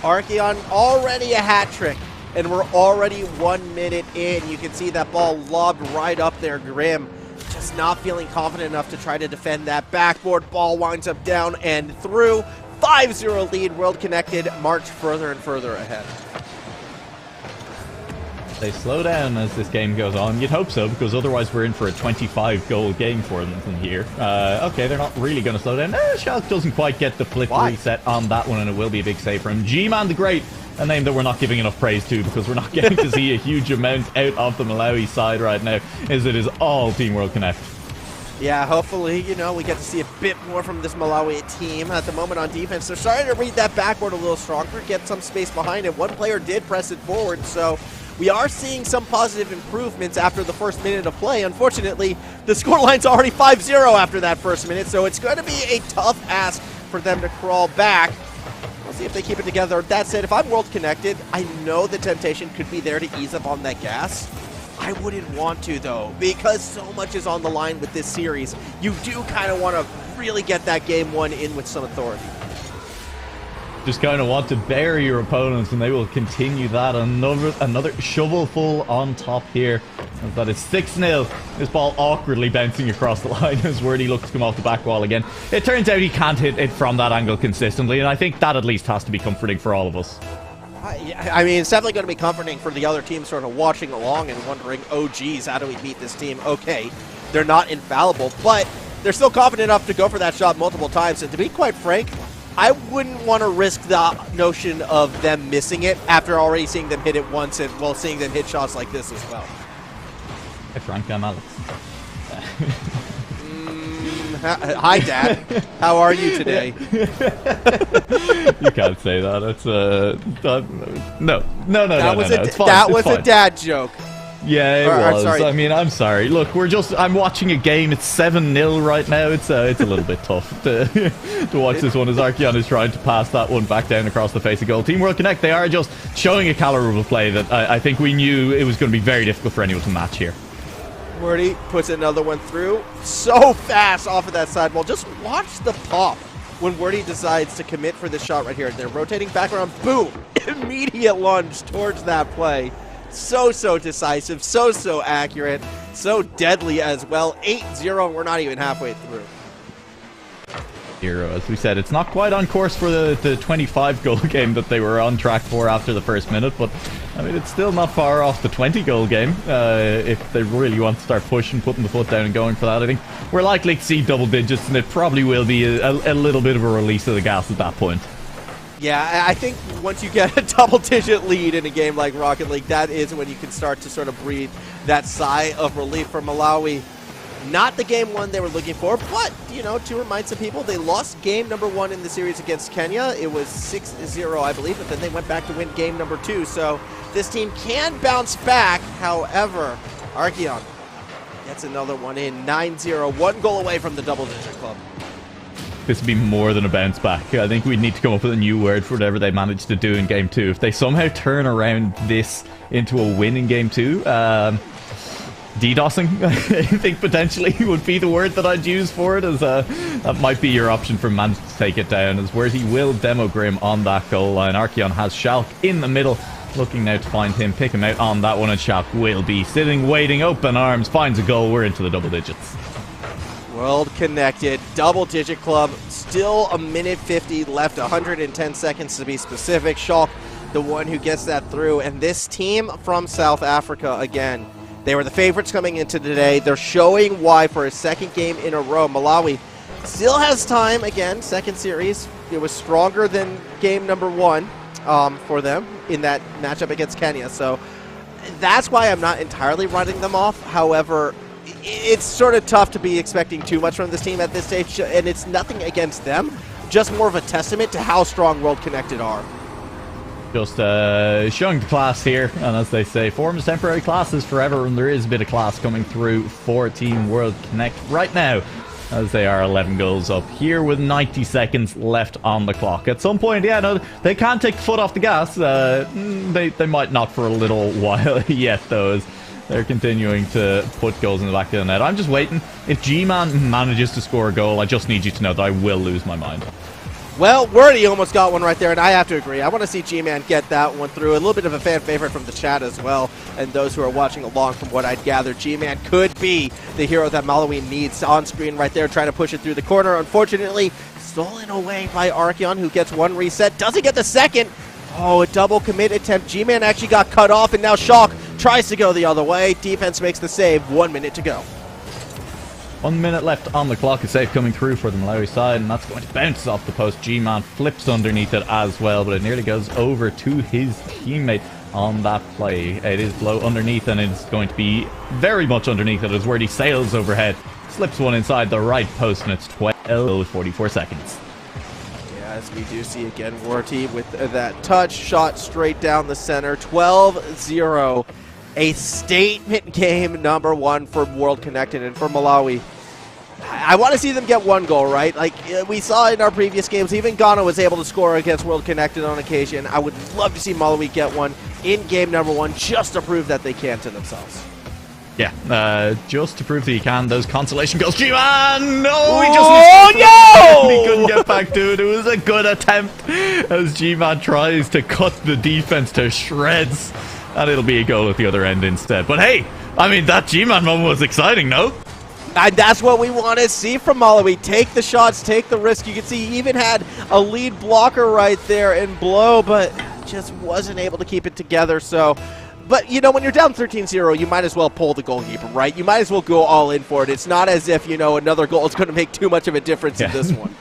Archeon already a hat trick, and we're already 1 minute in. You can see that ball lobbed right up there. Grim just not feeling confident enough to try to defend that backboard. Ball winds up down and through. 5-0 lead. World Connected march further and further ahead. They slow down as this game goes on. You'd hope so, because otherwise we're in for a 25-goal game for them from here. Okay, they're not really going to slow down. Schalke doesn't quite get the flip reset on that one, and it will be a big save for him. G-Man the Great, a name that we're not giving enough praise to, because we're not getting to see a huge amount out of the Malawi side right now, as it is all Team World Connect. Yeah, hopefully, you know, we get to see a bit more from this Malawi team. At the moment on defense, they're starting to read that backboard a little stronger, get some space behind it. One player did press it forward, so we are seeing some positive improvements after the 1st minute of play. Unfortunately, the scoreline's already 5-0 after that 1st minute, so it's going to be a tough ask for them to crawl back. We'll see if they keep it together. That said, if I'm world connected, I know the temptation could be there to ease up on that gas. I wouldn't want to, though, because so much is on the line with this series. You do kind of want to really get that game 1 in with some authority. Just kind of want to bury your opponents, and they will continue that. Another shovelful on top here. That is 6-0. This ball awkwardly bouncing across the line as Wordy looks to come off the back wall again. It turns out he can't hit it from that angle consistently, and I think that at least has to be comforting for all of us. I mean, it's definitely going to be comforting for the other team sort of watching along and wondering, oh geez, how do we beat this team? Okay, they're not infallible, but they're still confident enough to go for that shot multiple times, and to be quite frank, I wouldn't want to risk the notion of them missing it after already seeing them hit it once and, well, seeing them hit shots like this as well. Hey Frank, I'm Alex. Hi, Dad. How are you today? You can't say that. It's no. That was a dad joke. Yeah, it was. I mean, I'm sorry. Look, I'm watching a game. It's 7-0 right now. It's a little bit tough to watch this one as Archeon is trying to pass that one back down across the face of goal. Team World Connect, they are just showing a caliber of play that I think we knew it was going to be very difficult for anyone to match here. Wordy puts another one through. So fast off of that sidewall. Just watch the pop when Wordy decides to commit for this shot right here. They're rotating back around. Boom! Immediate lunge towards that play. So decisive, so accurate, so deadly as well. 8-0, we're not even halfway through. Hero, as we said, it's not quite on course for the 25-goal game that they were on track for after the 1st minute, but I mean, it's still not far off the 20-goal game if they really want to start pushing, putting the foot down and going for that. I think we're likely to see double digits, and it probably will be a little bit of a release of the gas at that point. Yeah, I think once you get a double-digit lead in a game like Rocket League, that is when you can start to sort of breathe that sigh of relief for Malawi. Not the game 1 they were looking for, but, you know, to remind some people, they lost game number 1 in the series against Kenya. It was 6-0, I believe, but then they went back to win game number 2. So this team can bounce back. However, Archeon gets another one in. 9-0, 1 goal away from the double-digit club. This would be more ting a bounce back. I think we need to come up with a new word for whatever they managed to do in game 2. If they somehow turn around this into a win in game 2, DDoSing, I think potentially would be the word that I'd use for it, as that might be your option for managing to take it down, as where he will demo Grim on that goal line. Archeon has Schalke in the middle, Looking now to find him, pick him out on that one, and Shaq will be sitting, waiting, open arms, finds a goal. We're into the double digits. World Connected, double-digit club, still a minute 50 left, 110 seconds to be specific. Schalk, the one who gets that through, and this team from South Africa, again, they were the favorites coming into today. They're showing why for a second game in a row. Malawi still has time, again, second series. It was stronger than game number 1 for them in that matchup against Kenya, so that's why I'm not entirely writing them off. However, it's sort of tough to be expecting too much from this team at this stage, and it's nothing against them, just more of a testament to how strong World Connected are. Just showing the class here, and as they say, form is temporary, class is forever, and there is a bit of class coming through for Team World Connect right now, as they are 11 goals up here with 90 seconds left on the clock. At some point, yeah, no, they can't take the foot off the gas. They might not for a little while yet, though, as they're continuing to put goals in the back of the net. I'm just waiting. If G-Man manages to score a goal, I just need you to know that I will lose my mind. Well, Wordy almost got one right there, and I have to agree. I want to see G-Man get that one through. A little bit of a fan favorite from the chat as well, and those who are watching along from what I'd gather. G-Man could be the hero that Malawi needs on screen right there, trying to push it through the corner. Unfortunately, stolen away by Archeon, who gets one reset. Doesn't get the second. Oh, a double commit attempt. G-Man actually got cut off, and now Schalk tries to go the other way. Defense makes the save. 1 minute to go. 1 minute left on the clock. A save coming through for the Malawi side, and that's going to bounce off the post. G-Man flips underneath it as well, but it nearly goes over to his teammate on that play. It is low underneath, and it's going to be very much underneath it as Wordy sails overhead. Slips one inside the right post, and it's 12:44 seconds. As we do see again, Worty with that touch shot straight down the center. 12-0. A statement game number 1 for World Connected and for Malawi. I want to see them get one goal, right? Like we saw in our previous games, even Ghana was able to score against World Connected on occasion. I would love to see Malawi get one in game number 1 just to prove that they can to themselves. Yeah, just to prove that you can. Those consolation goals. G-Man! No! He couldn't get back to it. It was a good attempt as G-Man tries to cut the defense to shreds. And it'll be a goal at the other end instead. But hey, I mean, that G-Man moment was exciting, no? And that's what we want to see from Malawi. Take the shots, take the risk. You can see he even had a lead blocker right there in Blow, but just wasn't able to keep it together. So, but, you know, when you're down 13-0, you might as well pull the goalkeeper, right? You might as well go all in for it. It's not as if, you know, another goal is going to make too much of a difference in this one.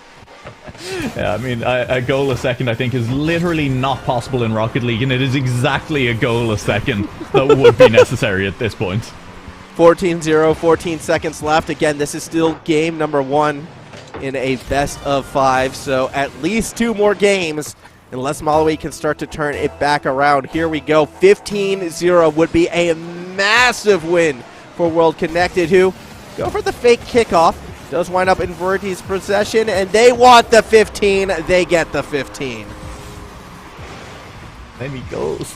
Yeah, I mean, a goal a second, I think, is literally not possible in Rocket League, and it is exactly a goal a second that would be necessary at this point. 14-0, 14 seconds left. Again, this is still game number 1 in a best of 5, so at least 2 more games, unless Malawi can start to turn it back around. Here we go. 15-0 would be a massive win for World Connected, who go for the fake kickoff. Does wind up in Verti's possession, and they want the 15. They get the 15. Many goals.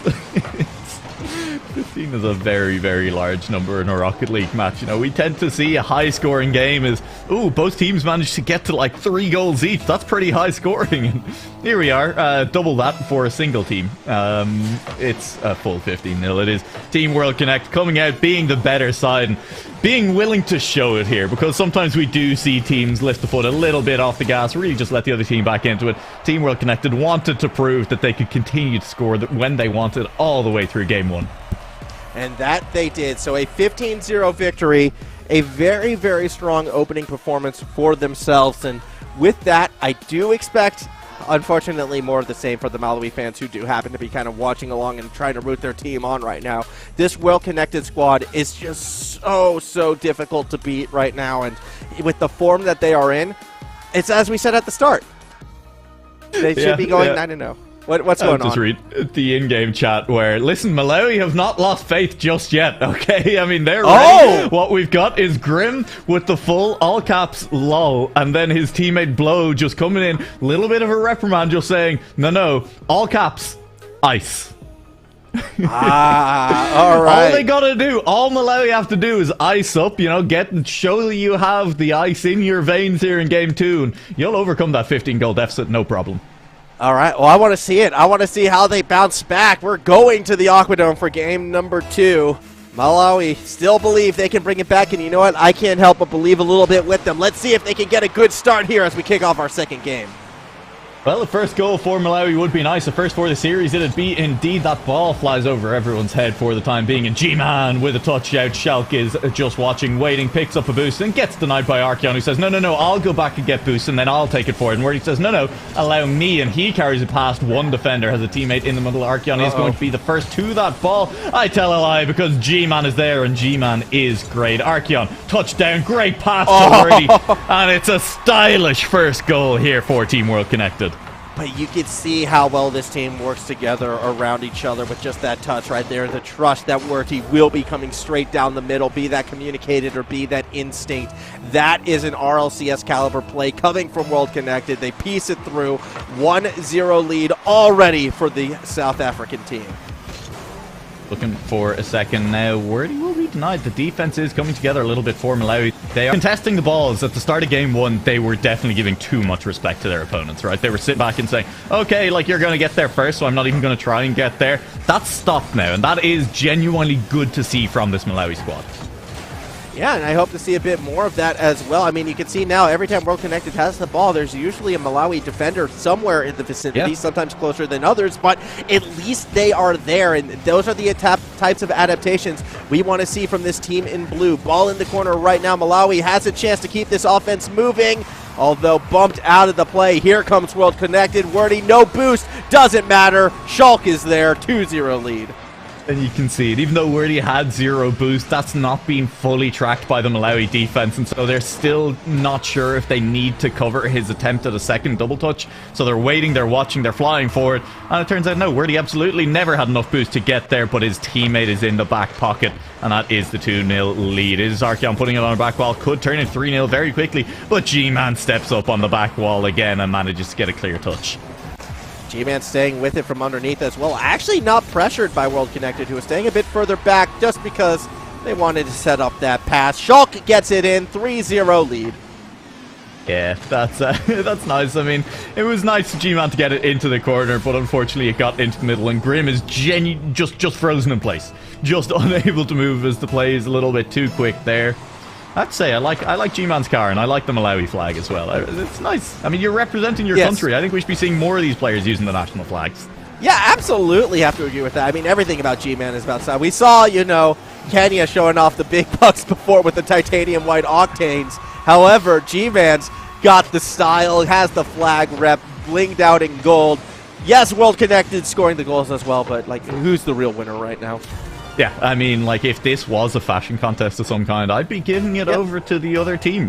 15 is a very, very large number in a Rocket League match. You know, we tend to see a high-scoring game as, ooh, both teams managed to get to like 3 goals each. That's pretty high scoring. And here we are, double that for a single team. It's a full 15-0. It is Team World Connect coming out, being the better side, and being willing to show it here, because sometimes we do see teams lift the foot a little bit off the gas, really just let the other team back into it. Team World Connected wanted to prove that they could continue to score when they wanted all the way through game 1. And that they did. So a 15-0 victory, a very, very strong opening performance for themselves. And with that, I do expect, unfortunately, more of the same for the Malawi fans who do happen to be kind of watching along and trying to root their team on right now. This well-connected squad is just so difficult to beat right now. And with the form that they are in, it's as we said at the start. They should be going 9-0. What's going on? Just read the in-game chat where, listen, Malawi have not lost faith just yet, okay? I mean, they're ready. What we've got is Grim with the full all caps lol, and then his teammate Blow just coming in, little bit of a reprimand, just saying, no, all caps, ice. All right. All they gotta do, all Malawi have to do is ice up, you know, show that you have the ice in your veins here in game 2, and you'll overcome that 15-goal deficit, no problem. All right, well, I want to see it. I want to see how they bounce back. We're going to the Aquadome for game number 2. Malawi still believe they can bring it back, and you know what? I can't help but believe a little bit with them. Let's see if they can get a good start here as we kick off our second game. Well, the first goal for Malawi would be nice. The first for the series, it'd be indeed. That ball flies over everyone's head for the time being. And G-Man with a touch out. Schalke is just watching, waiting, picks up a boost and gets denied by Archeon, who says, no, I'll go back and get boost and then I'll take it forward. And Wordy says, no, allow me. And he carries it past one defender, has a teammate in the middle. Archeon is going to be the first to that ball. I tell a lie because G-Man is there and G-Man is great. Archeon, touchdown, great pass to Wordy. And it's a stylish first goal here for Team World Connected. But you can see how well this team works together around each other with just that touch right there. The trust that Wordy will be coming straight down the middle, be that communicated or be that instinct. That is an RLCS caliber play coming from World Connected. They piece it through. 1-0 lead already for the South African team. Looking for a second now. Wordy will be denied. The defense is coming together a little bit for Malawi. They are contesting the balls. At the start of game 1, they were definitely giving too much respect to their opponents, right? They were sitting back and saying, okay, like, you're going to get there first, so I'm not even going to try and get there. That's stopped now, and that is genuinely good to see from this Malawi squad. Yeah, and I hope to see a bit more of that as well. I mean, you can see now every time World Connected has the ball, there's usually a Malawi defender somewhere in the vicinity, sometimes closer than others, but at least they are there, and those are the types of adaptations we want to see from this team in blue. Ball in the corner right now. Malawi has a chance to keep this offense moving, although bumped out of the play. Here comes World Connected. Wordy, no boost, doesn't matter. Schalke is there, 2-0 lead. And you can see it, even though Wordy had 0 boost, that's not being fully tracked by the Malawi defense, and so they're still not sure if they need to cover his attempt at a second double touch. So they're waiting, they're watching, they're flying forward, and it turns out no, Wordy absolutely never had enough boost to get there, but his teammate is in the back pocket, and that is the 2-0 lead. It is Archeon putting it on the back wall, could turn it 3-0 very quickly, but G-Man steps up on the back wall again and manages to get a clear touch. G-Man staying with it from underneath as well. Actually not pressured by World Connected, who was staying a bit further back just because they wanted to set up that pass. Schalke gets it in, 3-0 lead. Yeah, that's nice. I mean, it was nice for G-Man to get it into the corner, but unfortunately it got into the middle, and Grim is just frozen in place. Just unable to move as the play is a little bit too quick there. I'd say I like G-Man's car, and I like the Malawi flag as well. It's nice. I mean, you're representing your country. I think we should be seeing more of these players using the national flags. Yeah, absolutely have to agree with that. I mean, everything about G-Man is about style. We saw, Kenya showing off the big bucks before with the titanium white octanes. However, G-Man's got the style, has the flag rep, blinged out in gold. Yes, World Connected scoring the goals as well, but, who's the real winner right now? Yeah, I mean, if this was a fashion contest of some kind, I'd be giving it over to the other team.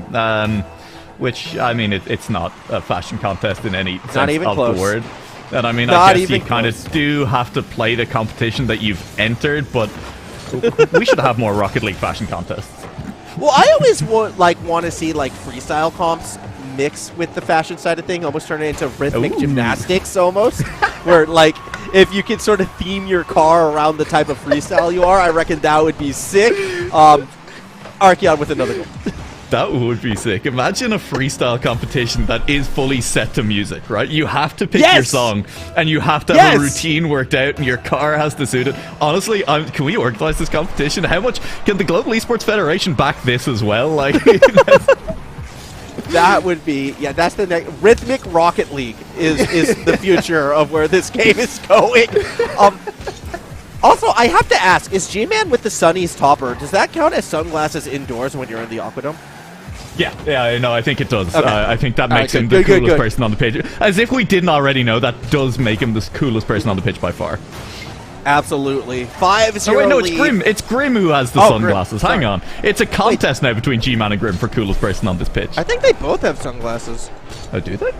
Which, I mean, it's not a fashion contest in any sense of the word. And I mean, I guess you kind of do have to play the competition that you've entered, but we should have more Rocket League fashion contests. Well, I always want to see freestyle comps mix with the fashion side of thing, almost turn it into rhythmic gymnastics almost, where if you could sort of theme your car around the type of freestyle you are, I reckon that would be sick. Archeon with another goal. That would be sick. Imagine a freestyle competition that is fully set to music, right? You have to pick your song, and you have to have a routine worked out, and your car has to suit it. Honestly, can we organize this competition? How much can the Global Esports Federation back this as well? That would be, that's the next. Rhythmic Rocket League is the future of where this game is going. Also, I have to ask, is G-Man with the Sunny's topper, does that count as sunglasses indoors when you're in the Aquadome? Yeah, no, I think it does. Okay. I think that makes him the coolest person on the pitch. As if we didn't already know, that does make him the coolest person on the pitch by far. Absolutely. 5-0 Oh, wait, no, lead. it's Grim. It's Grim who has the sunglasses. Hang on. It's a contest now between G-Man and Grim for coolest person on this pitch. I think they both have sunglasses. Oh, do they?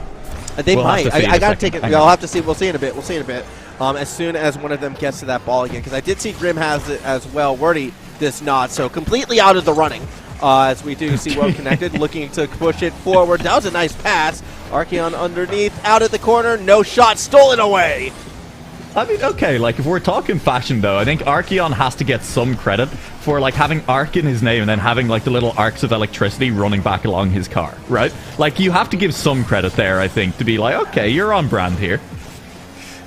They might. I gotta take it. I'll have to see. We'll see in a bit. As soon as one of them gets to that ball again, because I did see Grim has it as well. Wordy does not. So completely out of the running. As we do see World Connected looking to push it forward. That was a nice pass. Archeon underneath, out at the corner, no shot, stolen away. I mean, okay, if we're talking fashion, though, I think Archeon has to get some credit for, having arc in his name and then having, the little arcs of electricity running back along his car, right? You have to give some credit there, I think, to be okay, you're on brand here.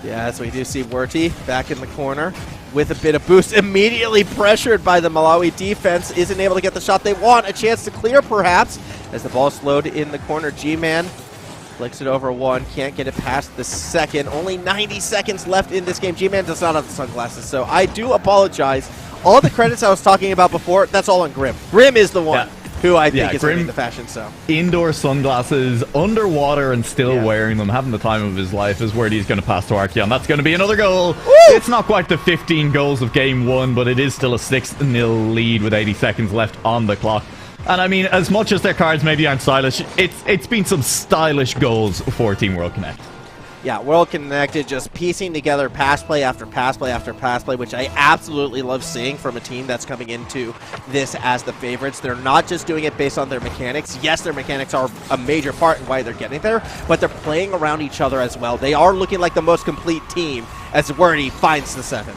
Yeah, so we do see Werty back in the corner with a bit of boost. Immediately pressured by the Malawi defense. Isn't able to get the shot they want. A chance to clear, perhaps, as the ball slowed in the corner. G-Man flicks it over one. Can't get it past the second. Only 90 seconds left in this game. G-Man does not have the sunglasses, so I do apologize. All the credits I was talking about before, that's all on Grim. Grim is the one who I think is winning the fashion, so. Indoor sunglasses, underwater, and still wearing them, having the time of his life, is where he's going to pass to Archeon. That's going to be another goal. Woo! It's not quite the 15 goals of game one, but it is still a 6-0 lead with 80 seconds left on the clock. And I mean, as much as their cards maybe aren't stylish, it's been some stylish goals for Team World Connect. Yeah, World Connected just piecing together pass play after pass play after pass play, which I absolutely love seeing from a team that's coming into this as the favorites. They're not just doing it based on their mechanics. Yes, their mechanics are a major part in why they're getting there, but they're playing around each other as well. They are looking like the most complete team as Werty finds the 7.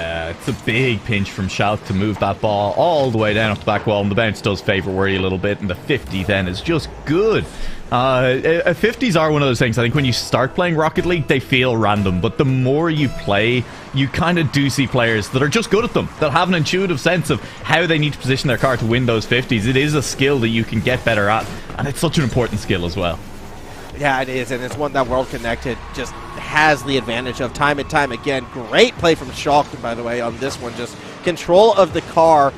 It's a big pinch from Shout to move that ball all the way down off the back wall, and the bounce does favor Werty a little bit, and the 50 then is just good. 50s are one of those things. I think when you start playing Rocket League, they feel random, but the more you play, you kind of do see players that are just good at them, that have an intuitive sense of how they need to position their car to win those 50s. It is a skill that you can get better at, and it's such an important skill as well. Yeah, it is, and it's one that World Connected just has the advantage of time and time again. Great play from Shulk, by the way, on this one. Just control of the car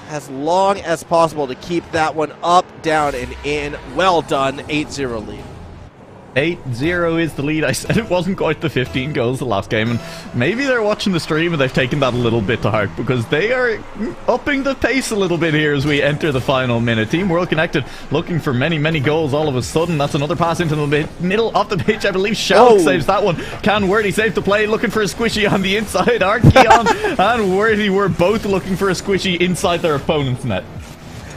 as long as possible to keep that one up, down, and in. Well done, 8-0 lead. 8-0 is the lead. I said it wasn't quite the 15 goals the last game, and maybe they're watching the stream and they've taken that a little bit to heart, because they are upping the pace a little bit here as we enter the final minute. Team World Connected looking for many, many goals all of a sudden. That's another pass into the middle of the pitch. I believe Shout saves that one. Can Werty save the play? Looking for a squishy on the inside. Archeon and Werty were both looking for a squishy inside their opponent's net.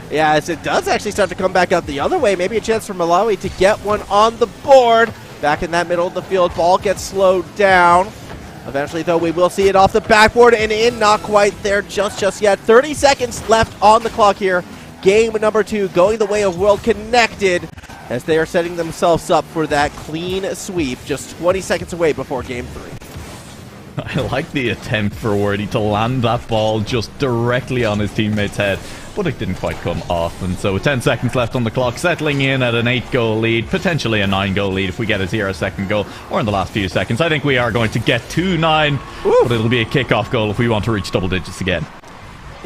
Yeah, as it does actually start to come back out the other way. Maybe a chance for Malawi to get one on the board. Back in that middle of the field, ball gets slowed down. Eventually, though, we will see it off the backboard and in. Not quite there just yet. 30 seconds left on the clock here. Game number 2 going the way of World Connected as they are setting themselves up for that clean sweep. Just 20 seconds away before game 3. I like the attempt for Werty to land that ball just directly on his teammate's head, but it didn't quite come off. And so with 10 seconds left on the clock, settling in at an 8-goal lead, potentially a 9-goal lead if we get a 0-second goal, or in the last few seconds. I think we are going to get to 9, but it'll be a kickoff goal if we want to reach double digits again.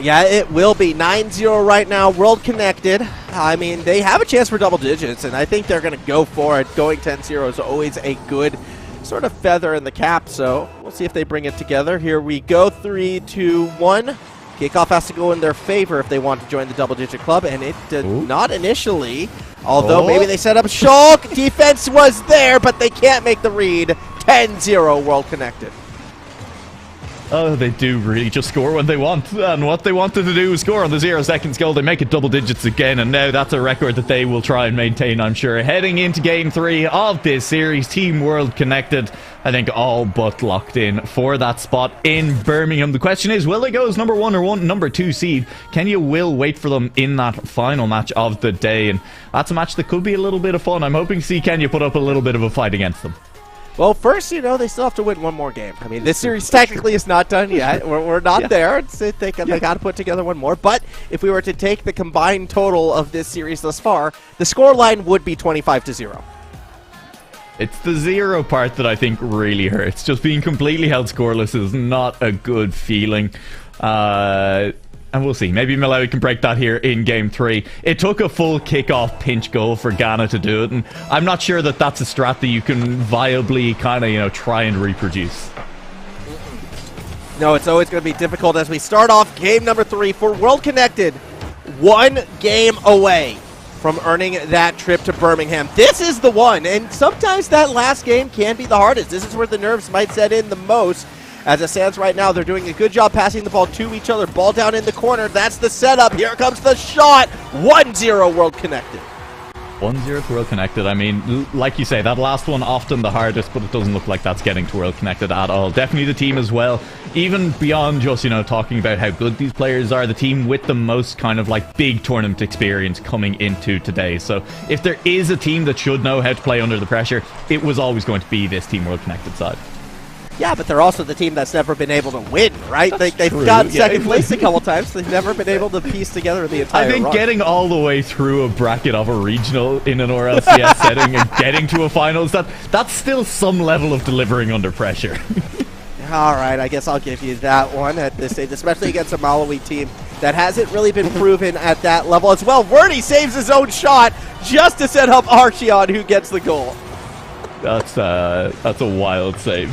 Yeah, it will be 9-0 right now. World Connected, I mean, they have a chance for double digits, and I think they're going to go for it. Going 10-0 is always a good sort of feather in the cap, so we'll see if they bring it together. Here we go, 3, 2, 1. Kickoff has to go in their favor if they want to join the double-digit club, and it did not initially, although maybe they set up Shulk. Defense was there, but they can't make the read. 10-0 World Connected. Oh, they do really just score when they want. And what they wanted to do was score on the 0-seconds goal. They make it double digits again, and now that's a record that they will try and maintain, I'm sure. Heading into game 3 of this series, Team World Connected, I think all but locked in for that spot in Birmingham. The question is, will they go as number 1 or number 2 seed? Kenya will wait for them in that final match of the day, and that's a match that could be a little bit of fun. I'm hoping to see Kenya put up a little bit of a fight against them. Well, first, you know, they still have to win one more game. I mean, this series technically is not done yet. We're not there. They got to put together one more. But if we were to take the combined total of this series thus far, the scoreline would be 25-0. It's the 0 part that I think really hurts. Just being completely held scoreless is not a good feeling. And we'll see. Maybe Malawi can break that here in game 3. It took a full kickoff pinch goal for Ghana to do it, and I'm not sure that that's a strat that you can viably kind of, try and reproduce. No, it's always going to be difficult as we start off game number 3 for World Connected. 1 game away from earning that trip to Birmingham. This is the one, and sometimes that last game can be the hardest. This is where the nerves might set in the most. As it stands right now, they're doing a good job passing the ball to each other. Ball down in the corner. That's the setup. Here comes the shot. 1-0 World Connected. 1-0 to World Connected. I mean, like you say, that last one often the hardest, but it doesn't look like that's getting to World Connected at all. Definitely the team as well. Even beyond just, talking about how good these players are, the team with the most kind of like big tournament experience coming into today. So if there is a team that should know how to play under the pressure, it was always going to be this Team World Connected side. Yeah, but they're also the team that's never been able to win, right? They've true. gotten second place a couple times. They've never been able to piece together the entire I think run. getting all the way through a bracket of a regional in an RLCS setting and getting to a finals, that's still some level of delivering under pressure. All right, I guess I'll give you that one at this stage, especially against a Malawi team that hasn't really been proven at that level as well. Verdi saves his own shot just to set up Archeon, who gets the goal. That's a wild save.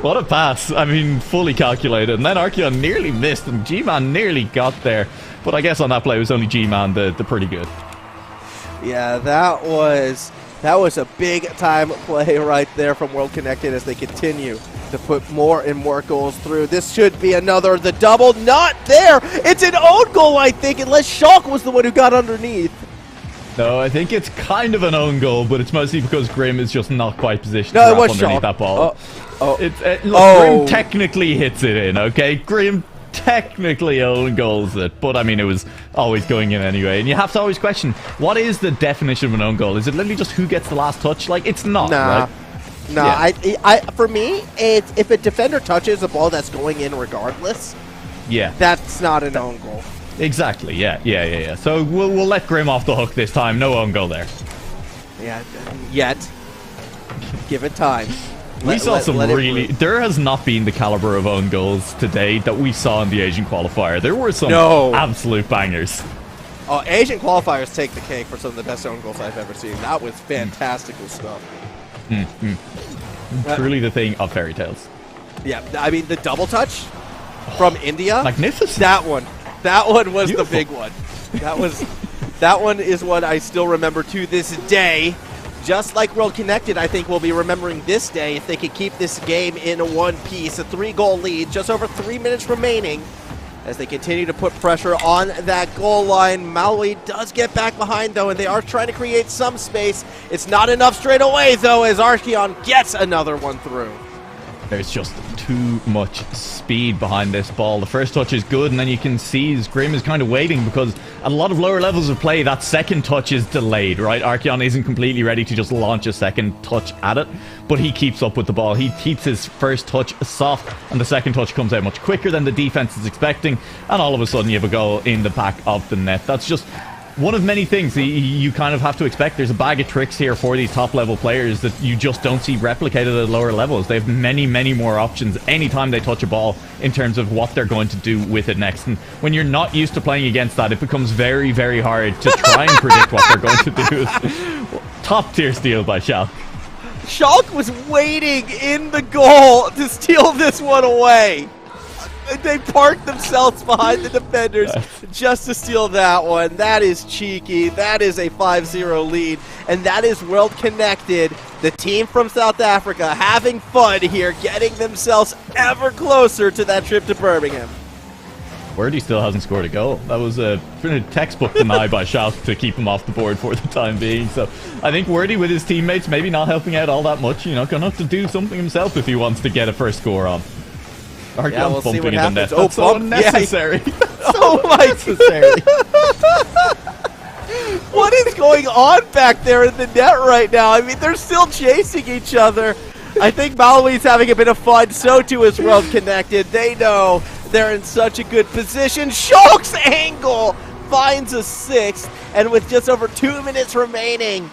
What a pass. I mean, fully calculated. And then Archeon nearly missed, and G-Man nearly got there. But I guess on that play, it was only G-Man the pretty good. Yeah, that was a big-time play right there from World Connected as they continue to put more and more goals through. This should be the double. Not there. It's an own goal, I think, unless Shulk was the one who got underneath. No, I think it's kind of an own goal, but it's mostly because Grim is just not quite positioned to wrap underneath that ball. Look, Grim technically hits it in, okay? Grim technically own goals it, but I mean, it was always going in anyway. And you have to always question, what is the definition of an own goal? Is it literally just who gets the last touch? Like, it's not, right? Nah, yeah. For me, it's if a defender touches a ball that's going in regardless, that's not an own goal. Exactly, yeah. So we'll let Grim off the hook this time. No own goal there. Yeah, yet. Give it time. We saw some really... There has not been the caliber of own goals today that we saw in the Asian qualifier. There were some absolute bangers. Oh, Asian qualifiers take the cake for some of the best own goals I've ever seen. That was fantastical stuff. Truly the thing of fairy tales. Yeah, I mean, the double touch from India. Magnificent. That one was beautiful. The big one. That one is what I still remember to this day. Just like World Connected, I think we'll be remembering this day if they could keep this game in one piece. A 3-goal lead, just over 3 minutes remaining as they continue to put pressure on that goal line. Malawi does get back behind, though, and they are trying to create some space. It's not enough straight away, though, as Archeon gets another one through. There's just too much speed behind this ball. The first touch is good, and then you can see Grim is kind of waiting because at a lot of lower levels of play, that second touch is delayed, right? Archeon isn't completely ready to just launch a second touch at it, but he keeps up with the ball. He keeps his first touch soft, and the second touch comes out much quicker than the defense is expecting, and all of a sudden you have a goal in the back of the net. That's just one of many things you kind of have to expect. There's a bag of tricks here for these top-level players that you just don't see replicated at lower levels. They have many, many more options anytime they touch a ball in terms of what they're going to do with it next. And when you're not used to playing against that, it becomes very, very hard to try and predict what they're going to do. Top-tier steal by Shulk. Shulk was waiting in the goal to steal this one away. They parked themselves behind the defenders just to steal that one. That is cheeky. That is a 5-0 lead. And that is World Connected, the team from South Africa, having fun here, getting themselves ever closer to that trip to Birmingham. Wordy still hasn't scored a goal. That was a textbook deny by Shulk to keep him off the board for the time being. So I think Wordy with his teammates maybe not helping out all that much. Gonna have to do something himself if he wants to get a first score on. Yeah, we'll see what happens. That's so unnecessary. Yeah. So unnecessary. What is going on back there in the net right now? I mean, they're still chasing each other. I think Malawi's having a bit of fun. So too is World Connected. They know they're in such a good position. Shulk's angle finds a sixth. And with just over 2 minutes remaining,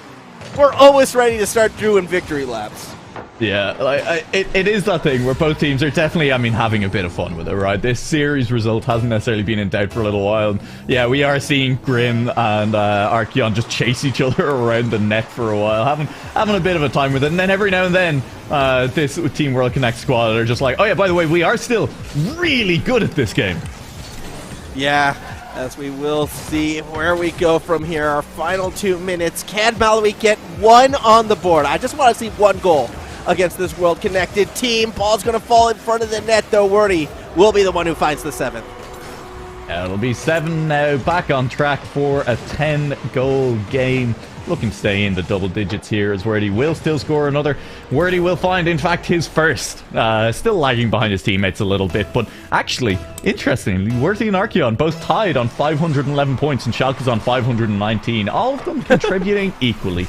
we're almost ready to start doing victory laps. Yeah, it is that thing where both teams are definitely, having a bit of fun with it, right? This series result hasn't necessarily been in doubt for a little while. Yeah, we are seeing Grim and Archeon just chase each other around the net for a while, having a bit of a time with it. And then every now and then, this Team World Connect squad are just like, oh yeah, by the way, we are still really good at this game. Yeah, as we will see where we go from here. Our final 2 minutes. Can Malawi get one on the board? I just want to see one goal against this World Connected team. Ball's going to fall in front of the net, though. Wordy will be the one who finds the 7th. It'll be 7 now, back on track for a 10-goal game. Looking to stay in the double digits here as Wordy will still score another. Wordy will find, in fact, his first. Still lagging behind his teammates a little bit, but actually, interestingly, Wordy and Archeon both tied on 511 points and Schalke's on 519. All of them contributing equally.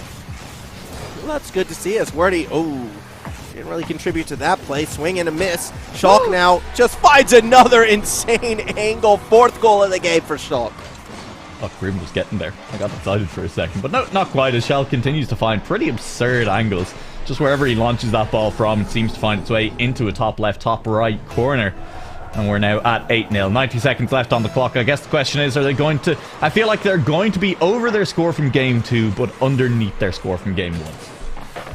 Well, that's good to see as Wordy, didn't really contribute to that play. Swing and a miss. Schalke now just finds another insane angle. 4th goal of the game for Schalke. Oh, Grim was getting there. I got excited for a second. But no, not quite, as Schalke continues to find pretty absurd angles. Just wherever he launches that ball from, it seems to find its way into a top left, top right corner. And we're now at 8-0. 90 seconds left on the clock. I guess the question is, are they going to... I feel like they're going to be over their score from game 2, but underneath their score from game 1.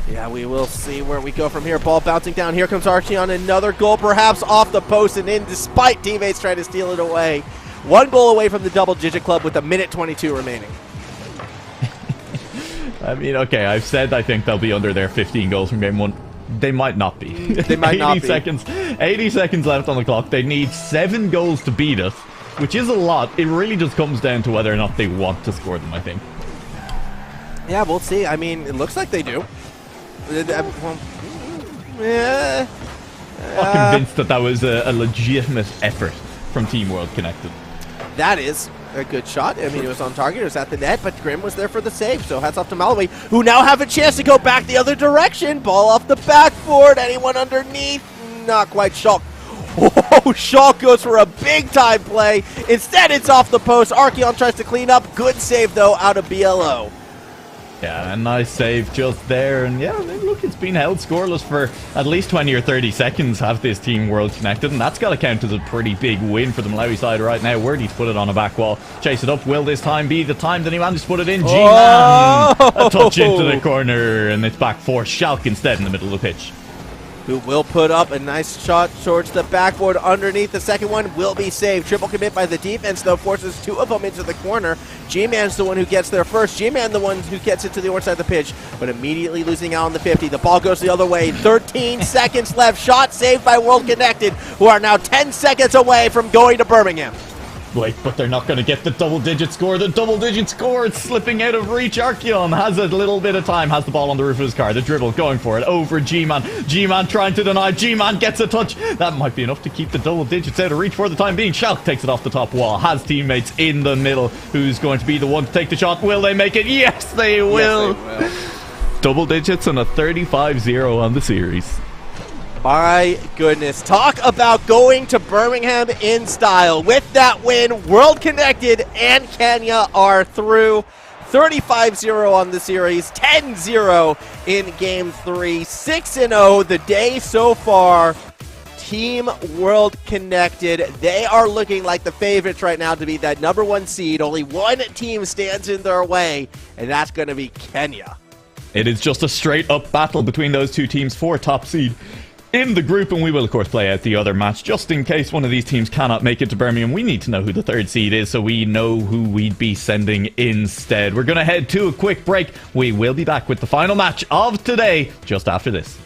Yeah, we will see where we go from here. Ball bouncing down. Here comes Archie on another goal, perhaps off the post and in, despite teammates trying to steal it away. 1 goal away from the double-digit club with a minute 22 remaining. I mean, okay, I've said I think they'll be under their 15 goals from game 1. They might not be. They might not be. 80 seconds left on the clock. They need 7 goals to beat us, which is a lot. It really just comes down to whether or not they want to score them, I think. Yeah, we'll see. I mean, it looks like they do. I'm convinced that was a legitimate effort from Team World Connected. That is a good shot. I mean, it was on target. It was at the net, but Grim was there for the save. So hats off to Malawi, who now have a chance to go back the other direction. Ball off the backboard. Anyone underneath? Not quite. Schalke. Oh, Schalke goes for a big-time play. Instead, it's off the post. Archeon tries to clean up. Good save, though, out of BLO. Yeah, a nice save just there. And yeah, look, it's been held scoreless for at least 20 or 30 seconds, have this Team World Connected, and that's got to count as a pretty big win for the Malawi side right now. Wordy to put it on a back wall. Chase it up. Will this time be the time that he managed to put it in? G-Man! A touch into the corner, and it's back for Schalke instead in the middle of the pitch. Who will put up a nice shot towards the backboard underneath. The second one will be saved. Triple commit by the defense, though, forces 2 of them into the corner. G-Man's the one who gets there first. G-Man the one who gets it to the north side of the pitch, but immediately losing out on the 50. The ball goes the other way. 13 seconds left. Shot saved by World Connected, who are now 10 seconds away from going to Birmingham. Wait, but they're not going to get the double-digit score. The double-digit score, it's slipping out of reach. Archeon has a little bit of time, has the ball on the roof of his car. The dribble going for it over G-Man. G-Man trying to deny. G-Man gets a touch. That might be enough to keep the double digits out of reach for the time being. Schalke takes it off the top wall, has teammates in the middle. Who's going to be the one to take the shot? Will they make it? Yes, they will. Yes, they will. Double digits and a 35-0 on the series. My goodness. Talk about going to Birmingham in style. With that win, World Connected and Kenya are through. 35-0 on the series, 10-0 in Game 3, 6-0 the day so far. Team World Connected, they are looking like the favorites right now to be that #1 seed. Only one team stands in their way, and that's going to be Kenya. It is just a straight-up battle between those two teams for top seed in the group, and we will of course play out the other match just in case one of these teams cannot make it to Birmingham. We need to know who the 3rd seed is so we know who we'd be sending instead. We're going to head to a quick break. We will be back with the final match of today just after this.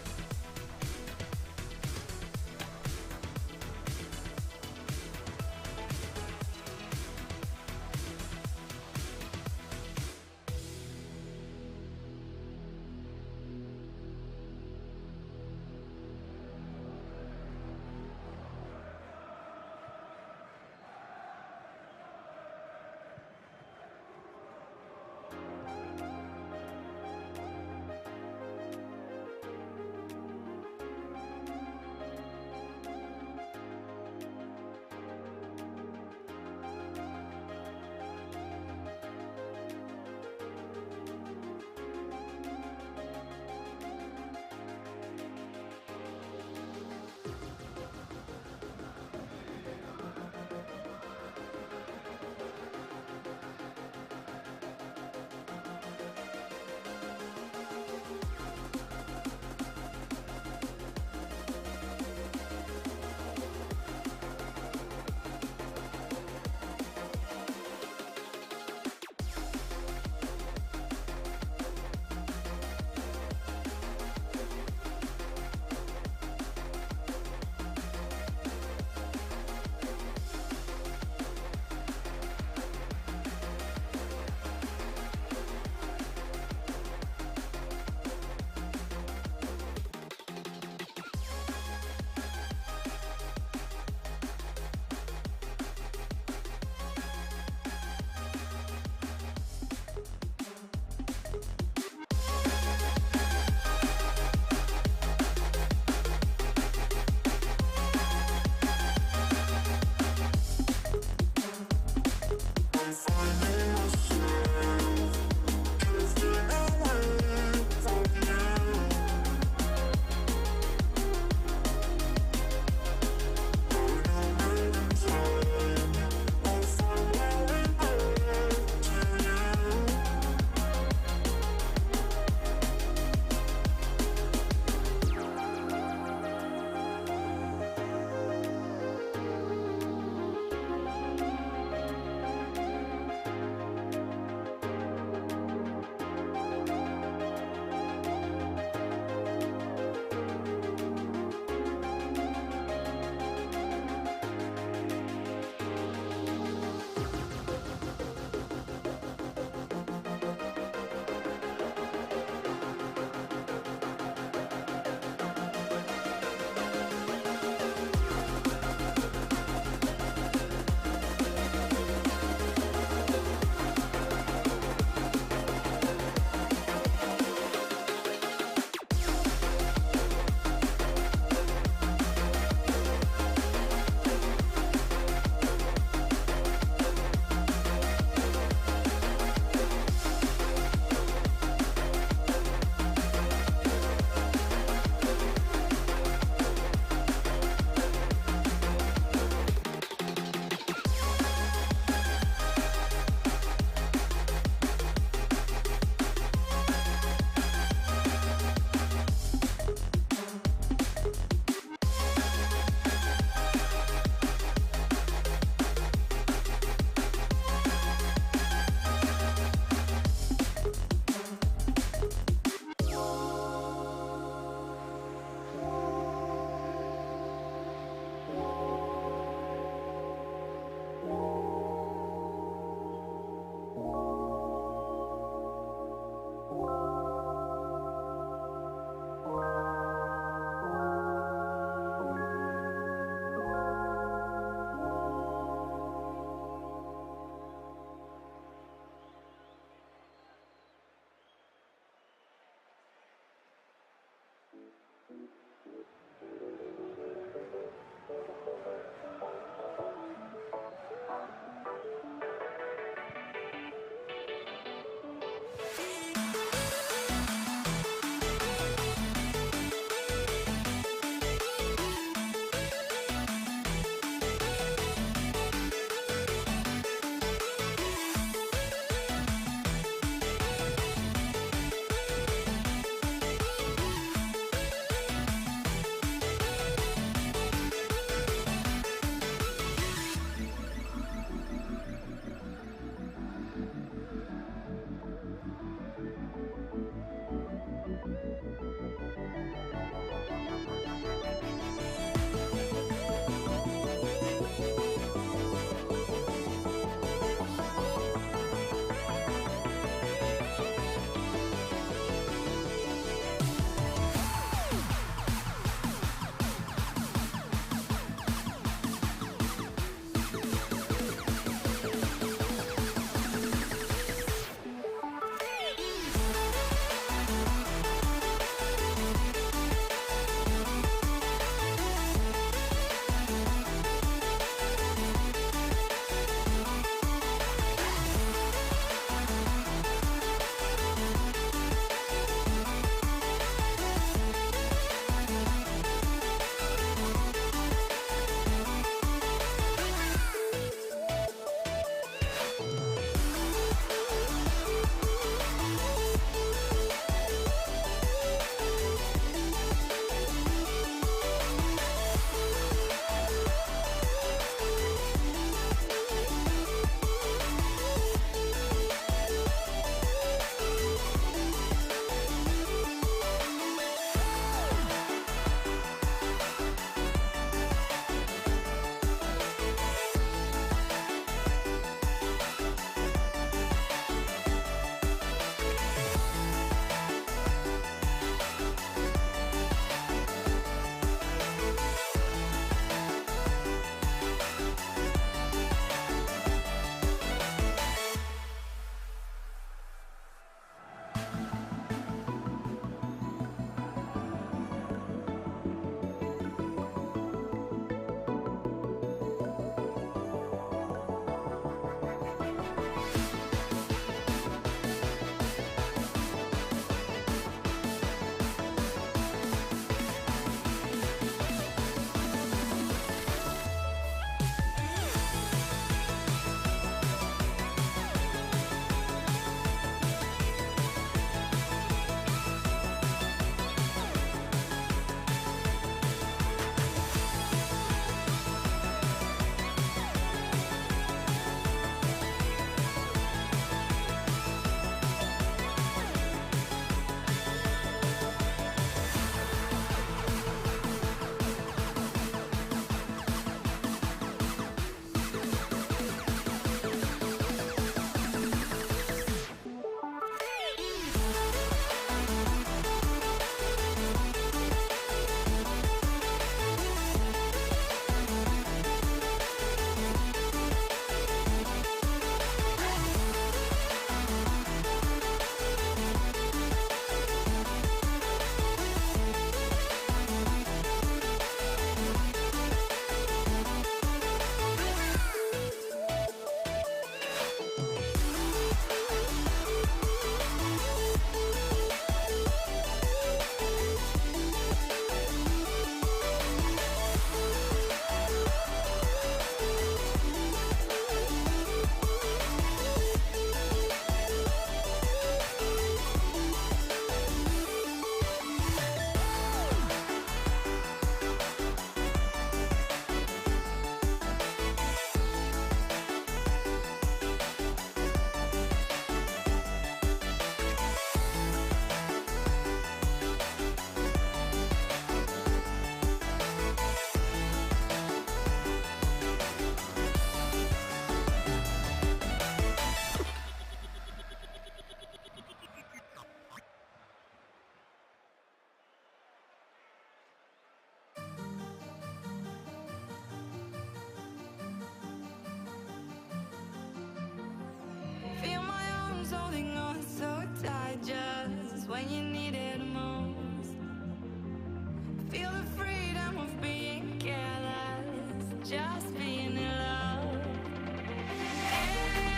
just being in love.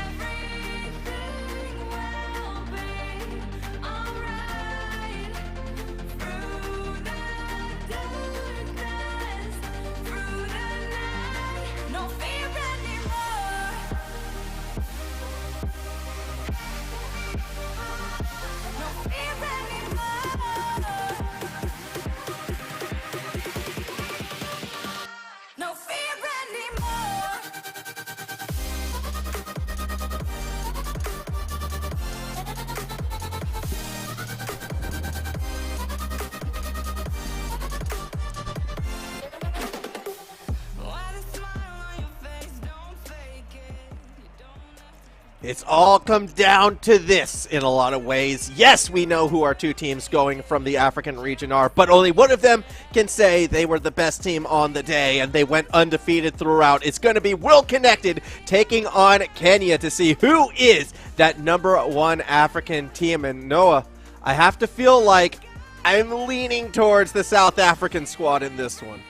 Everything will be alright. Through the darkness, through the night, no fear anymore. No fear anymore. No fear anymore. Why the smile on your face? Don't fake it. You don't have to. It's all come down to this in a lot of ways. Yes, we know who our two teams going from the African region are, but only one of them can say they were the best team on the day and they went undefeated throughout. It's going to be World Connected taking on Kenya to see who is that #1 African team. And Noah, I have to feel like I'm leaning towards the South African squad in this one.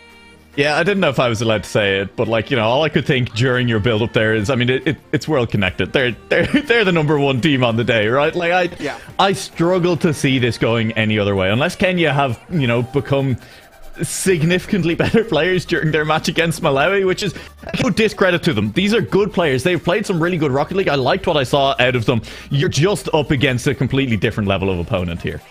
Yeah, I didn't know if I was allowed to say it, but like, you know, all I could think during your build-up there is, I mean, it's World Connected. They're the #1 team on the day, right? Like, I struggle to see this going any other way, unless Kenya have, you know, become significantly better players during their match against Malawi, which is no discredit to them. These are good players. They've played some really good Rocket League. I liked what I saw out of them. You're just up against a completely different level of opponent here.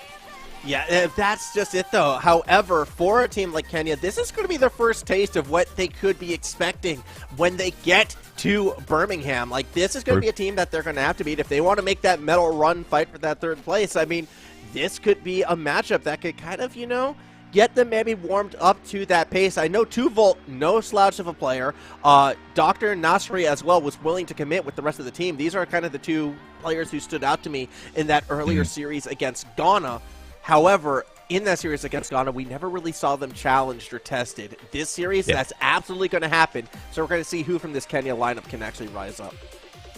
Yeah, that's just it, though. However, for a team like Kenya, this is going to be their first taste of what they could be expecting when they get to Birmingham. Like, this is going to be a team that they're going to have to beat if they want to make that medal run fight for that third place. I mean, this could be a matchup that could kind of, you know, get them maybe warmed up to that pace. I know 2Volt, no slouch of a player. Dr. Nasri as well was willing to commit with the rest of the team. These are kind of the two players who stood out to me in that earlier series against Ghana. However, in that series against Ghana, we never really saw them challenged or tested. This series, that's absolutely going to happen. So we're going to see who from this Kenya lineup can actually rise up.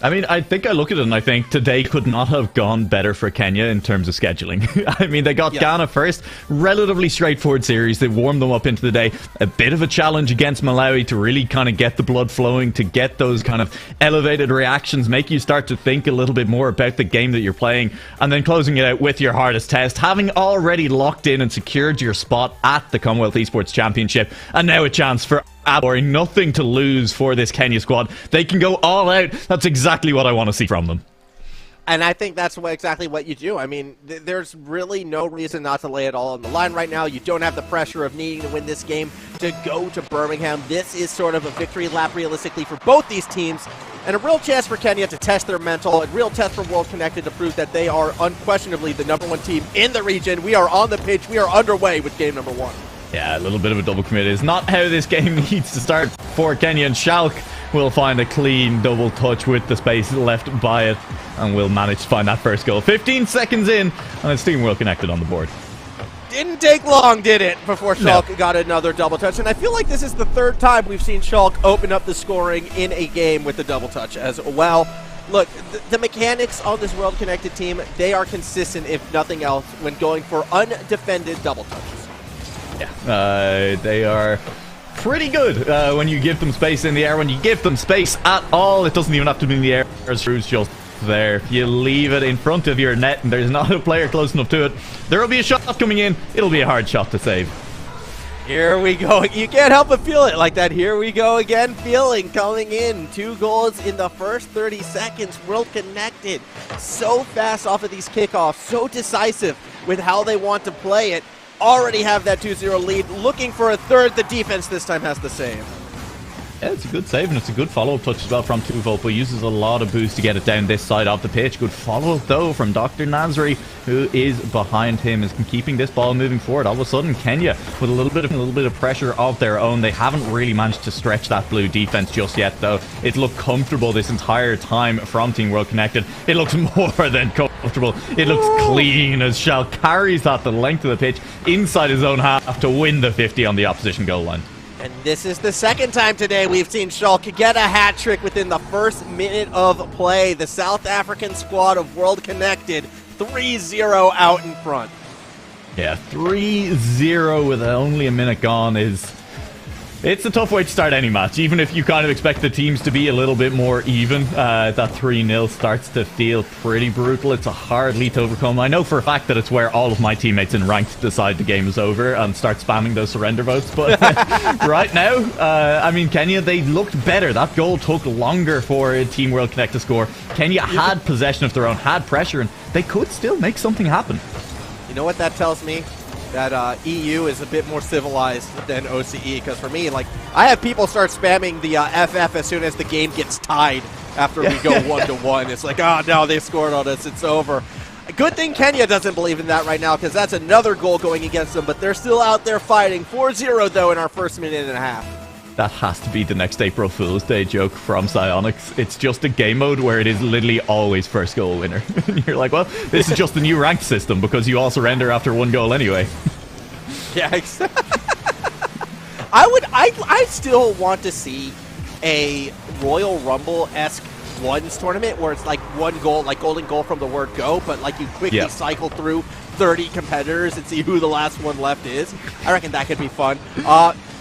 I mean, I think I look at it and I think today could not have gone better for Kenya in terms of scheduling. I mean, they got Ghana first, relatively straightforward series. They warmed them up into the day. A bit of a challenge against Malawi to really kind of get the blood flowing, to get those kind of elevated reactions, make you start to think a little bit more about the game that you're playing, and then closing it out with your hardest test, having already locked in and secured your spot at the Commonwealth Esports Championship, and now a chance for nothing to lose for this Kenya squad. They can go all out. That's exactly what I want to see from them. And I think that's exactly what you do. I mean, there's really no reason not to lay it all on the line right now. You don't have the pressure of needing to win this game to go to Birmingham. This is sort of a victory lap realistically for both these teams, and a real chance for Kenya to test their mental, a real test for World Connected to prove that they are unquestionably the #1 team in the region. We are on the pitch. We are underway with game #1. Yeah, a little bit of a double commit is not how this game needs to start for Kenya, and Schalke will find a clean double touch with the space left by it and will manage to find that first goal. 15 seconds in, and it's Team World Connected on the board. Didn't take long, did it, before Schalke got another double touch. And I feel like this is the third time we've seen Schalke open up the scoring in a game with the double touch as well. Look, the mechanics on this World Connected team, they are consistent, if nothing else, when going for undefended double touches. Yeah, they are pretty good when you give them space in the air. When you give them space at all, it doesn't even have to be in the air. It's just there. You leave it in front of your net and there's not a player close enough to it. There will be a shot coming in. It'll be a hard shot to save. Here we go. You can't help but feel it like that. Here we go again. Feeling coming in. 2 goals in the first 30 seconds. World Connected. So fast off of these kickoffs. So decisive with how they want to play it. Already have that 2-0 lead. Looking for a third. The defense this time has the save. Yeah, it's a good save, and it's a good follow-up touch as well from 2Volt, but uses a lot of boost to get it down this side of the pitch. Good follow-up, though, from Dr. Nasri, who is behind him, is keeping this ball moving forward. All of a sudden, Kenya, with a little bit of pressure of their own, they haven't really managed to stretch that blue defense just yet, though. It's looked comfortable this entire time from Team World Connected. It looks more than comfortable. It looks clean as Schalke carries that the length of the pitch inside his own half to win the 50 on the opposition goal line. And this is the second time today we've seen Schalke get a hat trick within the first minute of play. The South African squad of World Connected, 3-0 out in front. Yeah, 3-0 with only a minute gone is It's a tough way to start any match, even if you kind of expect the teams to be a little bit more even. That 3-0 starts to feel pretty brutal. It's a hard lead to overcome. I know for a fact that it's where all of my teammates in ranked decide the game is over and start spamming those surrender votes. But right now, I mean, Kenya, they looked better. That goal took longer for Team World Connect to score. Kenya had possession of their own, had pressure, and they could still make something happen. You know what that tells me? That EU is a bit more civilized than OCE, because for me, like, I have people start spamming the FF as soon as the game gets tied after we go 1-1. It's like, oh no, they scored on us, it's over. Good thing Kenya doesn't believe in that right now, because that's another goal going against them, but they're still out there fighting. 4-0 though in our first minute and a half. That has to be the next April Fool's Day joke from Psyonix. It's just a game mode where it is literally always first goal winner. And you're like, well, this is just the new ranked system because you all surrender after 1 goal anyway. Yeah, exactly. I still want to see a Royal Rumble-esque ones tournament where it's like 1 goal, like golden goal from the word go, but like you quickly cycle through 30 competitors and see who the last one left is. I reckon that could be fun.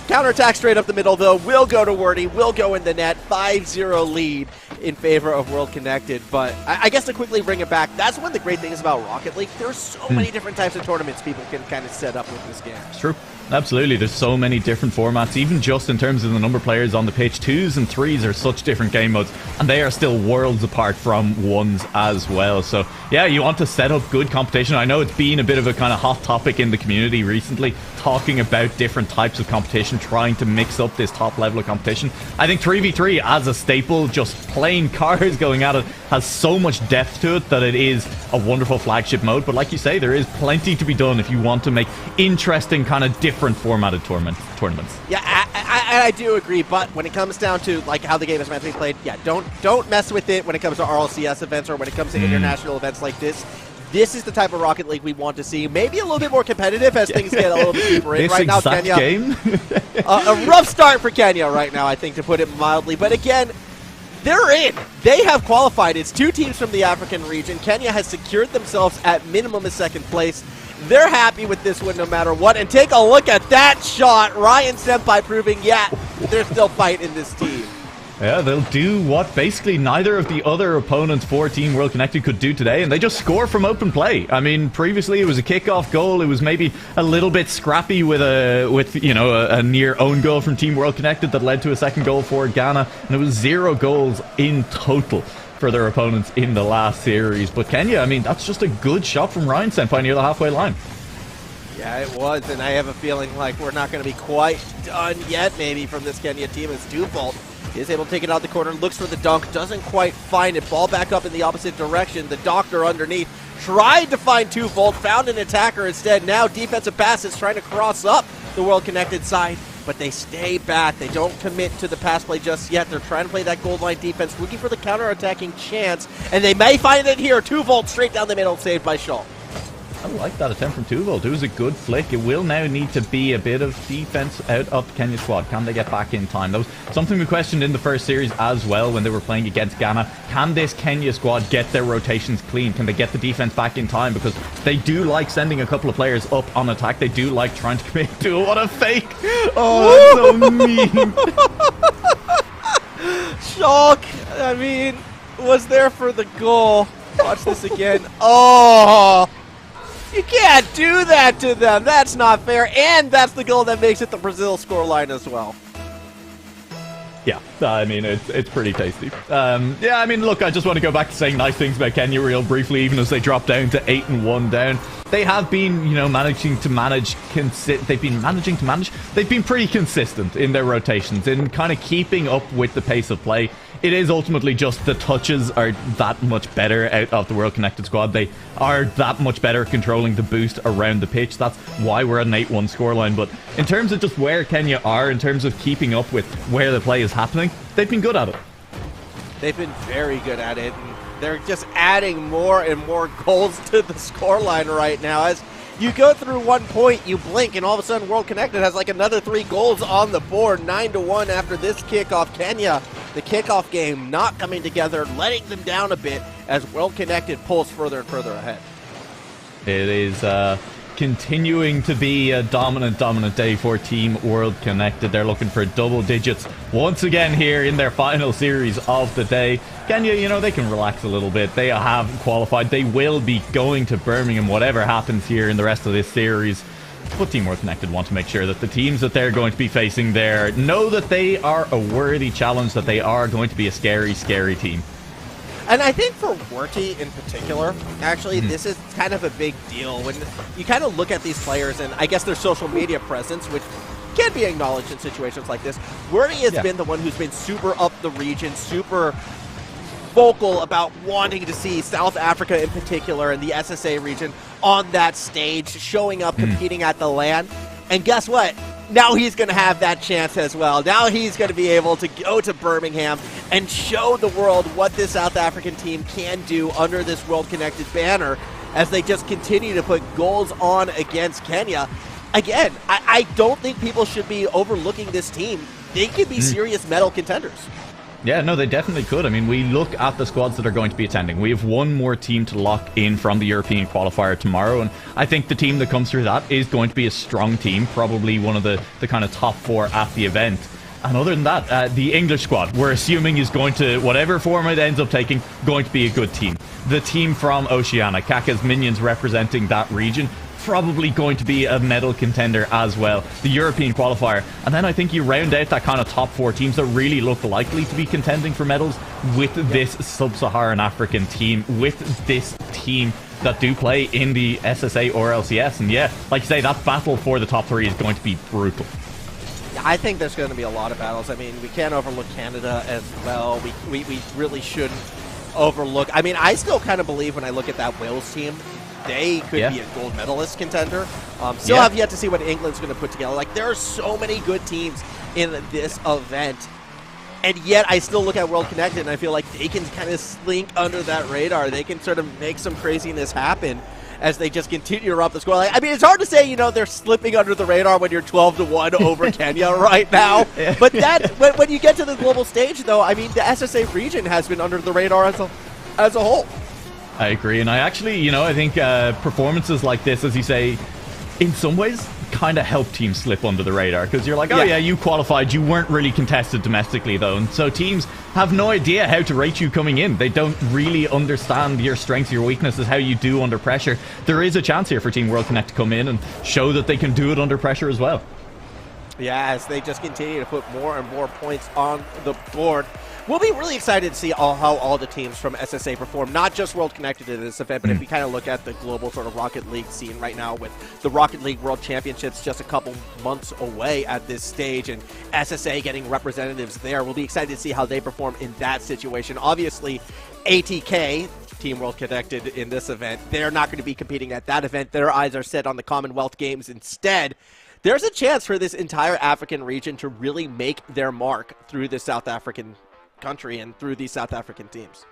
Counterattack straight up the middle, though, will go to Wordy, will go in the net. 5-0 lead in favor of World Connected. But I guess to quickly bring it back, that's one of the great things about Rocket League. There's so many different types of tournaments people can kind of set up with this game. It's true. Absolutely. There's so many different formats, even just in terms of the number of players on the pitch. 2s and 3s are such different game modes, and they are still worlds apart from 1s as well. So, yeah, you want to set up good competition. I know it's been a bit of a kind of hot topic in the community recently, talking about different types of competition, trying to mix up this top level of competition. I think 3v3 as a staple, just plain cars going at it, has so much depth to it that it is a wonderful flagship mode. But like you say, there is plenty to be done if you want to make interesting kind of different formatted tournaments. Yeah, I do agree, but when it comes down to like how the game is meant to be played, yeah, don't mess with it when it comes to RLCS events or when it comes to international events like this. This is the type of Rocket League we want to see. Maybe a little bit more competitive as things get a little bit deeper in. Right now, Kenya, game? a rough start for Kenya right now, I think, to put it mildly. But again, they're in. They have qualified. It's 2 teams from the African region. Kenya has secured themselves at minimum a 2nd place. They're happy with this one no matter what. And take a look at that shot. Ryan Senpai proving, yeah, there's still fight in this team. Yeah, they'll do what basically neither of the other opponents for Team World Connected could do today, and they just score from open play. I mean, previously it was a kickoff goal. It was maybe a little bit scrappy with a near own goal from Team World Connected that led to a 2nd goal for Ghana, and it was 0 goals in total for their opponents in the last series. But Kenya, I mean, that's just a good shot from Ryan Senpai near the halfway line. Yeah, it was, and I have a feeling like we're not going to be quite done yet, maybe, from this Kenya team. As Dufault is able to take it out the corner, looks for the dunk, doesn't quite find it. Ball back up in the opposite direction. The doctor underneath tried to find 2Volt, found an attacker instead. Now defensive passes trying to cross up the World Connected side, but they stay back. They don't commit to the pass play just yet. They're trying to play that gold line defense, looking for the counter-attacking chance, and they may find it here. 2Volt straight down the middle, saved by Shaw. I like that attempt from 2Volt. It was a good flick. It will now need to be a bit of defense out of the Kenya squad. Can they get back in time? That was something we questioned in the first series as well when they were playing against Ghana. Can this Kenya squad get their rotations clean? Can they get the defense back in time? Because they do like sending a couple of players up on attack. They do like trying to commit to it. What a fake! Oh, that's so mean. Shulk, I mean, was there for the goal. Watch this again. Oh! You can't do that to them. That's not fair. And that's the goal that makes it the Brazil scoreline as well. Yeah, I mean, it's pretty tasty. Yeah, I mean, look, I just want to go back to saying nice things about Kenya real briefly, even as they drop down to 8-1 down. They have been, you know, managing to manage. They've been pretty consistent in their rotations, in kind of keeping up with the pace of play. It is ultimately just the touches are that much better out of the World Connected squad. They are that much better at controlling the boost around the pitch. That's why we're at an 8-1 scoreline. But in terms of just where Kenya are, in terms of keeping up with where the play is happening, they've been good at it. They've been very good at it. And they're just adding more and more goals to the scoreline right now. As you go through 1 point, you blink, and all of a sudden World Connected has like another 3 goals on the board. 9-1 after this kickoff. Kenya, the kickoff game not coming together, letting them down a bit as World Connected pulls further and further ahead. It is continuing to be a dominant day for Team World Connected. They're looking for double digits once again here in their final series of the day. Kenya, you know, they can relax a little bit. They have qualified. They will be going to Birmingham, whatever happens here in the rest of this series. But Team World Connected want to make sure that the teams that they're going to be facing there know that they are a worthy challenge, that they are going to be a scary, scary team. And I think for Werty in particular, actually, this is kind of a big deal. When you kind of look at these players and I guess their social media presence, which can be acknowledged in situations like this, Werty has been the one who's been super up the region, super vocal about wanting to see South Africa in particular and the SSA region on that stage, showing up, competing at the LAN. And guess what? Now he's going to have that chance as well. Now he's going to be able to go to Birmingham and show the world what this South African team can do under this World Connected banner as they just continue to put goals on against Kenya. Again, I don't think people should be overlooking this team. They could be serious medal contenders. Yeah, no, they definitely could. I mean, we look at the squads that are going to be attending. We have one more team to lock in from the European qualifier tomorrow, and I think the team that comes through that is going to be a strong team, probably one of the kind of top 4 at the event. And other than that, the English squad, we're assuming is going to, whatever form it ends up taking, going to be a good team. The team from Oceania, Kaka's Minions representing that region, probably going to be a medal contender as well. The European qualifier. And then I think you round out that kind of top 4 teams that really look likely to be contending for medals with this sub-Saharan African team, with this team that do play in the SSA or LCS. And yeah, like you say, that battle for the top 3 is going to be brutal. I think there's going to be a lot of battles. I mean, we can't overlook Canada as well. We really shouldn't overlook. I mean, I still kind of believe when I look at that Wales team, they could be a gold medalist contender. Still have yet to see what England's going to put together. Like, there are so many good teams in this event, and yet I still look at World Connected and I feel like they can kind of slink under that radar. They can sort of make some craziness happen as they just continue to rob the score. Like, I mean, it's hard to say, you know, they're slipping under the radar when you're 12-1 over Kenya right now. But that, when you get to the global stage, though, I mean, the SSA region has been under the radar as a whole. I agree, and I actually, you know, I think performances like this, as you say, in some ways kind of help teams slip under the radar, because you're like, oh yeah, you qualified, you weren't really contested domestically though, and so teams have no idea how to rate you coming in. They don't really understand your strengths, your weaknesses, how you do under pressure. There is a chance here for Team World Connect to come in and show that they can do it under pressure as well. Yeah, as they just continue to put more and more points on the board. We'll be really excited to see how all the teams from SSA perform, not just World Connected in this event, but if we kind of look at the global sort of Rocket League scene right now with the Rocket League World Championships just a couple months away at this stage and SSA getting representatives there. We'll be excited to see how they perform in that situation. Obviously, ATK, Team World Connected in this event, they're not going to be competing at that event. Their eyes are set on the Commonwealth Games instead. There's a chance for this entire African region to really make their mark through the South African country and through these South African teams.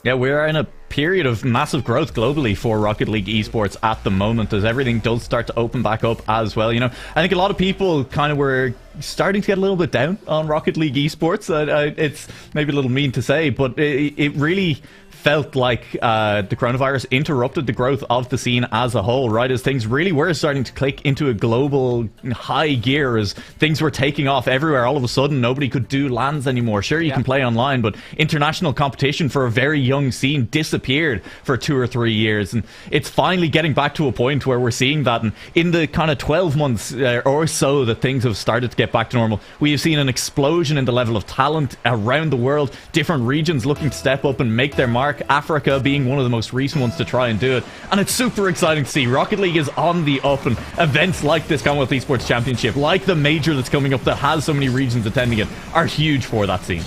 Yeah, we're in a period of massive growth globally for Rocket League esports at the moment, as everything does start to open back up as well. You know, I think a lot of people kind of were starting to get a little bit down on Rocket League esports. It's maybe a little mean to say, but it really felt like the coronavirus interrupted the growth of the scene as a whole, right? As things really were starting to click into a global high gear, as things were taking off everywhere. All of a sudden, nobody could do LANs anymore. Sure, you can play online, but international competition for a very young scene disappeared for 2 or 3 years. And it's finally getting back to a point where we're seeing that. And in the kind of 12 months or so that things have started to get back to normal, we have seen an explosion in the level of talent around the world, different regions looking to step up and make their mark. Africa being one of the most recent ones to try and do it, and it's super exciting to see. Rocket League is on the up, and events like this Commonwealth Esports Championship, like the major that's coming up that has so many regions attending it, are huge for that scene.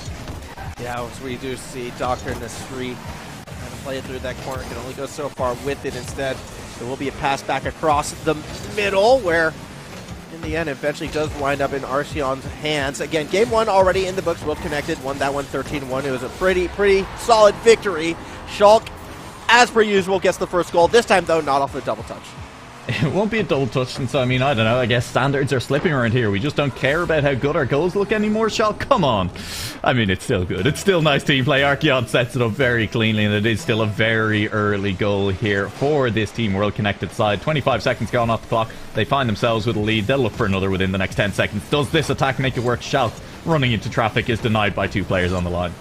Yeah, as we do see Dr. Nasri trying to play it through that corner, can only go so far with it. Instead, there will be a pass back across the middle, where in the end eventually does wind up in Arsion's hands. Again, game 1 already in the books. World Connected won that one 13-1. It was a pretty solid victory. Schalke, as per usual, gets the first goal. This time, though, not off the double touch. It won't be a double touch since, I mean, I don't know, I guess standards are slipping around here. We just don't care about how good our goals look anymore, Shaw. Come on. I mean, it's still good. It's still nice team play. Archeon sets it up very cleanly, and it is still a very early goal here for this Team World Connected side. 25 seconds gone off the clock. They find themselves with a lead. They'll look for another within the next 10 seconds. Does this attack make it work? Schalke running into traffic is denied by 2 players on the line.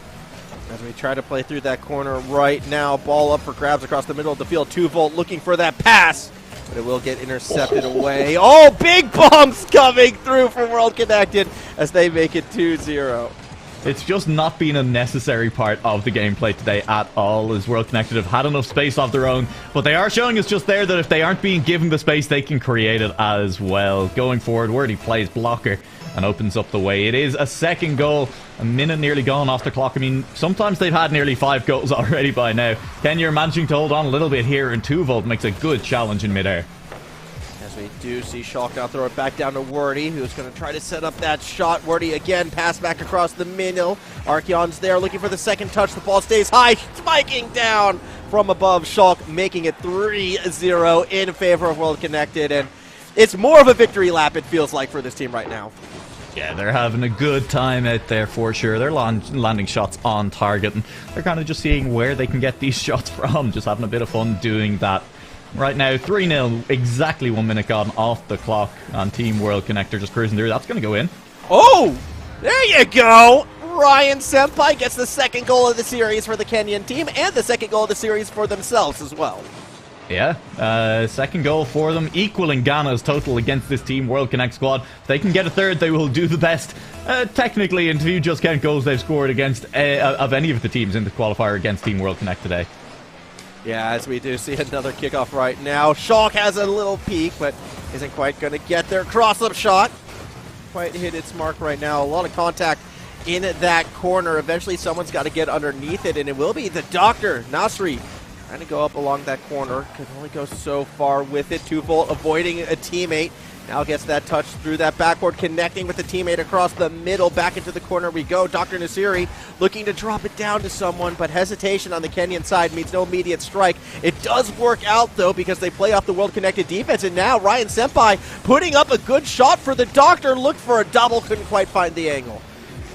As we try to play through that corner right now, ball up for grabs across the middle of the field. 2Volt looking for that pass, but it will get intercepted away. Oh, big bombs coming through from World Connected as they make it 2-0. It's just not been a necessary part of the gameplay today at all, as World Connected have had enough space of their own, but they are showing us just there that if they aren't being given the space, they can create it as well. Going forward, Wordy plays blocker and opens up the way. It is a second goal, a minute nearly gone off the clock. I mean, sometimes they've had nearly 5 goals already by now. Kenya managing to hold on a little bit here, and 2Volt makes a good challenge in midair. As we do see Schalke now throw it back down to Wordy, who's going to try to set up that shot. Wordy again, pass back across the middle. Archeon's there looking for the second touch. The ball stays high, spiking down from above. Schalke making it 3-0 in favor of World Connected, and it's more of a victory lap, it feels like, for this team right now. Yeah, they're having a good time out there for sure. They're landing shots on target, and they're kind of just seeing where they can get these shots from. Just having a bit of fun doing that. Right now, 3-0, exactly 1 minute gone off the clock, and Team World Connector just cruising through. That's going to go in. Oh, there you go. Ryan Senpai gets the second goal of the series for the Kenyan team, and the second goal of the series for themselves as well. Yeah, second goal for them, equaling Ghana's total against this Team World Connect squad. If they can get a third, they will do the best. Technically, and if you just count goals they've scored against of any of the teams in the qualifier against Team World Connect today. Yeah, as we do see another kickoff right now. Schalke has a little peek, but isn't quite going to get their cross-up shot. Quite hit its mark right now. A lot of contact in that corner. Eventually, someone's got to get underneath it, and it will be the Dr. Nasri. Trying to go up along that corner. Can only go so far with it. 2Volt avoiding a teammate. Now gets that touch through that backboard, connecting with the teammate across the middle. Back into the corner we go. Dr. Nasiri looking to drop it down to someone, but hesitation on the Kenyan side means no immediate strike. It does work out, though, because they play off the World-Connected defense, and now Ryan Senpai putting up a good shot for the Doctor. Looked for a double, couldn't quite find the angle.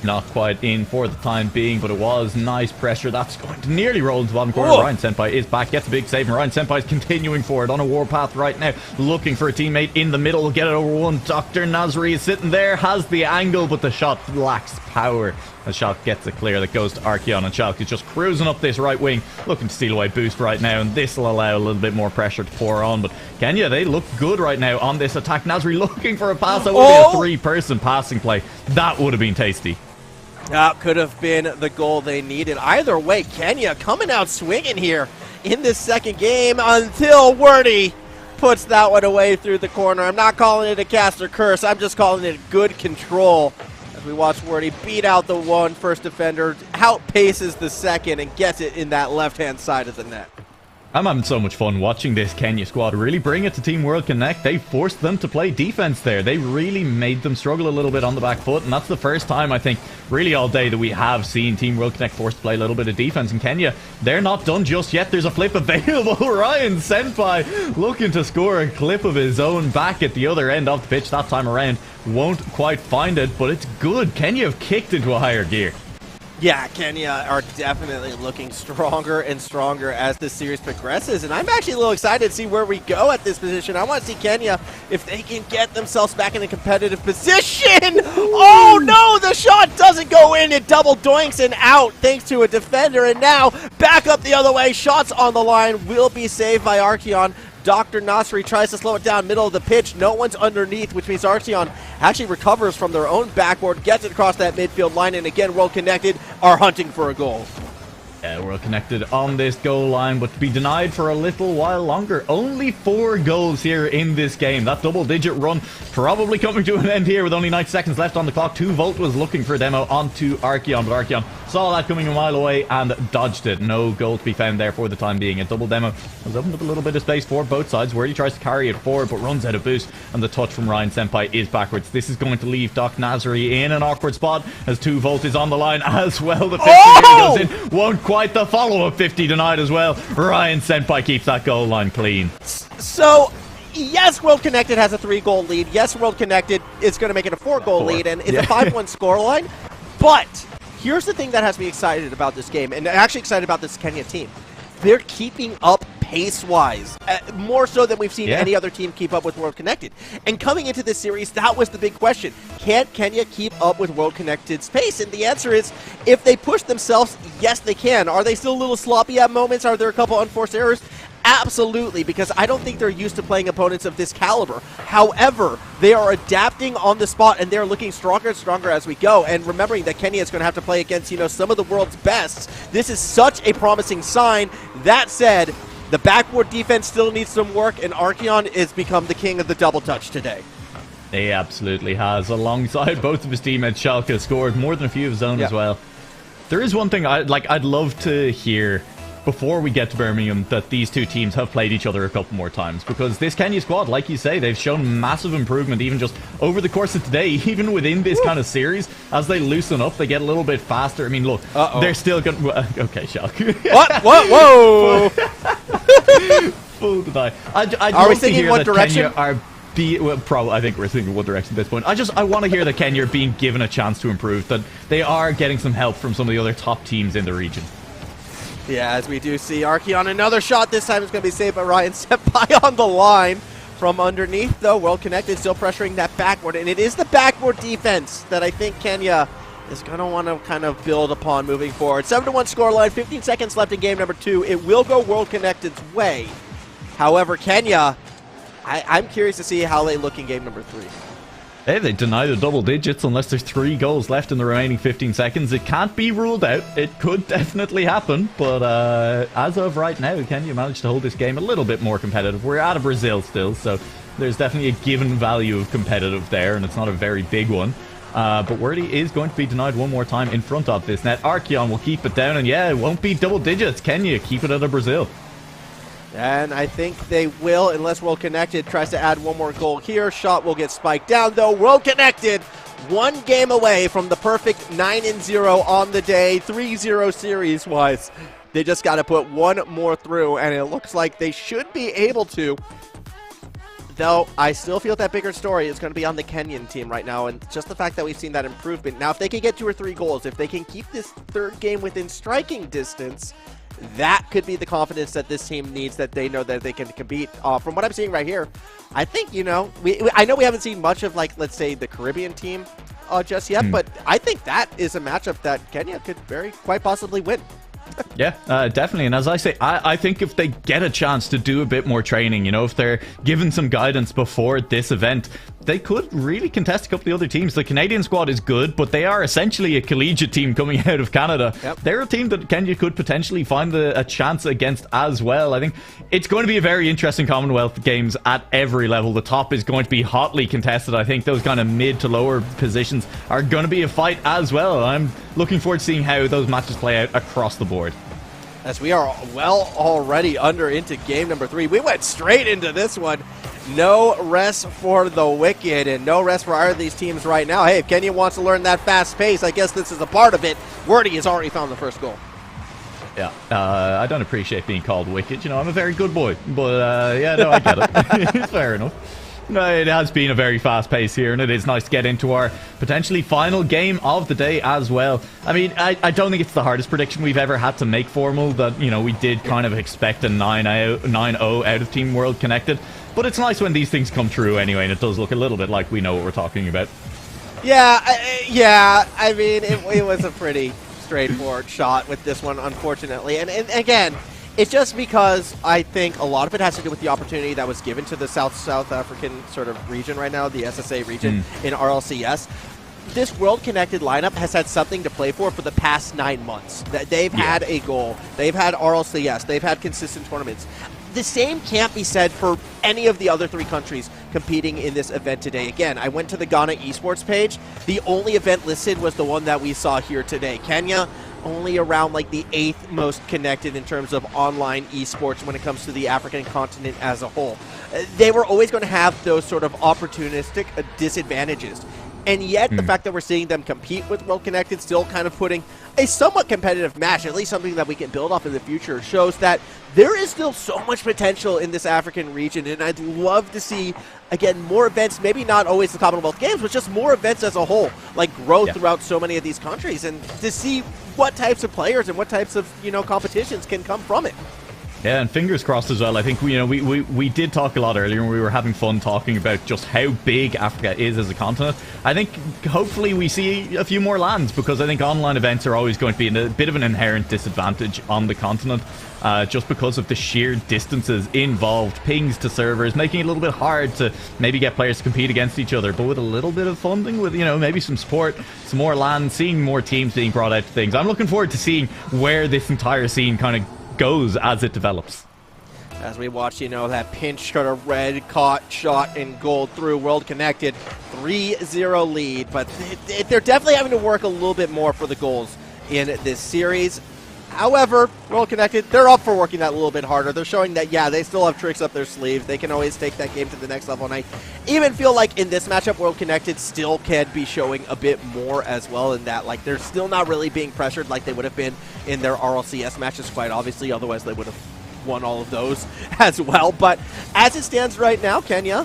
Not quite in for the time being, but it was nice pressure. That's going to nearly roll into the bottom corner. Ryan Senpai is back, gets a big save, and Ryan Senpai is continuing forward on a warpath right now, looking for a teammate in the middle. Get it over one. Dr. Nasri is sitting there, has the angle, but the shot lacks power. The shot gets it clear. That goes to Archeon, and Schalke is just cruising up this right wing, looking to steal away boost right now, and this will allow a little bit more pressure to pour on. But Kenya, they look good right now on this attack. Nasri looking for a pass. That would be a three-person passing play. That would have been tasty. That could have been the goal they needed. Either way, Kenya coming out swinging here in this second game until Wordy puts that one away through the corner. I'm not calling it a cast or curse. I'm just calling it good control. As we watch Wordy beat out the first defender, outpaces the second, and gets it in that left-hand side of the net. I'm having so much fun watching this Kenya squad really bring it to Team World Connect. They forced them to play defense there. They really made them struggle a little bit on the back foot, and that's the first time, I think, really all day that we have seen Team World Connect forced to play a little bit of defense. And Kenya, they're not done just yet. There's a flip available. Ryan Senpai looking to score a clip of his own back at the other end of the pitch that time around. Won't quite find it, but it's good. Kenya have kicked into a higher gear. Yeah, Kenya are definitely looking stronger and stronger as this series progresses, and I'm actually a little excited to see where we go at this position. I want to see Kenya, if they can get themselves back in a competitive position. Oh no, the shot doesn't go in. It double doinks and out thanks to a defender, and now back up the other way. Shots on the line will be saved by Archeon. Dr. Nasri tries to slow it down middle of the pitch. No one's underneath, which means Archeon actually recovers from their own backboard, gets it across that midfield line, and again, World Connected are hunting for a goal. Yeah, World Connected on this goal line, but to be denied for a little while longer. Only 4 goals here in this game. That double-digit run probably coming to an end here with only 90 seconds left on the clock. 2Volt was looking for a demo onto Archeon, but Archeon saw that coming a mile away and dodged it. No goal to be found there for the time being. A double demo has opened up a little bit of space for both sides, where he tries to carry it forward, but runs out of boost, and the touch from Ryan Senpai is backwards. This is going to leave Doc Nasri in an awkward spot, as 2Volt is on the line as well. The 50 goes in. Won't quite the follow-up 50 denied as well. Ryan Senpai keeps that goal line clean. So, yes, World Connected has a 3-goal lead. Yes, World Connected is going to make it a 4-goal lead, and it's a 5-1 scoreline. But here's the thing that has me excited about this game, and actually excited about this Kenya team. They're keeping up pace-wise, more so than we've seen any other team keep up with World Connected. And coming into this series, that was the big question. Can Kenya keep up with World Connected's pace? And the answer is, if they push themselves, yes, they can. Are they still a little sloppy at moments? Are there a couple unforced errors? Absolutely, because I don't think they're used to playing opponents of this caliber. However, they are adapting on the spot, and they're looking stronger and stronger as we go. And remembering that Kenya is going to have to play against, you know, some of the world's best, this is such a promising sign. That said, the backboard defense still needs some work, and Archeon has become the king of the double touch today. He absolutely has. Alongside both of his teammates, Schalke scored more than a few of his own as well. There is one thing I'd love to hear before we get to Birmingham, that these two teams have played each other a couple more times, because this Kenya squad, like you say, they've shown massive improvement even just over the course of today, even within this kind of series. As they loosen up, they get a little bit faster. I mean, look, they're still going to... Okay, Schalke. What? Whoa! Full deny. I'd Are we thinking one direction? I think we're thinking one direction at this point. I want to hear that Kenya are being given a chance to improve, that they are getting some help from some of the other top teams in the region. Yeah, as we do see Archeon, another shot. This time it's going to be saved by Ryan Senpai on the line from underneath, though. World Connected still pressuring that backboard, and it is the backboard defense that I think Kenya is going to want to kind of build upon moving forward. 7-1 scoreline, 15 seconds left in game number 2. It will go World Connected's way. However, Kenya, I'm curious to see how they look in game number 3. Hey, they deny the double digits unless there's 3 goals left in the remaining 15 seconds. It can't be ruled out. It could definitely happen. But as of right now, Kenya managed to hold this game a little bit more competitive. We're out of Brazil still, so there's definitely a given value of competitive there, and it's not a very big one. But Wordy is going to be denied one more time in front of this net. Archeon will keep it down, and yeah, it won't be double digits. Kenya keep it out of Brazil. And I think they will, unless World Connected tries to add one more goal here. Shot will get spiked down, though. World Connected, one game away from the perfect 9-0 on the day, 3-0 series-wise. They just got to put one more through, and it looks like they should be able to. Though, I still feel that bigger story is going to be on the Kenyan team right now, and just the fact that we've seen that improvement. Now, if they can get 2 or 3 goals, if they can keep this third game within striking distance, that could be the confidence that this team needs, that they know that they can compete. From what I'm seeing right here, I think, you know, I know we haven't seen much of, like, let's say, the Caribbean team just yet, but I think that is a matchup that Kenya could quite possibly win. Yeah, definitely. And as I say, I think if they get a chance to do a bit more training, you know, if they're given some guidance before this event, they could really contest a couple of the other teams. The Canadian squad is good, but they are essentially a collegiate team coming out of Canada. Yep. They're a team that Kenya could potentially find a chance against as well. I think it's going to be a very interesting Commonwealth Games at every level. The top is going to be hotly contested. I think those kind of mid to lower positions are going to be a fight as well. I'm looking forward to seeing how those matches play out across the board. As we are well already into game number 3. We went straight into this one. No rest for the wicked, and no rest for either of these teams right now. Hey, if Kenya wants to learn that fast pace, I guess this is a part of it. Wordy has already found the first goal. Yeah, I don't appreciate being called wicked. You know, I'm a very good boy. But, yeah, no, I get it. It's fair enough. No, it has been a very fast pace here, and it is nice to get into our potentially final game of the day as well. I mean, I don't think it's the hardest prediction we've ever had to make formal, that, you know, we did kind of expect a 9-0 out of Team World Connected. But it's nice when these things come true anyway, and it does look a little bit like we know what we're talking about. Yeah, I mean, it was a pretty straightforward shot with this one, unfortunately. And again, it's just because I think a lot of it has to do with the opportunity that was given to the South African sort of region right now, the SSA region in RLCS. This World Connected lineup has had something to play for the past 9 months. They've had a goal. They've had RLCS. They've had consistent tournaments. The same can't be said for any of the other 3 countries competing in this event today. Again, I went to the Ghana Esports page. The only event listed was the one that we saw here today. Kenya, only around like the 8th most connected in terms of online esports when it comes to the African continent as a whole. They were always going to have those sort of opportunistic disadvantages. And yet, the fact that we're seeing them compete with World Connected, still kind of putting a somewhat competitive match, at least something that we can build off in the future, shows that there is still so much potential in this African region. And I'd love to see, again, more events, maybe not always the Commonwealth Games, but just more events as a whole, like growth throughout so many of these countries, and to see what types of players and what types of, competitions can come from it. Yeah, and fingers crossed as well. I think we did talk a lot earlier, and we were having fun talking about just how big Africa is as a continent. I think hopefully we see a few more lands, because I think online events are always going to be a bit of an inherent disadvantage on the continent, just because of the sheer distances involved, pings to servers, making it a little bit hard to maybe get players to compete against each other. But with a little bit of funding, with maybe some support, some more lands, seeing more teams being brought out to things, I'm looking forward to seeing where this entire scene kind of goes as it develops. As we watch, that pinch sort of red caught shot in goal through World Connected, 3-0 lead, but they're definitely having to work a little bit more for the goals in this series. However, World Connected, they're up for working that a little bit harder. They're showing that, they still have tricks up their sleeves. They can always take that game to the next level. And I even feel like in this matchup, World Connected still can be showing a bit more as well, in that, they're still not really being pressured like they would have been in their RLCS matches, quite obviously. Otherwise, they would have won all of those as well. But as it stands right now, Kenya,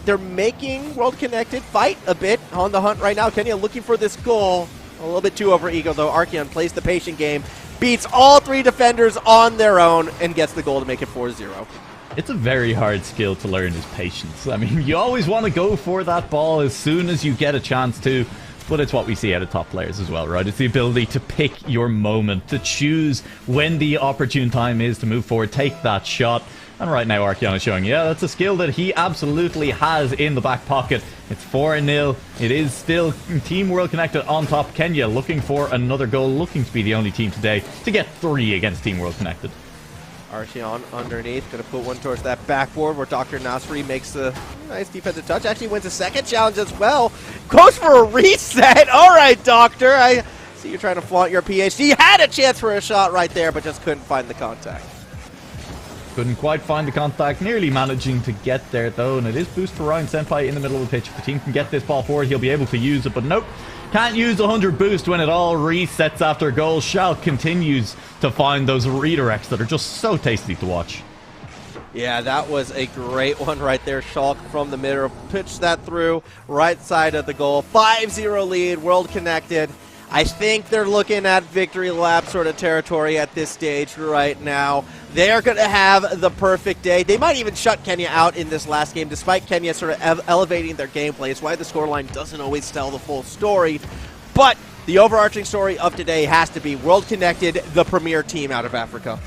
they're making World Connected fight a bit on the hunt right now. Kenya looking for this goal. A little bit too over ego, though. Archeon plays the patient game, beats all three defenders on their own, and gets the goal to make it 4-0. It's a very hard skill to learn, is patience. I mean, you always want to go for that ball as soon as you get a chance to, but it's what we see out of top players as well, right? It's the ability to pick your moment, to choose when the opportune time is to move forward, take that shot. And right now, Archeon is showing, that's a skill that he absolutely has in the back pocket. It's 4-0. It is still Team World Connected on top. Kenya looking for another goal, looking to be the only team today to get 3 against Team World Connected. Archeon underneath, going to put one towards that backboard where Dr. Nasri makes a nice defensive touch. Actually wins a second challenge as well. Goes for a reset. All right, Doctor. I see you trying to flaunt your PhD. Had a chance for a shot right there, but just couldn't find the contact. Couldn't quite find the contact, nearly managing to get there though, and it is boost for Ryan Senpai in the middle of the pitch. If the team can get this ball forward, he'll be able to use it, but nope. Can't use 100 boost when it all resets after a goal. Schalke continues to find those redirects that are just so tasty to watch. Yeah, that was a great one right there. Schalke from the middle, pitched that through, right side of the goal. 5-0 lead, World Connected. I think they're looking at victory lap sort of territory at this stage right now. They're going to have the perfect day. They might even shut Kenya out in this last game, despite Kenya sort of elevating their gameplay. It's why the scoreline doesn't always tell the full story. But the overarching story of today has to be World Connected, the premier team out of Africa.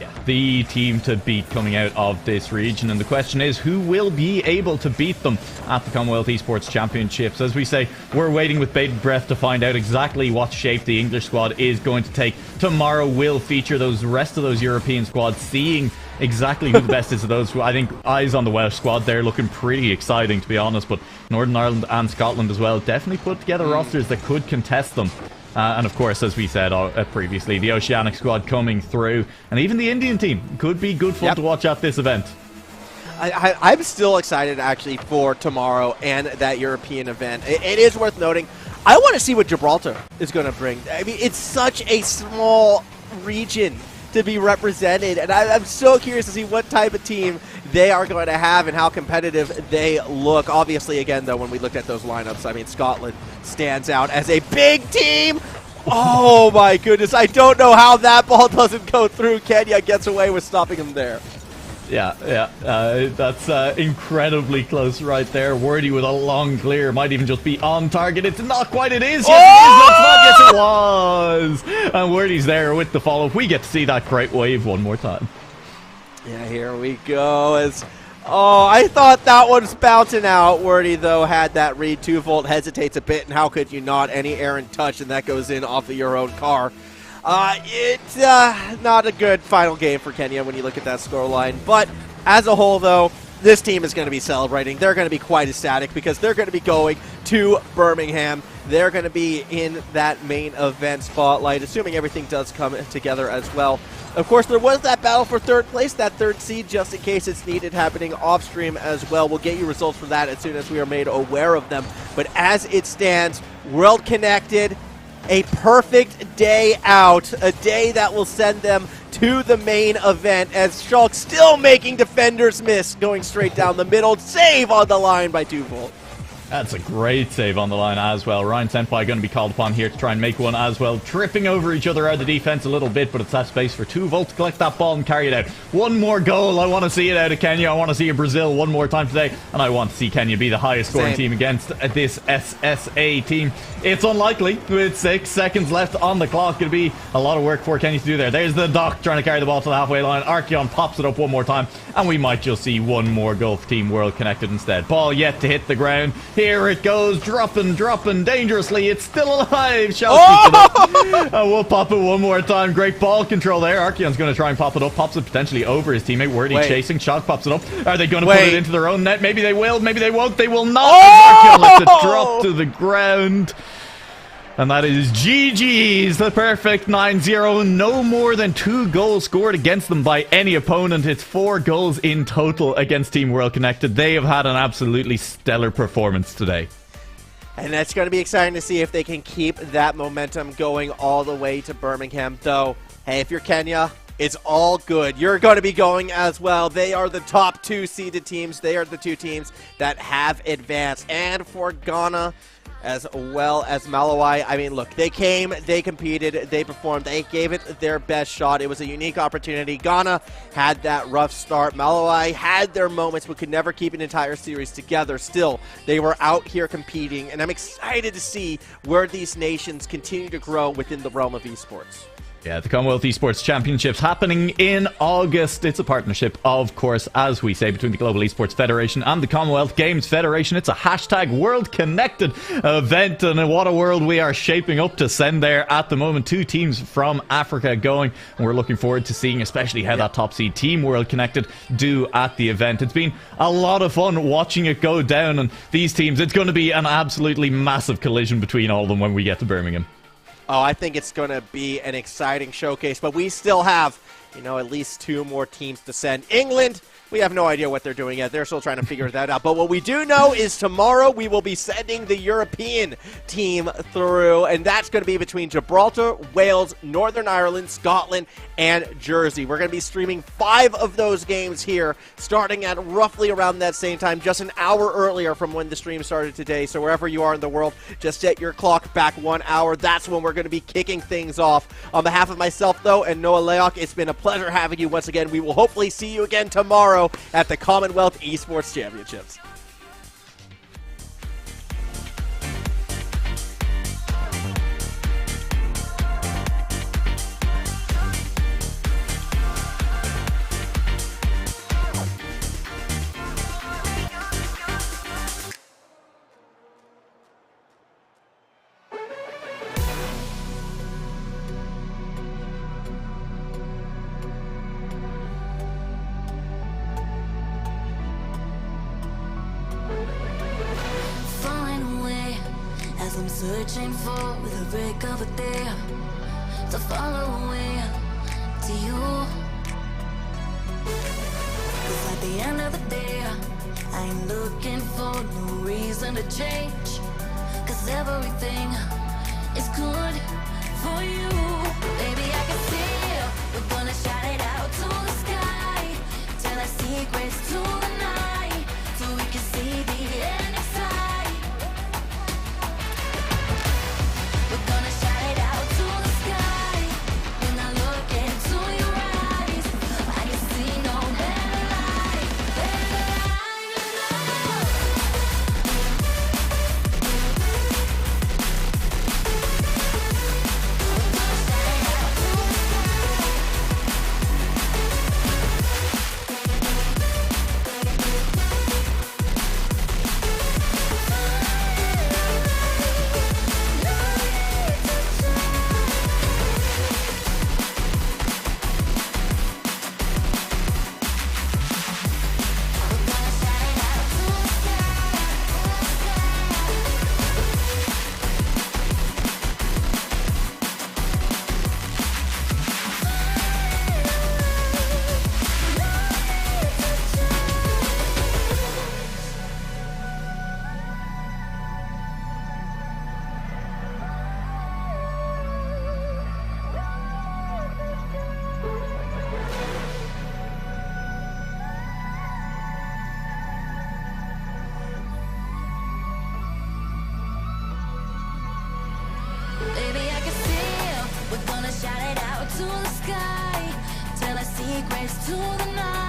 Yeah, the team to beat coming out of this region, and the question is, who will be able to beat them at the Commonwealth Esports Championships? As we say, we're waiting with bated breath to find out exactly what shape the English squad is going to take. Tomorrow will feature those rest of those European squads, seeing exactly who the best is of those. I think eyes on the Welsh squad, they're looking pretty exciting, to be honest, but Northern Ireland and Scotland as well definitely put together rosters that could contest them. And of course, as we said previously, the Oceanic squad coming through, and even the Indian team could be good fun to watch at this event. I'm still excited, actually, for tomorrow and that European event. It is worth noting, I want to see what Gibraltar is going to bring. I mean, it's such a small region to be represented, and I'm so curious to see what type of team they are going to have and how competitive they look. Obviously, again, though, when we looked at those lineups, I mean, Scotland stands out as a big team. Oh, my goodness. I don't know how that ball doesn't go through. Kenya gets away with stopping him there. Yeah, that's incredibly close right there. Wordy with a long clear, might even just be on target. It's not quite, it is. Yes, it was. And Wordy's there with the follow-up. We get to see that great wave one more time. Yeah, here we go. I thought that one was bouncing out. Wordy, though, had that read. 2-volt hesitates a bit, and how could you not? Any errant touch, and that goes in off of your own car. It's not a good final game for Kenya when you look at that scoreline. But as a whole, though, this team is going to be celebrating. They're going to be quite ecstatic because they're going to be going to Birmingham. they're going to be in that main event spotlight, assuming everything does come together as well. Of course, there was that battle for third place, that third seed, just in case it's needed, happening off stream as well. We'll get you results for that as soon as we are made aware of them. But as it stands, World Connected, a perfect day out, a day that will send them to the main event, as Shulk still making defenders miss, going straight down the middle. Save on the line by 2Volt. That's a great save on the line as well. Ryan Senpai going to be called upon here to try and make one as well. Tripping over each other out of the defense a little bit, but it's that space for 2Volt to collect that ball and carry it out. One more goal. I want to see it out of Kenya. I want to see Brazil one more time today. And I want to see Kenya be the highest scoring team against this SSA team. It's unlikely with 6 seconds left on the clock. It'll be a lot of work for Kenya to do there. There's the Doc trying to carry the ball to the halfway line. Archeon pops it up one more time. And we might just see one more goal for Team World Connected instead. Ball yet to hit the ground. Here it goes, dropping dangerously. It's still alive. And we'll pop it one more time. Great ball control there. Archeon's going to try and pop it up. Pops it potentially over his teammate. Wordy chasing. Shock pops it up. Are they going to put it into their own net? Maybe they will. Maybe they won't. They will not. Archeon lets it drop to the ground. And that is GG's, the perfect 9-0. No more than 2 goals scored against them by any opponent. It's 4 goals in total against Team World Connected. They have had an absolutely stellar performance today. And that's going to be exciting to see if they can keep that momentum going all the way to Birmingham. Though, hey, if you're Kenya, it's all good. You're going to be going as well. They are the top 2 seeded teams. They are the 2 teams that have advanced. And for Ghana, as well as Malawi, I mean, look, they came, they competed, they performed, they gave it their best shot. It was a unique opportunity. Ghana had that rough start. Malawi had their moments but could never keep an entire series together. Still, they were out here competing, and I'm excited to see where these nations continue to grow within the realm of esports. Yeah, the Commonwealth Esports Championships happening in August. It's a partnership, of course, as we say, between the Global Esports Federation and the Commonwealth Games Federation. It's a hashtag World Connected event, and what a world we are shaping up to send there at the moment. 2 teams from Africa going, and we're looking forward to seeing especially how that top seed Team World Connected do at the event. It's been a lot of fun watching it go down, and these teams, it's going to be an absolutely massive collision between all of them when we get to Birmingham. Oh, I think it's going to be an exciting showcase, but we still have, at least 2 more teams to send. England, we have no idea what they're doing yet. They're still trying to figure that out. But what we do know is tomorrow we will be sending the European team through, and that's going to be between Gibraltar, Wales, Northern Ireland, Scotland, and Jersey. We're going to be streaming 5 of those games here, starting at roughly around that same time, just an hour earlier from when the stream started today. So wherever you are in the world, just set your clock back 1 hour. That's when we're going to be kicking things off. On behalf of myself, though, and Noah Leok, it's been a pleasure having you once again. We will hopefully see you again tomorrow at the Commonwealth Esports Championships. Searching for the break of a day to follow away to you. 'Cause at the end of the day, I ain't looking for no reason to change. 'Cause everything is good for you. Baby, I can see we're gonna shout it out to the sky. Tell our secrets to the night, so we can see the end inside. secrets to the night.